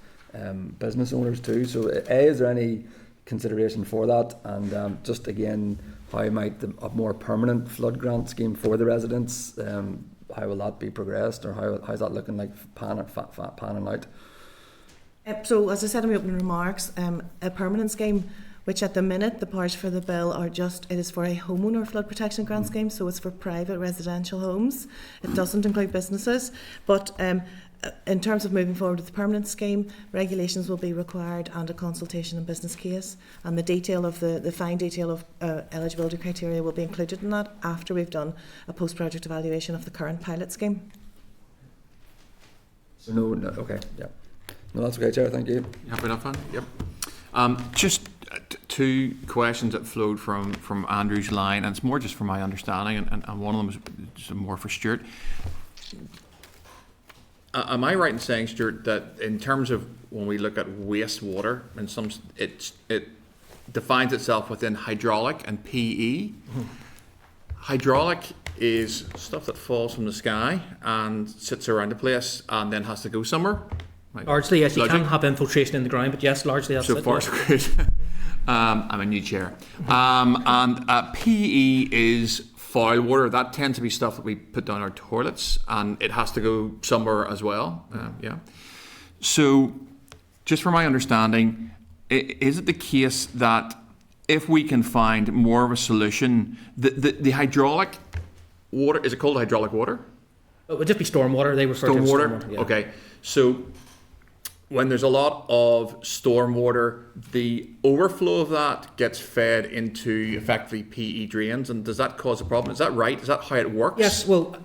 business owners too. So is there any consideration for that? And just again, how might a more permanent flood grant scheme for the residents, how will that be progressed, or how's that looking like panning out? So as I said in my opening remarks, a permanent scheme, which at the minute the powers for the bill are it is for a homeowner flood protection grant scheme, so it's for private residential homes. It doesn't include businesses, but in terms of moving forward with the permanent scheme, regulations will be required and a consultation and business case, and the detail of the fine detail of eligibility criteria will be included in that after we've done a post-project evaluation of the current pilot scheme. So no, okay, yeah. No, that's okay, Chair, thank you. You happy enough, Anne? Yep. Just two questions that flowed from Andrew's line, and it's more just from my understanding, and one of them is just more for Stuart. Am I right in saying, Stuart, that in terms of when we look at wastewater, it defines itself within hydraulic and PE? Mm-hmm. Hydraulic is stuff that falls from the sky and sits around the place and then has to go somewhere. Right. Largely, yes, you can have infiltration in the ground, but yes, largely that's so it. Far, so good. I'm a new chair. And PE is foul water. That tends to be stuff that we put down our toilets, and it has to go somewhere as well. Yeah. So, just from my understanding, is it the case that if we can find more of a solution, the hydraulic water, is it called hydraulic water? It would just be stormwater. They refer to it as stormwater. Yeah. Okay. So, when there's a lot of stormwater, the overflow of that gets fed into effectively PE drains, and does that cause a problem? Is that right? Is that how it works? Yes, well,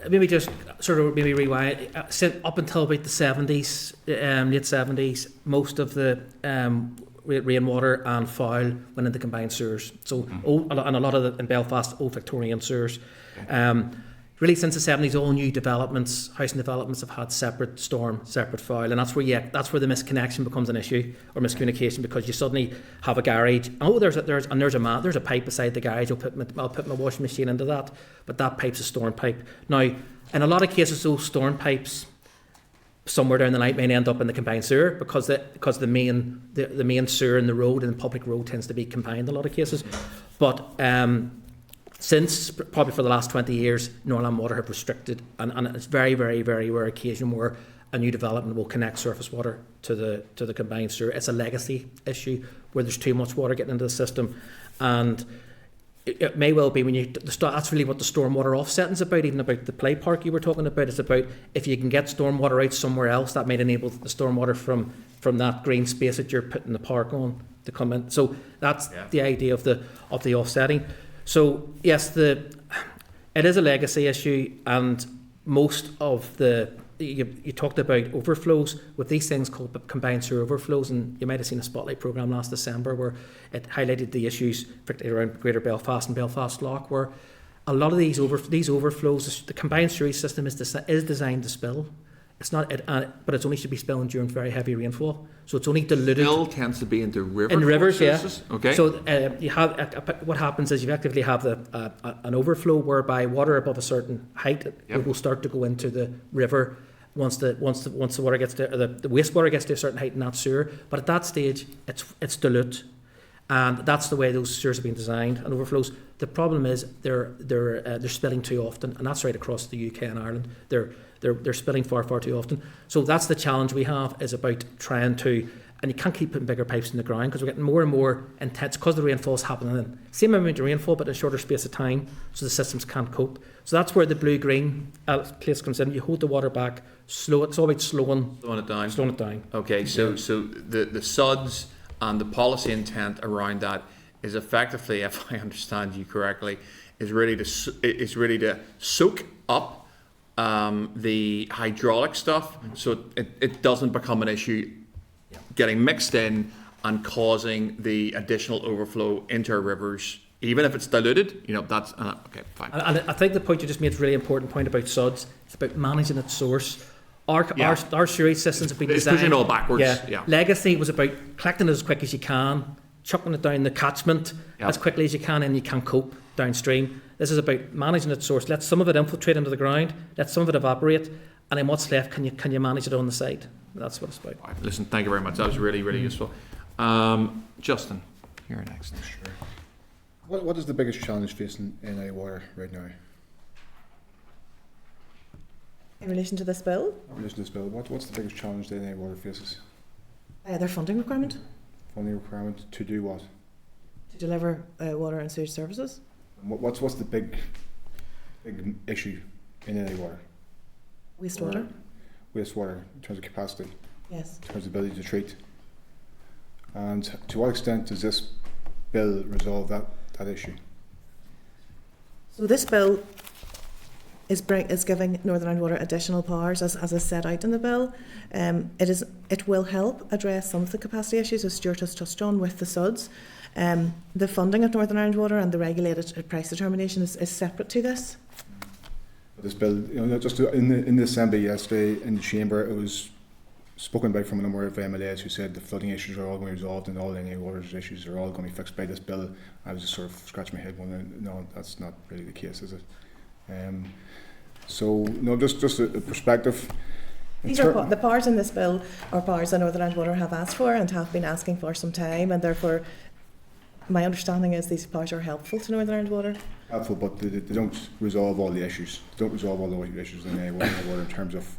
maybe just sort of rewind. Up until about the 70s, late 70s, most of the rainwater and foul went into combined sewers. So, and a lot of in Belfast, old Victorian sewers. Really, since the 70s, all new developments, housing developments have had separate storm, separate foul, and that's where the misconnection becomes an issue, or miscommunication, because you suddenly have a garage. There's a pipe beside the garage. I'll put my washing machine into that, but that pipe's a storm pipe. Now, in a lot of cases, those storm pipes somewhere down the line may end up in the combined sewer because the main sewer in the road and the public road tends to be combined in a lot of cases, but. Since probably for the last 20 years, Northern Water have restricted, and it's very, very, very rare occasion where a new development will connect surface water to the combined sewer. It's a legacy issue where there's too much water getting into the system, and it may well be that's really what the stormwater offsetting is about. Even about the play park you were talking about, it's about if you can get stormwater out somewhere else, that might enable the stormwater from that green space that you're putting the park on to come in. So that's the idea of the offsetting. So yes, it is a legacy issue, and most of you talked about overflows with these things called combined sewer overflows, and you might have seen a spotlight programme last December where it highlighted the issues particularly around Greater Belfast and Belfast Lough, where a lot of these overflows, the combined sewerage system is designed to spill. It's not, but it's only should be spilling during very heavy rainfall. So it's only diluted. Spill tends to be into rivers. In rivers, yeah. Okay. So you have what happens is you effectively have an overflow whereby water above a certain height will start to go into the river once the water gets to the wastewater gets to a certain height in that sewer. But at that stage, it's dilute. And that's the way those sewers have been designed and overflows. The problem is they're spilling too often, and that's right across the UK and Ireland. They're spilling far too often. So that's the challenge we have, is about trying to, and you can't keep putting bigger pipes in the ground because we're getting more and more intense because the rainfall's happening in same amount of rainfall but in a shorter space of time, so the systems can't cope. So that's where the blue-green place comes in. You hold the water back, slow it. It's all about slowing it down. Okay, so the SUDS and the policy intent around that is effectively, if I understand you correctly, is really to soak up the hydraulic stuff, so it doesn't become an issue getting mixed in and causing the additional overflow into our rivers, even if it's diluted. That's okay, fine. And I think the point you just made is a really important point about SUDS. It's about managing its source. Our sewerage systems have been designed. It's pushing it all backwards. Yeah. Legacy was about collecting it as quick as you can, chucking it down the catchment as quickly as you can, and you can't cope downstream. This is about managing its source. Let some of it infiltrate into the ground, let some of it evaporate, and then what's left, can you manage it on the site? That's what it's about. Right, listen, thank you very much. That was really, really useful. Justin, you're next. Sure. What is the biggest challenge facing NI Water right now? In relation to this bill? In relation to this bill, what's the biggest challenge that NI Water faces? Their funding requirement. Funding requirement to do what? To deliver water and sewage services. What's the big issue in NI Water? Wastewater. Wastewater in terms of capacity. Yes. In terms of ability to treat. And to what extent does this bill resolve that issue? So this bill is giving Northern Ireland Water additional powers, as is set out in the bill. It will help address some of the capacity issues, as Stuart has touched on, with the SUDS. The funding of Northern Ireland Water and the regulated price determination is separate to this. This bill, just in the Assembly yesterday in the Chamber, it was spoken about from a number of MLAs who said the flooding issues are all going to be resolved and all NI Water issues are all going to be fixed by this bill. I was just sort of scratching my head wondering, no, that's not really the case, is it? Just a perspective. These are the powers in this bill are powers that Northern Ireland Water have asked for and have been asking for some time, and therefore my understanding is these powers are helpful to Northern Ireland Water. Helpful, but they don't resolve all the issues. They don't resolve all the issues in NI Water in terms of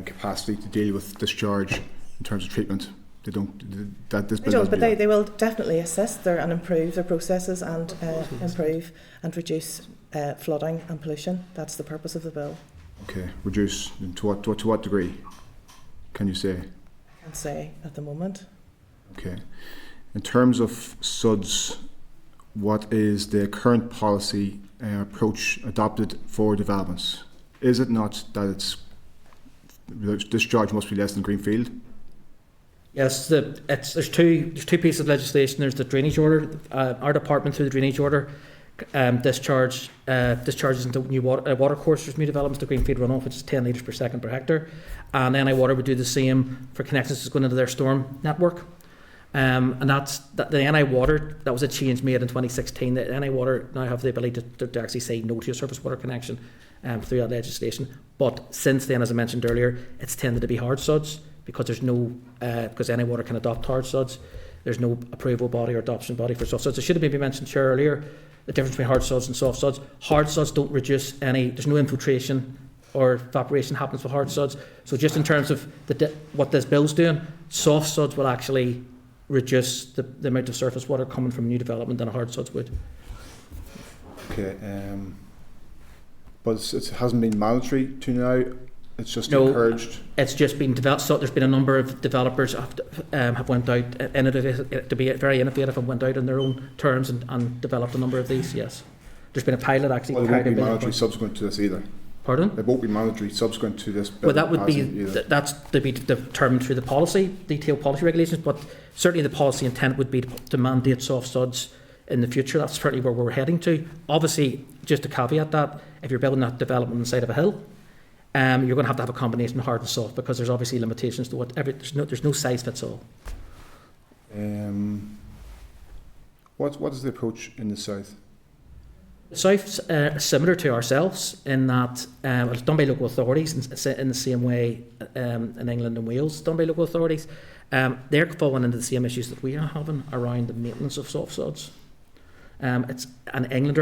capacity to deal with discharge, in terms of treatment. They don't. They will definitely assist and improve their processes and improve and reduce flooding and pollution. That's the purpose of the bill. Okay, reduce to what degree? Can you say? I can't say at the moment. Okay, in terms of SUDS, what is the current policy approach adopted for developments? Is it not that discharge must be less than greenfield? Yes, there's two pieces of legislation. There's the drainage order. Our department, through the drainage order, discharges into new water courses, new developments to greenfield runoff, which is 10 litres per second per hectare. And NI Water would do the same for connections that's going into their storm network. And that's the NI Water, that was a change made in 2016. The NI Water now have the ability to actually say no to a surface water connection through that legislation. But since then, as I mentioned earlier, it's tended to be hard SUDS because there's no because NI Water can adopt hard SUDS. There's no approval body or adoption body for soft SUDS. It should have been mentioned here earlier, the difference between hard SUDS and soft SUDS. Hard SUDS don't reduce any, there's no infiltration or evaporation happens with hard SUDS. So just in terms of what this bill's doing, soft SUDS will actually reduce the amount of surface water coming from new development than a hard SUDS would. Okay, but it hasn't been mandatory to now. It's just encouraged. It's just been developed. So there's been a number of developers have went out to be very innovative and went out on their own terms and developed a number of these. Yes, there's been a pilot actually. Well, it won't be mandatory subsequent to this either. Pardon? It won't be mandatory subsequent to this bill. Well, that would be that's to be determined through the detailed policy regulations. But certainly the policy intent would be to mandate soft SUDS in the future. That's certainly where we're heading to. Obviously, just to caveat that, if you're building that development on the side of a hill, you're going to have a combination of hard and soft, because there's obviously limitations to there's no size fits all. What is the approach in the south? The South's similar to ourselves in that it's done by local authorities in the same way in England and Wales. It's done by local authorities. They're falling into the same issues that we are having around the maintenance of soft sods. England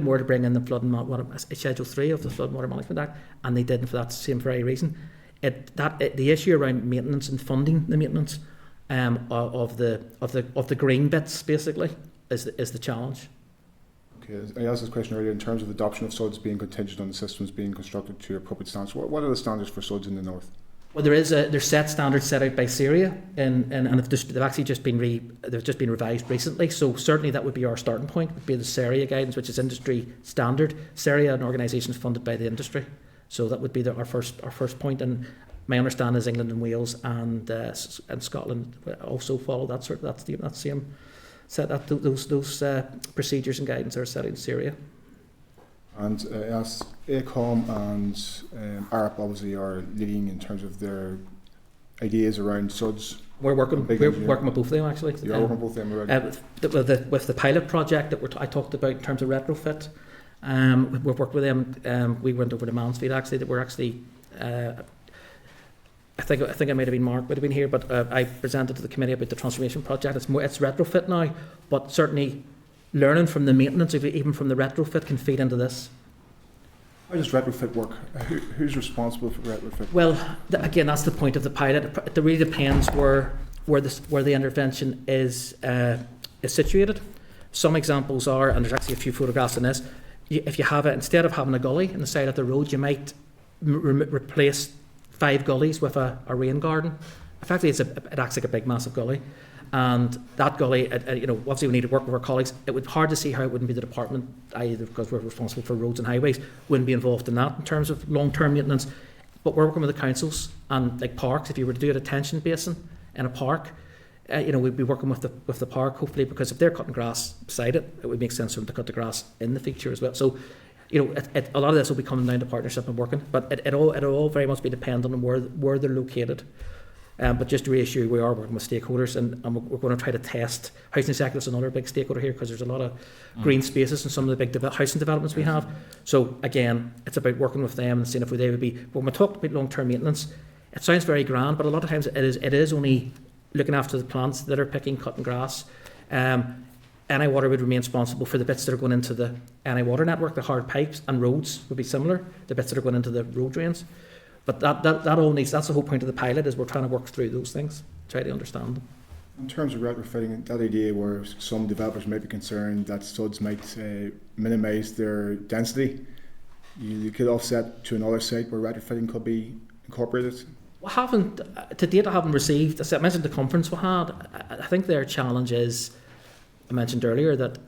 were to bring in the flood and water Schedule 3 of the Flood and Water Management Act, and they didn't for that same very reason. The issue around maintenance and funding the maintenance of the green bits basically is the challenge. Okay, I asked this question earlier in terms of adoption of SUDs being contingent on the systems being constructed to appropriate standards. What are the standards for SUDs in the north? Well, there's set standards set out by Syria, and they've actually just been revised recently. So certainly that would be our starting point. Would be the Syria guidance, which is industry standard. Syria, an organisation funded by the industry, so that would be our first point. And my understanding is England and Wales and Scotland also follow that same. Set that those procedures and guidance are set in Syria. And as ACOM and ARP obviously are leading in terms of their ideas around SUDs. We're working with both of them actually. You're working with both of them already? With the pilot project that I talked about in terms of retrofit, we've worked with them. We went over to Mansfield actually. That we're actually. I think I might have been Mark would have been here, but I presented to the committee about the transformation project. It's retrofit now, but certainly learning from the maintenance, even from the retrofit, can feed into this. How does retrofit work? Who's responsible for retrofit? Well, again, that's the point of the pilot. It really depends where the intervention is situated. Some examples are, and there's actually a few photographs in this. If you have it, instead of having a gully in the side of the road, you might replace 5 gullies with a rain garden. Effectively, it acts like a big, massive gully. And that gully, obviously we need to work with our colleagues. It would be hard to see how it wouldn't be the department, either because we're responsible for roads and highways, wouldn't be involved in that in terms of long-term maintenance. But we're working with the councils and like parks. If you were to do a detention basin in a park, we'd be working with the park hopefully, because if they're cutting grass beside it, it would make sense for them to cut the grass in the feature as well. So, a lot of this will be coming down to partnership and working, but it all very much be dependent on where they're located. But just to reassure you, we are working with stakeholders, and we're going to try to test housing sector is another big stakeholder here, because there's a lot of green spaces in some of the big housing developments we have. So again, it's about working with them and seeing if they would be. When we talk about long-term maintenance, it sounds very grand, but a lot of times it is only looking after the plants that are picking, cutting grass. NI Water would remain responsible for the bits that are going into the NI Water network. The hard pipes and roads would be similar, the bits that are going into the road drains. But that all needs, that's the whole point of the pilot, is we're trying to work through those things, try to understand them. In terms of retrofitting, that idea where some developers might be concerned that SUDs might minimise their density, you could offset to another site where retrofitting could be incorporated? To date I haven't received, as I mentioned the conference we had, I think their challenge is, I mentioned earlier that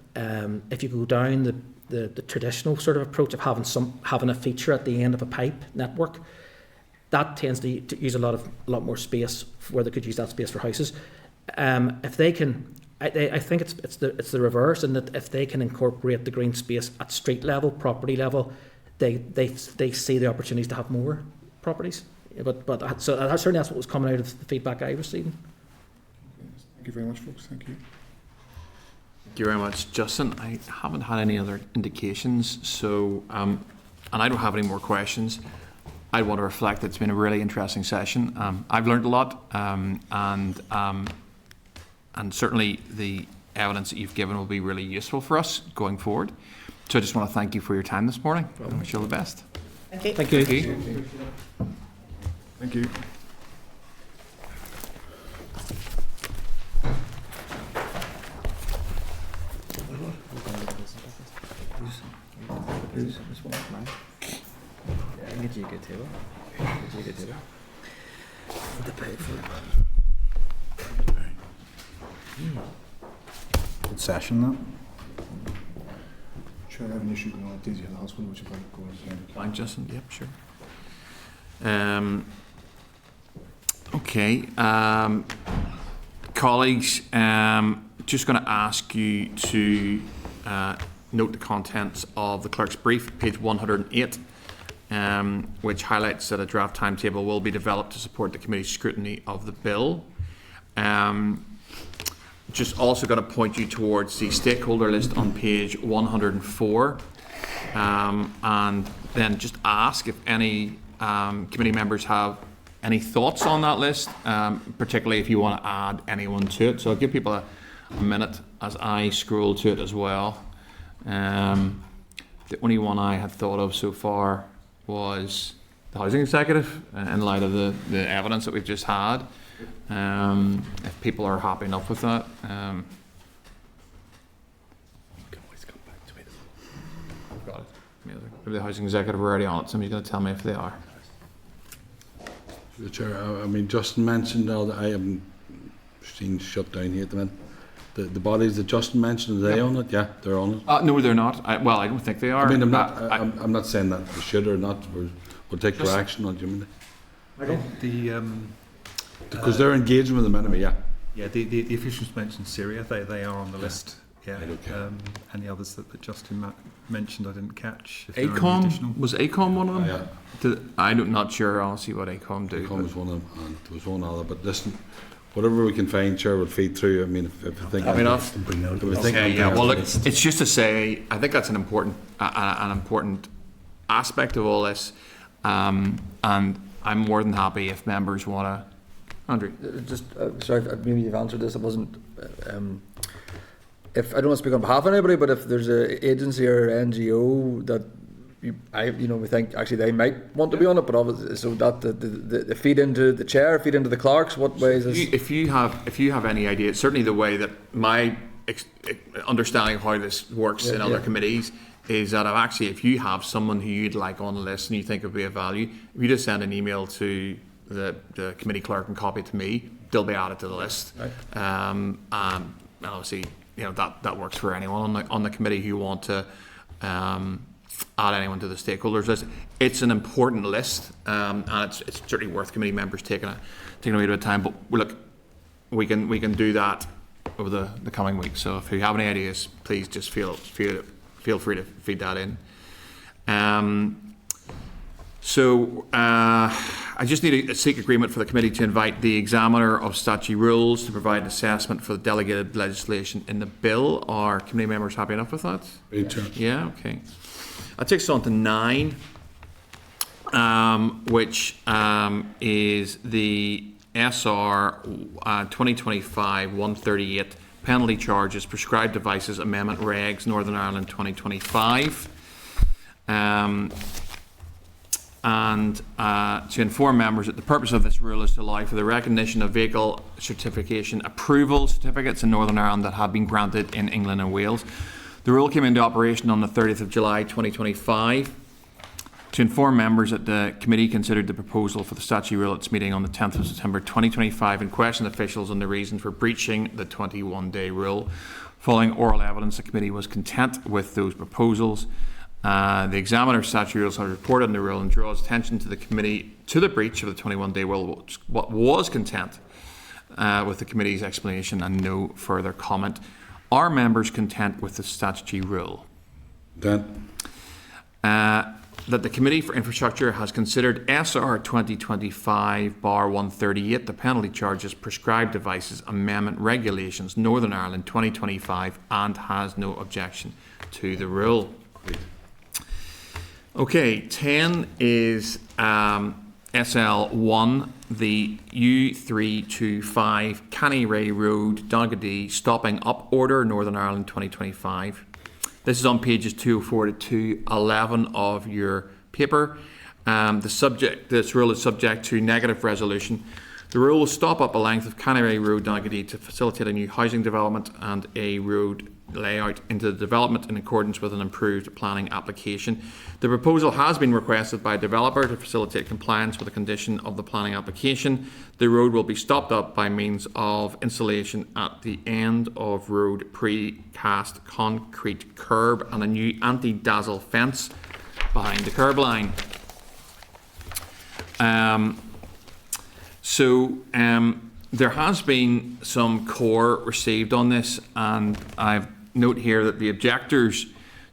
if you go down the traditional sort of approach of having a feature at the end of a pipe network, that tends to use a lot more space where they could use that space for houses. If they can, I think it's the reverse, in that if they can incorporate the green space at street level, property level, they see the opportunities to have more properties. But so certainly that's what was coming out of the feedback I received. Thank you very much, folks. Thank you. Thank you very much, Justin. I haven't had any other indications, so and I don't have any more questions. I want to reflect that it's been a really interesting session. I've learned a lot, and certainly the evidence that you've given will be really useful for us going forward. So I just want to thank you for your time this morning. I wish you all the best. Thank you. Thank you. Thank you. Thank you. Get you a good table. To pay for it. Good session, that. Sure, I have an issue going on at Daisy Hill Hospital, which is like going to Fine, Justin. Yep, sure. Okay. Colleagues, just going to ask you to note the contents of the clerk's brief, page 108, which highlights that a draft timetable will be developed to support the committee's scrutiny of the bill. Just also going to point you towards the stakeholder list on page 104, and then just ask if any committee members have any thoughts on that list, particularly if you want to add anyone to it. So I'll give people a minute as I scroll to it as well. The only one I had thought of so far was the housing executive, in light of the evidence that we've just had. If people are happy enough with that. You can always come back to me. I've got it. Maybe the housing executive are already on it. Somebody's going to tell me if they are. The Chair, I mean, Justin mentioned now that I haven't seen shut down here at the minute. The bodies that Justin mentioned, are they on it? Yeah, they're on it. No, they're not. I don't think they are. I mean, I'm not saying that they should or not. We'll take their action on Jim. Because they're engaging with the enemy, yeah. Yeah, the officials mentioned Syria. They are on the list. Yeah. Okay. And the others that Justin mentioned, I didn't catch. ACOM, was ACOM one of them? Yeah. I'm not sure honestly what ACOM do. ACOM was one of them, and there was one other. But listen, whatever we can find, Chair, will feed through. I mean, if I think enough. Well, look, it's just to say, I think that's an important aspect of all this, and I'm more than happy if members want to. Andrew, just sorry, maybe you've answered this. It wasn't. If I don't want to speak on behalf of anybody, but if there's an agency or NGO that we think actually they might want to be on it, but obviously, so that the feed into the chair, feed into the clerks. What ways is? If you have any idea, certainly the way that my understanding of how this works in other committees is that if you have someone who you'd like on the list and you think would be of value, if you just send an email to the committee clerk and copy it to me, they'll be added to the list. Right. And obviously, that works for anyone on the committee who want to add anyone to the stakeholders list. It's an important list, and it's certainly worth committee members taking a wee bit of time. But look, we can do that over the coming weeks. So if you have any ideas, please just feel free to feed that in. So I just need a seek agreement for the committee to invite the examiner of statutory rules to provide an assessment for the delegated legislation in the bill. Are committee members happy enough with that? Yeah, okay. That takes us on to 9, which is the SR 2025-138 penalty charges, prescribed devices amendment regs, Northern Ireland 2025. And to inform members that the purpose of this rule is to allow for the recognition of vehicle certification approval certificates in Northern Ireland that have been granted in England and Wales. The rule came into operation on the 30th of July 2025. To inform members that the committee considered the proposal for the statutory rule at its meeting on the 10th of September 2025 and questioned officials on the reason for breaching the 21-day rule. Following oral evidence, the committee was content with those proposals. The examiner of statutory rules has reported on the rule and draws attention to the committee to the breach of the 21-day rule, what was content with the committee's explanation and no further comment. Are members content with the statutory rule? Dan? That the Committee for Infrastructure has considered SR 2025-138, the penalty charges, prescribed devices amendment regulations, Northern Ireland 2025, and has no objection to the rule. Okay, 10 is SL1, the U325 Cannyreagh Road, Donaghadee stopping up order, Northern Ireland 2025. This is on pages 204 to 211 of your paper. This rule is subject to negative resolution. The rule will stop up a length of Cannyreagh Road, Donaghadee to facilitate a new housing development and a road layout into the development in accordance with an improved planning application. The proposal has been requested by a developer to facilitate compliance with the condition of the planning application. The road will be stopped up by means of installation at the end of road precast concrete curb and a new anti-dazzle fence behind the curb line. There has been some core received on this, and I note here that the objectors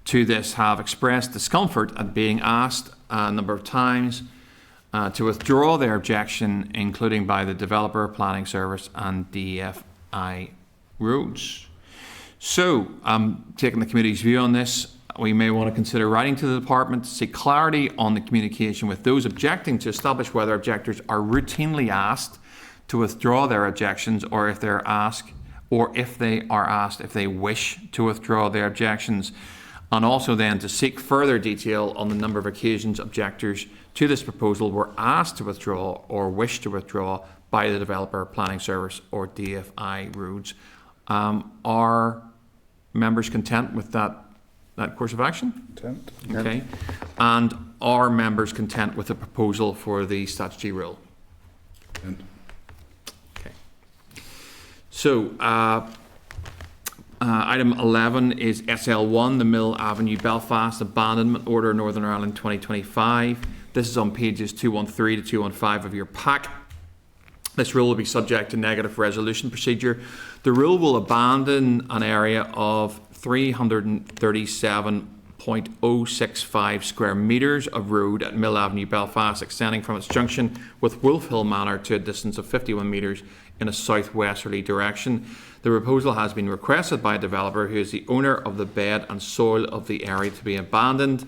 to this have expressed discomfort at being asked a number of times to withdraw their objection, including by the developer, planning service and DFI roads. So, taking the committee's view on this, we may want to consider writing to the department to seek clarity on the communication with those objecting to establish whether objectors are routinely asked to withdraw their objections, or if they are asked if they wish to withdraw their objections, and also then to seek further detail on the number of occasions objectors to this proposal were asked to withdraw or wish to withdraw by the developer, planning service or DFI roads. Are members content with that course of action? Content. Okay. And are members content with the proposal for the statutory rule? Content. Okay. So, item 11 is SL1, the Mill Avenue Belfast Abandonment Order, Northern Ireland 2025. This is on pages 213 to 215 of your pack. This rule will be subject to negative resolution procedure. The rule will abandon an area of 337.065 square metres of road at Mill Avenue, Belfast, extending from its junction with Wolf Hill Manor to a distance of 51 metres in a southwesterly direction. The proposal has been requested by a developer who is the owner of the bed and soil of the area to be abandoned,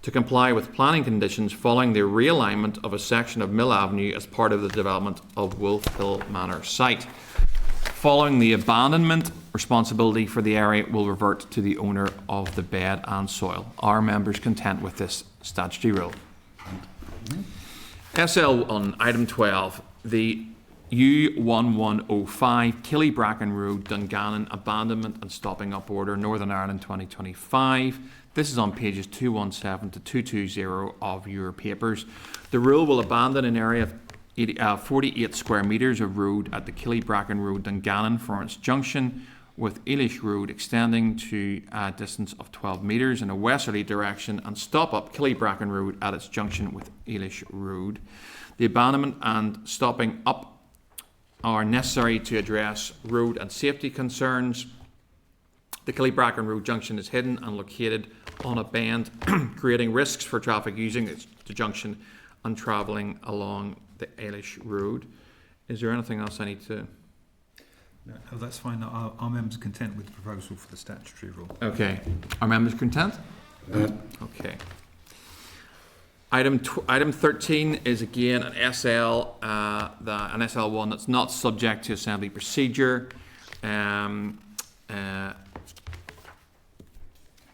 to comply with planning conditions following the realignment of a section of Mill Avenue as part of the development of Wolf Hill Manor site. Following the abandonment, responsibility for the area will revert to the owner of the bed and soil. Are members content with this statutory rule? SL1, item 12, the U1105 Killybracken Road, Dungannon Abandonment and Stopping Up Order, Northern Ireland 2025. This is on pages 217 to 220 of your papers. The rule will abandon an area of 48 square metres of road at the Killybracken Road, Dungannon, from its junction with Eilish Road, extending to a distance of 12 metres in a westerly direction, and stop up Killybracken Road at its junction with Eilish Road. The abandonment and stopping up are necessary to address road and safety concerns. The Killybracken Road junction is hidden and located on a bend, creating risks for traffic using the junction and travelling along the Eilish Road. Is there anything else I need to? No, that's fine. Are members content with the proposal for the statutory rule? Okay. Are members content? Okay. Item 13 is again an SL, an SL1 that's not subject to assembly procedure.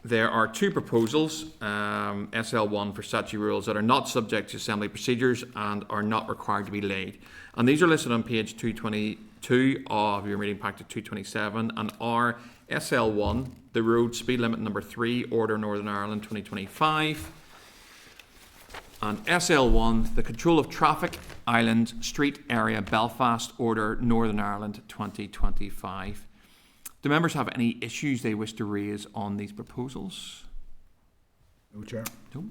There are two proposals, SL1 for statutory rules, that are not subject to assembly procedures and are not required to be laid. And these are listed on page 222 of your meeting pack to 227, and are SL1, the road speed limit number 3, Order Northern Ireland 2025, and SL1, the control of traffic, Island Street Area, Belfast, Order Northern Ireland 2025. Do members have any issues they wish to raise on these proposals? No, Chair. No.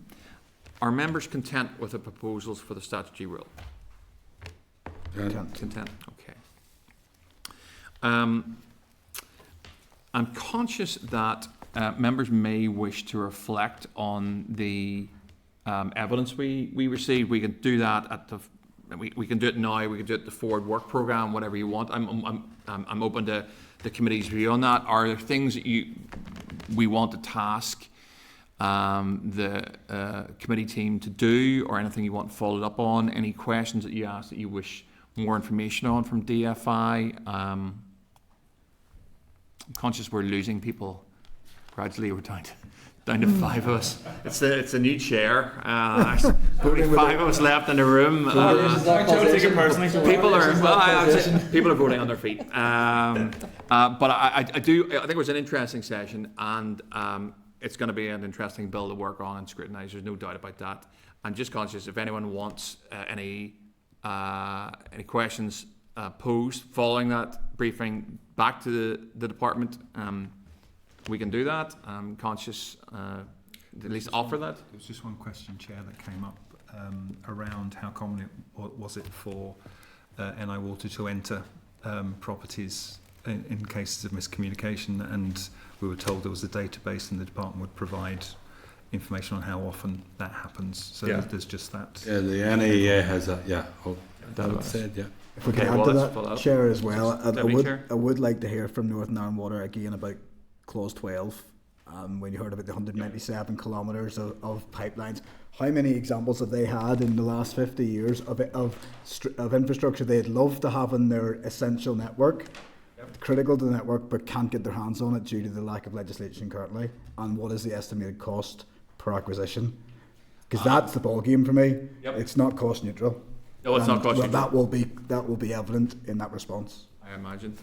Are members content with the proposals for the statutory rule? Content. Okay. I'm conscious that members may wish to reflect on the evidence we received. We can do that at the. We can do it now. We can do it at the forward work programme, whatever you want. I'm open to the committee's view on that. Are there things that we want to task the committee team to do, or anything you want followed up on? Any questions that you ask that you wish more information on from DFI? I'm conscious we're losing people gradually. We're down to 5 of us. It's a new chair. Only 5 of us left in the room. People are voting on their feet. But I think it was an interesting session, and it's going to be an interesting bill to work on and scrutinise. There's no doubt about that. I'm just conscious if anyone wants any questions posed following that briefing back to the department. We can do that. I'm conscious at least offer that. There was just one question, Chair, that came up around how common it was it for NI Water to enter properties in cases of miscommunication, and we were told there was a database and the department would provide information on how often that happens. So there's just that. Yeah, the NAEA has that. Yeah, that was said. Yeah. If we can add to that, Chair, as well, I would like to hear from Northern Ireland Water again about clause 12. When you heard about the 197 kilometres of pipelines, how many examples have they had in the last 50 years of infrastructure they'd love to have in their essential network, critical to the network, but can't get their hands on it due to the lack of legislation currently? And what is the estimated cost per acquisition? Because that's the ball game for me. It's not cost neutral. No, it's not cost neutral. That will be evident in that response, I imagine.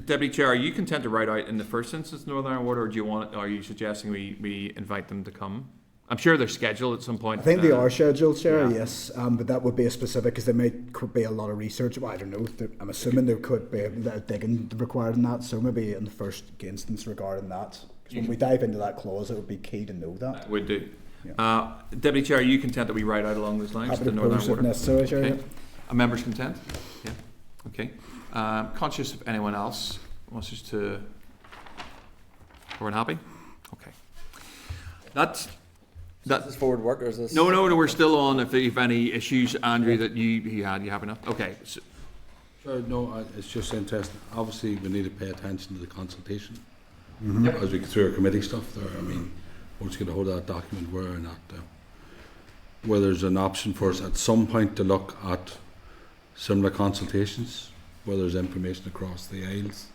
Deputy Chair, are you content to write out in the first instance Northern Ireland Water, or are you suggesting we invite them to come? I'm sure they're scheduled at some point. I think they are scheduled, Chair, yes. But that would be a specific, because there could be a lot of research. Well, I don't know. I'm assuming there could be a bit of digging required in that. So maybe in the first instance regarding that. Because when we dive into that clause, it would be key to know that. Would do. Yeah. Deputy Chair, are you content that we write out along those lines? Happy to Northern Ireland Water? Necessary, Chair. Okay. Are members content? Yeah. Okay. Conscious of anyone else wants us to... Everyone happy? Okay. This is forward work, or is this... No, we're still on. If you've any issues, Andrew, that you happy enough? Okay. So, sure, no, it's just interesting. Obviously, we need to pay attention to the consultation as we go through our committee stuff there. I mean, once you get a hold of that document, where there's an option for us at some point to look at similar consultations, where there's information across the aisles.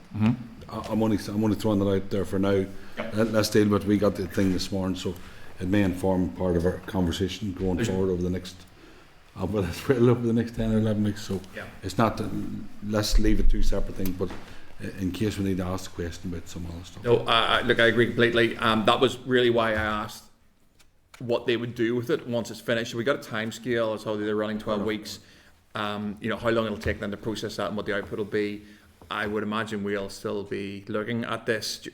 I'm only throwing that out there for now. Let's deal with. We got the thing this morning, so it may inform part of our conversation going forward over the next, over the next 10 or 11 weeks. So it's not. Let's leave it two separate things, but in case we need to ask a question about some other stuff. No, look, I agree completely. That was really why I asked what they would do with it once it's finished. So we got a time scale as how they're running 12 weeks. How long it'll take them to process that and what the output will be. I would imagine we'll still be looking at this,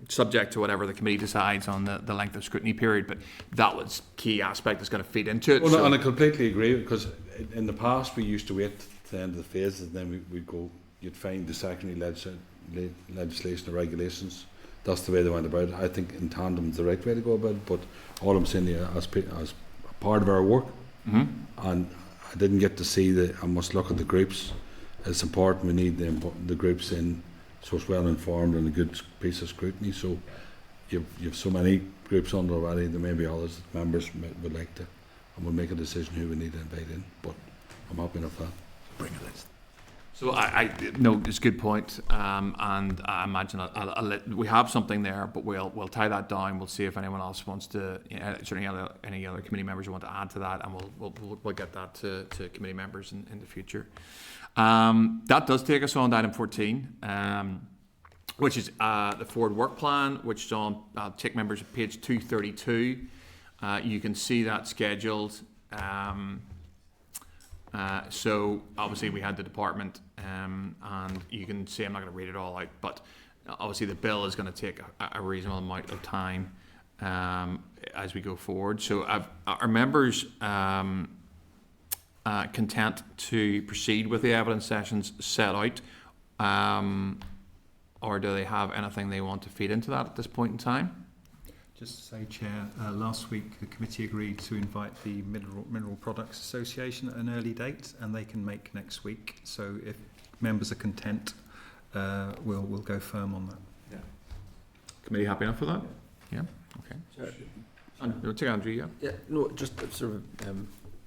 subject to whatever the committee decides on the length of scrutiny period. But that was key aspect that's going to feed into it. Well, and I completely agree, because in the past we used to wait to the end of the phases, and then we'd go. You'd find the secondary legislation or regulations. That's the way they went about it. I think in tandem is the right way to go about it. But all I'm saying here, as part of our work, and I didn't get to see I must look at the groups. It's important. We need the groups in, so it's well informed and a good piece of scrutiny. So you've so many groups on already. There may be others that members would like to, and we'll make a decision who we need to invite in. But I'm happy enough that. Bring a list. So no, it's a good point, and I imagine we have something there, but we'll tie that down. We'll see if anyone else wants to, certainly any other committee members who want to add to that, and we'll get that to committee members in the future. That does take us on to item 14, which is the forward work plan, which is on. I'll take members at page 232. You can see that scheduled. So obviously we had the department, and you can see, I'm not going to read it all out, but obviously the bill is going to take a reasonable amount of time as we go forward. So are members content to proceed with the evidence sessions set out, or do they have anything they want to feed into that at this point in time? Just to say, Chair, last week the committee agreed to invite the Mineral Products Association at an early date, and they can make next week. So if members are content, we'll go firm on that. Yeah. Committee happy enough with that? Yeah. Okay. Sure. Take Andrew. Yeah. Yeah. No, just sort of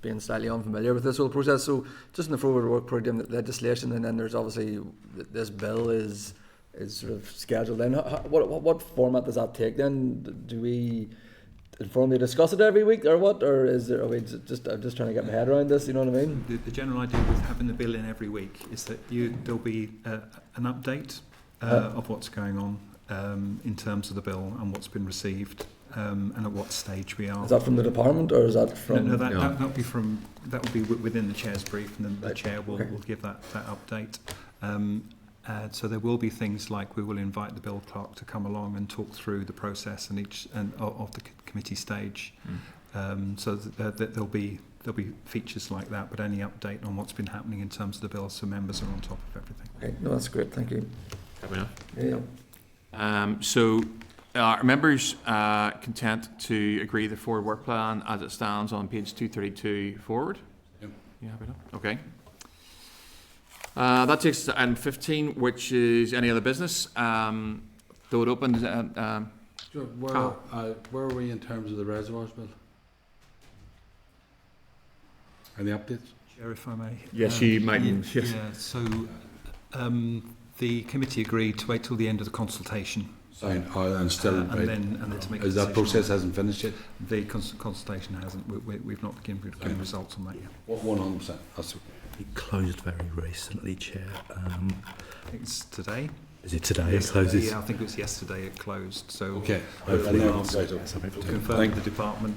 being slightly unfamiliar with this whole process. So just in the forward work programme, legislation, and then there's obviously this bill is sort of scheduled in. What format does that take then? Do we informally discuss it every week or what? Or is there, I'm just trying to get my head around this, you know what I mean? The general idea with having the bill in every week is that there'll be an update of what's going on in terms of the bill and what's been received and at what stage we are. Is that from the department or is that from... No, that will be within the chair's brief, and then the chair will give that update. So there will be things like we will invite the bill clerk to come along and talk through the process of the committee stage. So that there'll be there'll be features like that, but any update on what's been happening in terms of the bill, so members are on top of everything. Okay, no, that's great. Thank you. Happy enough? Yeah. So, are members content to agree the forward work plan as it stands on page 232 forward? Yep. Yeah, happy enough? Okay. That takes us to item 15, which is any other business. Though it opens Sure, where are we in terms of the reservoirs bill? Any updates? Chair, if I may. Yes, you might. Yes. Yes. Yeah, so the committee agreed to wait till the end of the consultation. Fine. And still, and then to make a is that decision process on- hasn't finished yet? The consultation hasn't. We've not given results on that yet. 100%. That's It closed very recently, Chair. I think it's today. Is it today it Yesterday, closes? Yeah, I think it was yesterday it closed. So okay. hopefully Right, we'll okay. confirm with the department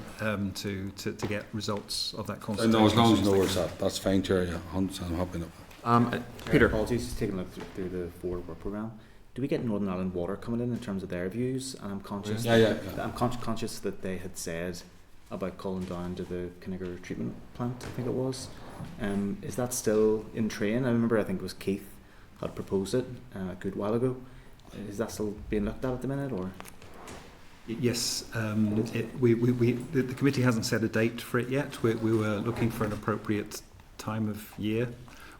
to get results of that consultation. No, as long as you know where it's at. That's fine, Chair. Yeah, I'm happy enough. Peter. Apologies, just taking a look through the forward work programme. Do we get Northern Ireland Water coming in terms of their views? And I'm conscious. Yeah. I'm conscious that they had said about calling down to the Cannyreagh treatment plant. I think it was. Is that still in train? I think it was Keith had proposed it a good while ago. Is that still being looked at the minute, or? Yes, the committee hasn't set a date for it yet. We were looking for an appropriate time of year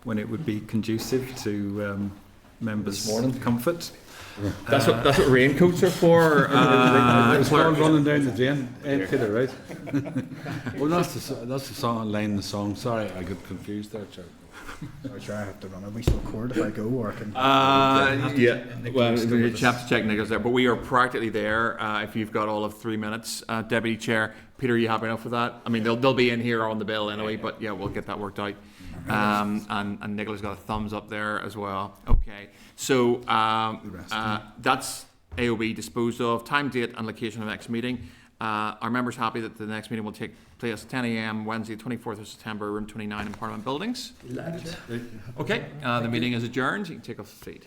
when it would be conducive to members' comfort. That's what raincoats are for. It's running down the drain, Peter, right? Well, that's the song line in the song. Sorry, I got confused there, Chair. Sorry, Chair, I have to run. Are we still cord if I go, or can? Yeah. Well, we have to check Nicholas there, but we are practically there. If you've got all of 3 minutes, Deputy Chair Peter, are you happy enough with that? I mean, they'll be in here on the bill anyway, but yeah, we'll get that worked out. And Nicholas got a thumbs up there as well. Okay, so that's AOB disposed of. Time, date, and location of the next meeting. Are members happy that the next meeting will take place at 10 a.m. Wednesday, 24th of September, room 29 in Parliament Buildings? Okay, the meeting is adjourned. You can take off the seat.